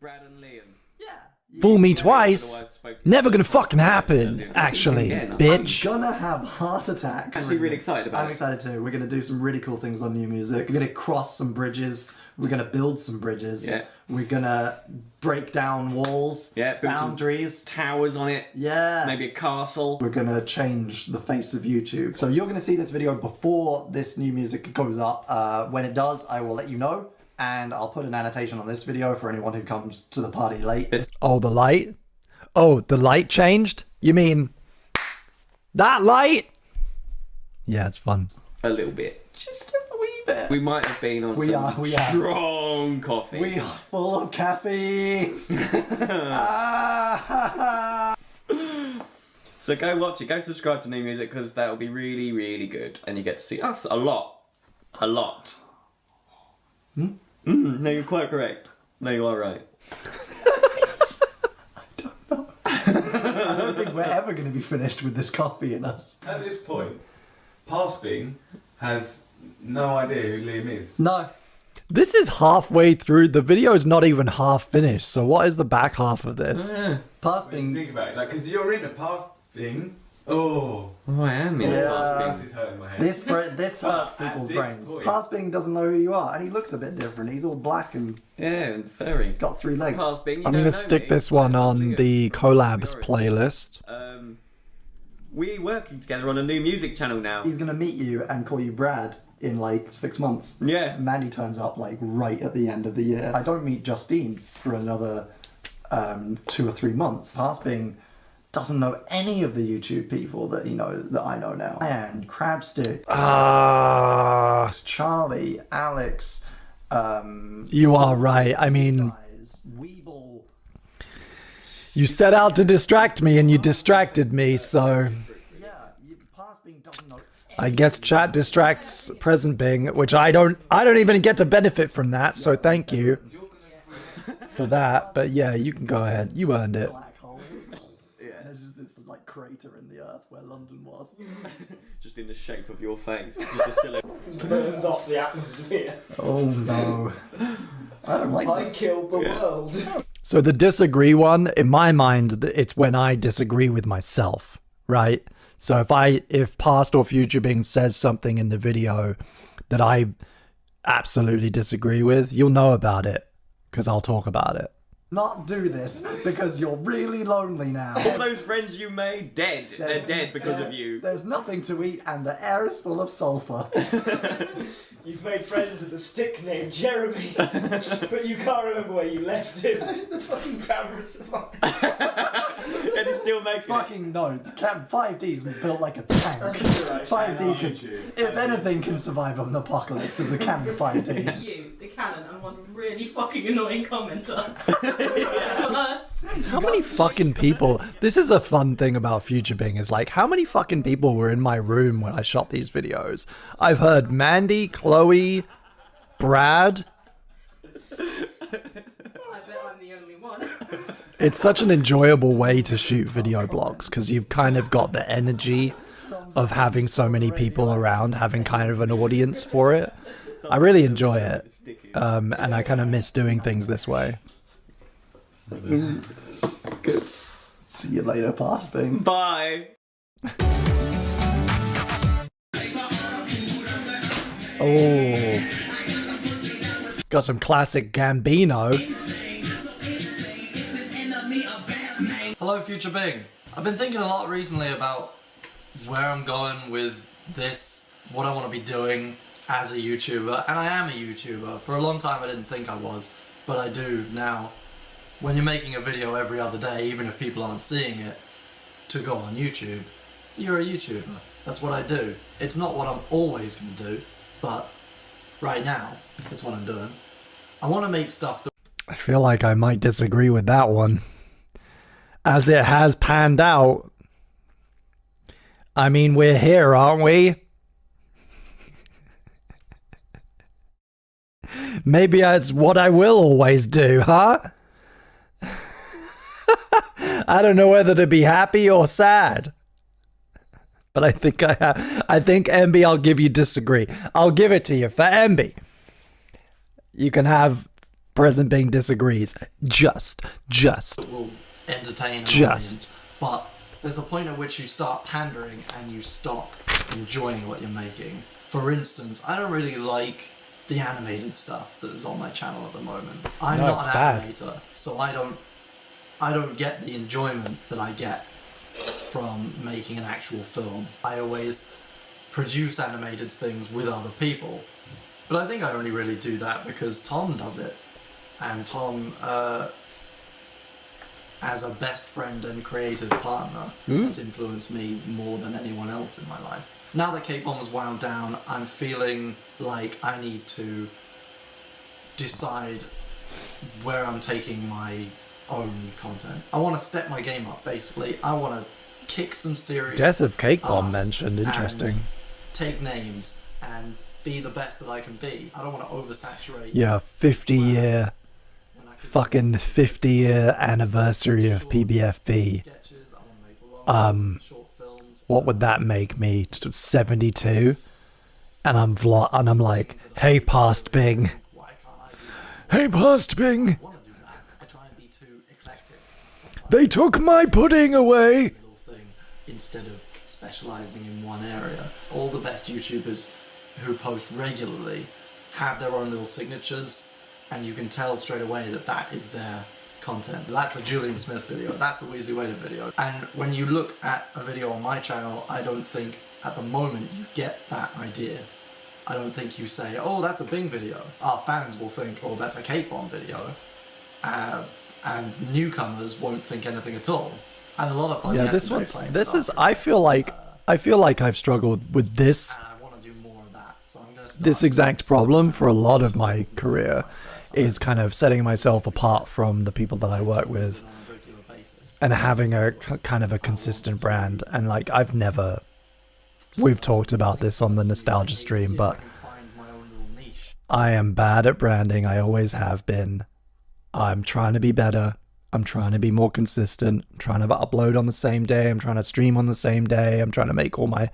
Speaker 1: Fool me twice. Never gonna fucking happen, actually, bitch.
Speaker 6: I'm gonna have a heart attack.
Speaker 9: Actually really excited about it.
Speaker 6: I'm excited too. We're gonna do some really cool things on new music. We're gonna cross some bridges. We're gonna build some bridges.
Speaker 9: Yeah.
Speaker 6: We're gonna break down walls.
Speaker 9: Yeah, build some
Speaker 6: boundaries.
Speaker 9: towers on it.
Speaker 6: Yeah.
Speaker 9: Maybe a castle.
Speaker 6: We're gonna change the face of YouTube. So you're gonna see this video before this new music goes up. When it does, I will let you know. And I'll put an annotation on this video for anyone who comes to the party late.
Speaker 1: Oh, the light? Oh, the light changed? You mean that light? Yeah, it's fun.
Speaker 9: A little bit. Just a wee bit. We might have been on some strong coffee.
Speaker 6: We are full of caffeine.
Speaker 9: So go watch it. Go subscribe to new music because that'll be really, really good. And you get to see us a lot. A lot. No, you're quite correct. No, you are right.
Speaker 6: I don't think we're ever going to be finished with this coffee in us.
Speaker 11: At this point, Past Bing has no idea who Liam is.
Speaker 6: No.
Speaker 1: This is halfway through. The video is not even half finished. So what is the back half of this?
Speaker 6: Past Bing.
Speaker 11: Think about it, like, because you're into Past Bing. Oh.
Speaker 9: I am in
Speaker 11: This is hurting my head.
Speaker 6: This hurts people's brains. Past Bing doesn't know who you are, and he looks a bit different. He's all black and
Speaker 9: and furry.
Speaker 6: Got 3 legs.
Speaker 9: Past Bing,
Speaker 1: I'm going to stick this one on the collabs playlist.
Speaker 9: We're working together on a new music channel now.
Speaker 1: He's gonna meet you and call you Brad in like 6 months.
Speaker 9: Yeah.
Speaker 1: Mandy turns up like right at the end of the year. I don't meet Justine for another 2 or 3 months. Parsbing doesn't know any of the YouTube people that that I know now. And Crabstick, Charlie, Alex.
Speaker 6: You are right. I mean, you set out to distract me and you distracted me, so I guess chat distracts present Bing, which I don't even get to benefit from that, so thank you for that. But yeah, you can go ahead. You earned it.
Speaker 1: Yeah, there's just this like crater in the earth where London was.
Speaker 9: Just in the shape of your face. Just a silhouette.
Speaker 7: Burns off the atmosphere.
Speaker 1: Oh no. I don't like
Speaker 7: I
Speaker 1: this.
Speaker 7: killed the world.
Speaker 6: So the disagree one, in my mind, it's when I disagree with myself, right? So if past or future Bing says something in the video that I absolutely disagree with, you'll know about it because I'll talk about it.
Speaker 1: Not do this because you're really lonely now.
Speaker 9: All those friends you made, dead. They're dead because of you.
Speaker 1: There's nothing to eat and the air is full of sulfur.
Speaker 7: You've made friends with a stick named Jeremy, but you can't remember where you left him. The fucking camera's
Speaker 9: And he's still making
Speaker 1: fucking no. 5D's built like a tank. 5D can, if anything, can survive an apocalypse as a Canon 5D.
Speaker 12: You, the Canon, and one really fucking annoying commenter.
Speaker 6: How many fucking people... This is a fun thing about Future Bing, is like, how many fucking people were in my room when I shot these videos? I've heard Mandy, Chloe, Brad.
Speaker 12: I bet I'm the only one.
Speaker 6: It's such an enjoyable way to shoot video blogs, because you've kind of got the energy of having so many people around, having kind of an audience for it. I really enjoy it, and I kind of miss doing things this way.
Speaker 1: Good. See you later, Parsbing.
Speaker 9: Bye.
Speaker 6: Oh, got some classic Gambino.
Speaker 2: Hello, Future Bing. I've been thinking a lot recently about where I'm going with this, what I want to be doing as a YouTuber, and I am a YouTuber. For a long time I didn't think I was, but I do now. When you're making a video every other day, even if people aren't seeing it, to go on YouTube, you're a YouTuber. That's what I do. It's not what I'm always going to do, but right now, it's what I'm doing. I want to make stuff that...
Speaker 6: I feel like I might disagree with that one. As it has panned out. I mean, we're here, aren't we? Maybe it's what I will always do, huh? I don't know whether to be happy or sad. But I think I have. I think MB, I'll give you disagree. I'll give it to you for MB. You can have present Bing disagrees. Just.
Speaker 2: will entertain an audience. But there's a point at which you start pandering and you stop enjoying what you're making. For instance, I don't really like the animated stuff that is on my channel at the moment. I'm
Speaker 6: No,
Speaker 2: not
Speaker 6: it's
Speaker 2: an
Speaker 6: bad.
Speaker 2: animator, so I don't get the enjoyment that I get from making an actual film. I always produce animated things with other people. But I think I only really do that because Tom does it. And Tom, as a best friend and creative partner, has influenced me more than anyone else in my life. Now that K-Bomb has wound down, I'm feeling like I need to decide where I'm taking my own content. I want to step my game up, basically. I want to kick some serious
Speaker 6: Death of Cake Bomb
Speaker 2: ass
Speaker 6: mentioned. Interesting.
Speaker 2: and take names and be the best that I can be. I don't want to oversaturate.
Speaker 6: Yeah, 50-year, fucking 50-year anniversary of PBFB. What would that make me? 72? And I'm like, hey, past Bing. Hey, past Bing. They took my pudding away.
Speaker 2: Instead of specializing in one area. All the best YouTubers who post regularly have their own little signatures, and you can tell straight away that that is their content. That's a Julian Smith video. That's a Wheezy Waiter video. And when you look at a video on my channel, I don't think at the moment you get that idea. I don't think you say, oh, that's a Bing video. Our fans will think, oh, that's a Cake Bomb video. And newcomers won't think anything at all. And a lot of fun.
Speaker 1: Yeah, this is. I feel like I've struggled with this. This exact problem for a lot of my career is kind of setting myself apart from the people that I work with and having a kind of a consistent brand. And like we've talked about this on the nostalgia stream, but I am bad at branding. I always have been. I'm trying to be better. I'm trying to be more consistent. I'm trying to upload on the same day. I'm trying to stream on the same day. I'm trying to make all my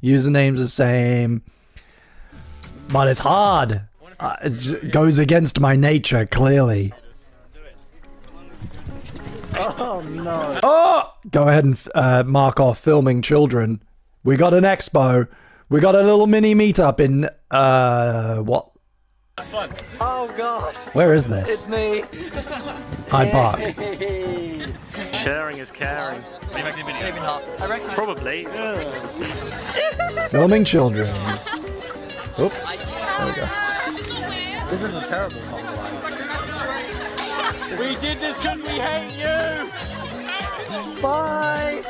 Speaker 1: usernames the same. But it's hard. It goes against my nature, clearly.
Speaker 20: Oh, no.
Speaker 1: Oh! Go ahead and mark off filming children. We got an expo. We got a little mini meetup in, what?
Speaker 20: That's fun. Oh god.
Speaker 1: Where is this?
Speaker 20: It's me.
Speaker 1: Hyde Park.
Speaker 19: Sharing is caring.
Speaker 20: Maybe not. I reckon.
Speaker 19: Probably.
Speaker 1: Filming children. Oop. There we go.
Speaker 20: This is a terrible compromise.
Speaker 7: We did this because we hate you!
Speaker 20: Bye!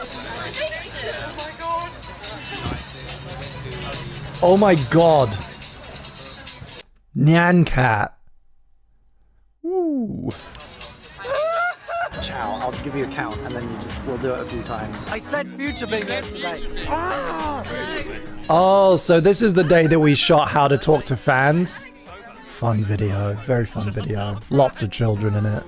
Speaker 1: Oh my god. Nyan cat. Ooh.
Speaker 20: Ciao, I'll give you a count and then we'll do it a few times. I said future being yesterday. Ah!
Speaker 1: Oh, so this is the day that we shot How to Talk to Fans. Fun video, very fun video. Lots of children in it.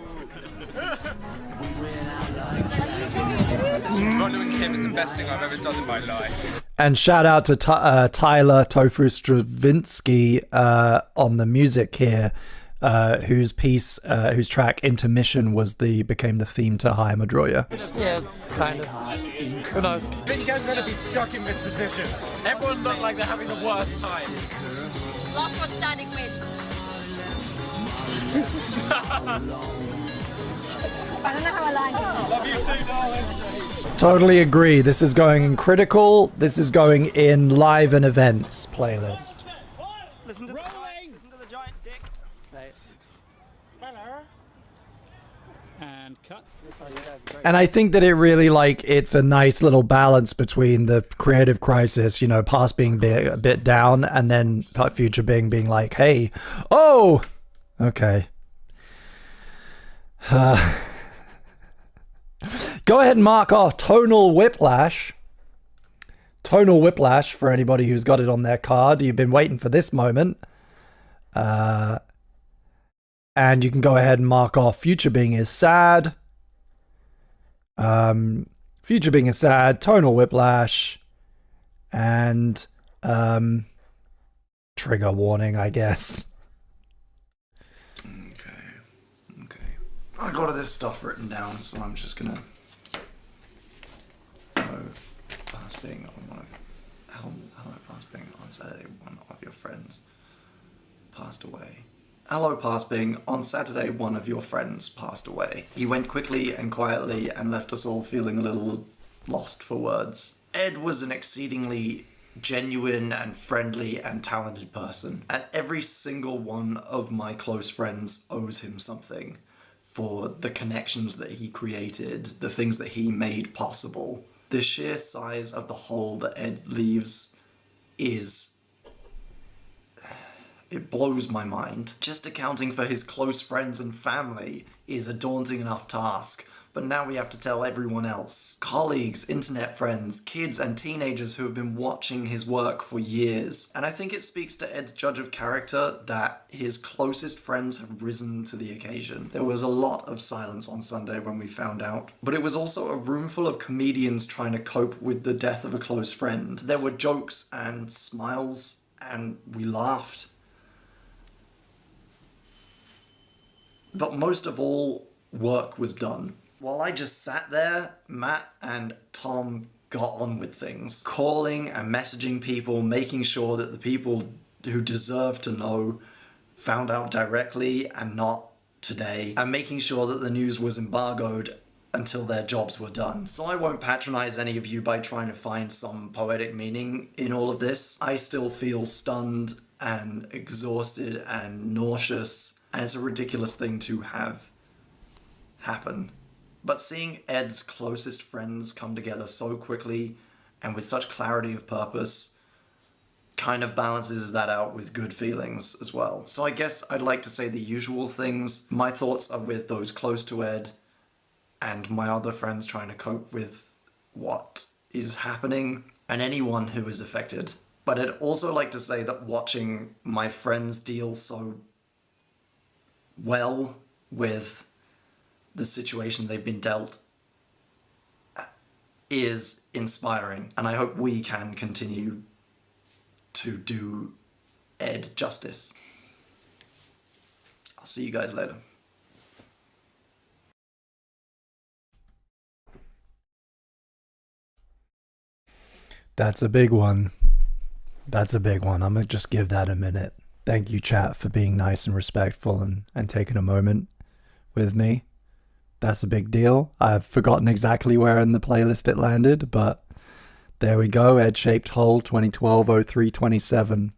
Speaker 21: Following him is the best thing I've ever done in my life.
Speaker 1: And shout out to Tyler Tofu Stravinsky on the music here, whose track Intermission became the theme to Hi Madroya.
Speaker 20: Yeah, kind of. Who knows?
Speaker 7: I think you guys are going to be stuck in this position. Everyone look like they're having the worst time.
Speaker 13: Last one standing wins. I don't know how I like it.
Speaker 7: Love you too, darling.
Speaker 1: Totally agree. This is going in critical. This is going in live and events playlist.
Speaker 7: Listen to the giant dick. Hello.
Speaker 16: And cut.
Speaker 1: And I think that it really, it's a nice little balance between the creative crisis, you know, past being a bit down, and then future being like, hey, oh, okay. Go ahead and mark off Tonal Whiplash. Tonal Whiplash, for anybody who's got it on their card. You've been waiting for this moment. And you can go ahead and mark off Future Being is Sad. Future Being is Sad, Tonal Whiplash, and trigger warning, I guess.
Speaker 2: I got all this stuff written down, so I'm just gonna past being on one of hello past being on Saturday, one of your friends passed away. Hello past being on Saturday, one of your friends passed away. He went quickly and quietly and left us all feeling a little lost for words. Ed was an exceedingly genuine and friendly and talented person, and every single one of my close friends owes him something for the connections that he created, the things that he made possible. The sheer size of the hole that Ed leaves it blows my mind. Just accounting for his close friends and family is a daunting enough task, but now we have to tell everyone else. Colleagues, internet friends, kids and teenagers who have been watching his work for years. And I think it speaks to Ed's judge of character that his closest friends have risen to the occasion. There was a lot of silence on Sunday when we found out, but it was also a room full of comedians trying to cope with the death of a close friend. There were jokes and smiles, and we laughed. But most of all, work was done. While I just sat there, Matt and Tom got on with things. Calling and messaging people, making sure that the people who deserve to know found out directly and not
Speaker 6: today and making sure that the news was embargoed until their jobs were done. So I won't patronize any of you by trying to find some poetic meaning in all of this. I still feel stunned and exhausted and nauseous, and it's a ridiculous thing to have happen. But seeing Ed's closest friends come together so quickly and with such clarity of purpose kind of balances that out with good feelings as well. So I guess I'd like to say the usual things. My thoughts are with those close to Ed and my other friends trying to cope with what is happening and anyone who is affected. But I'd also like to say that watching my friends deal so well with the situation they've been dealt is inspiring, and I hope we can continue to do Ed justice. I'll see you guys later.
Speaker 1: That's a big one. That's a big one. I'm gonna just give that a minute. Thank you, chat, for being nice and respectful and taking a moment with me. That's a big deal. I've forgotten exactly where in the playlist it landed, but there we go. Ed-Shaped Hole 2012-03-27.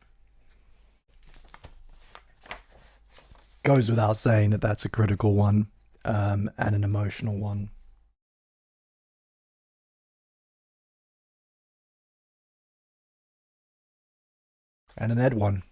Speaker 1: Goes without saying that that's a critical one, and an emotional one. And an Ed one.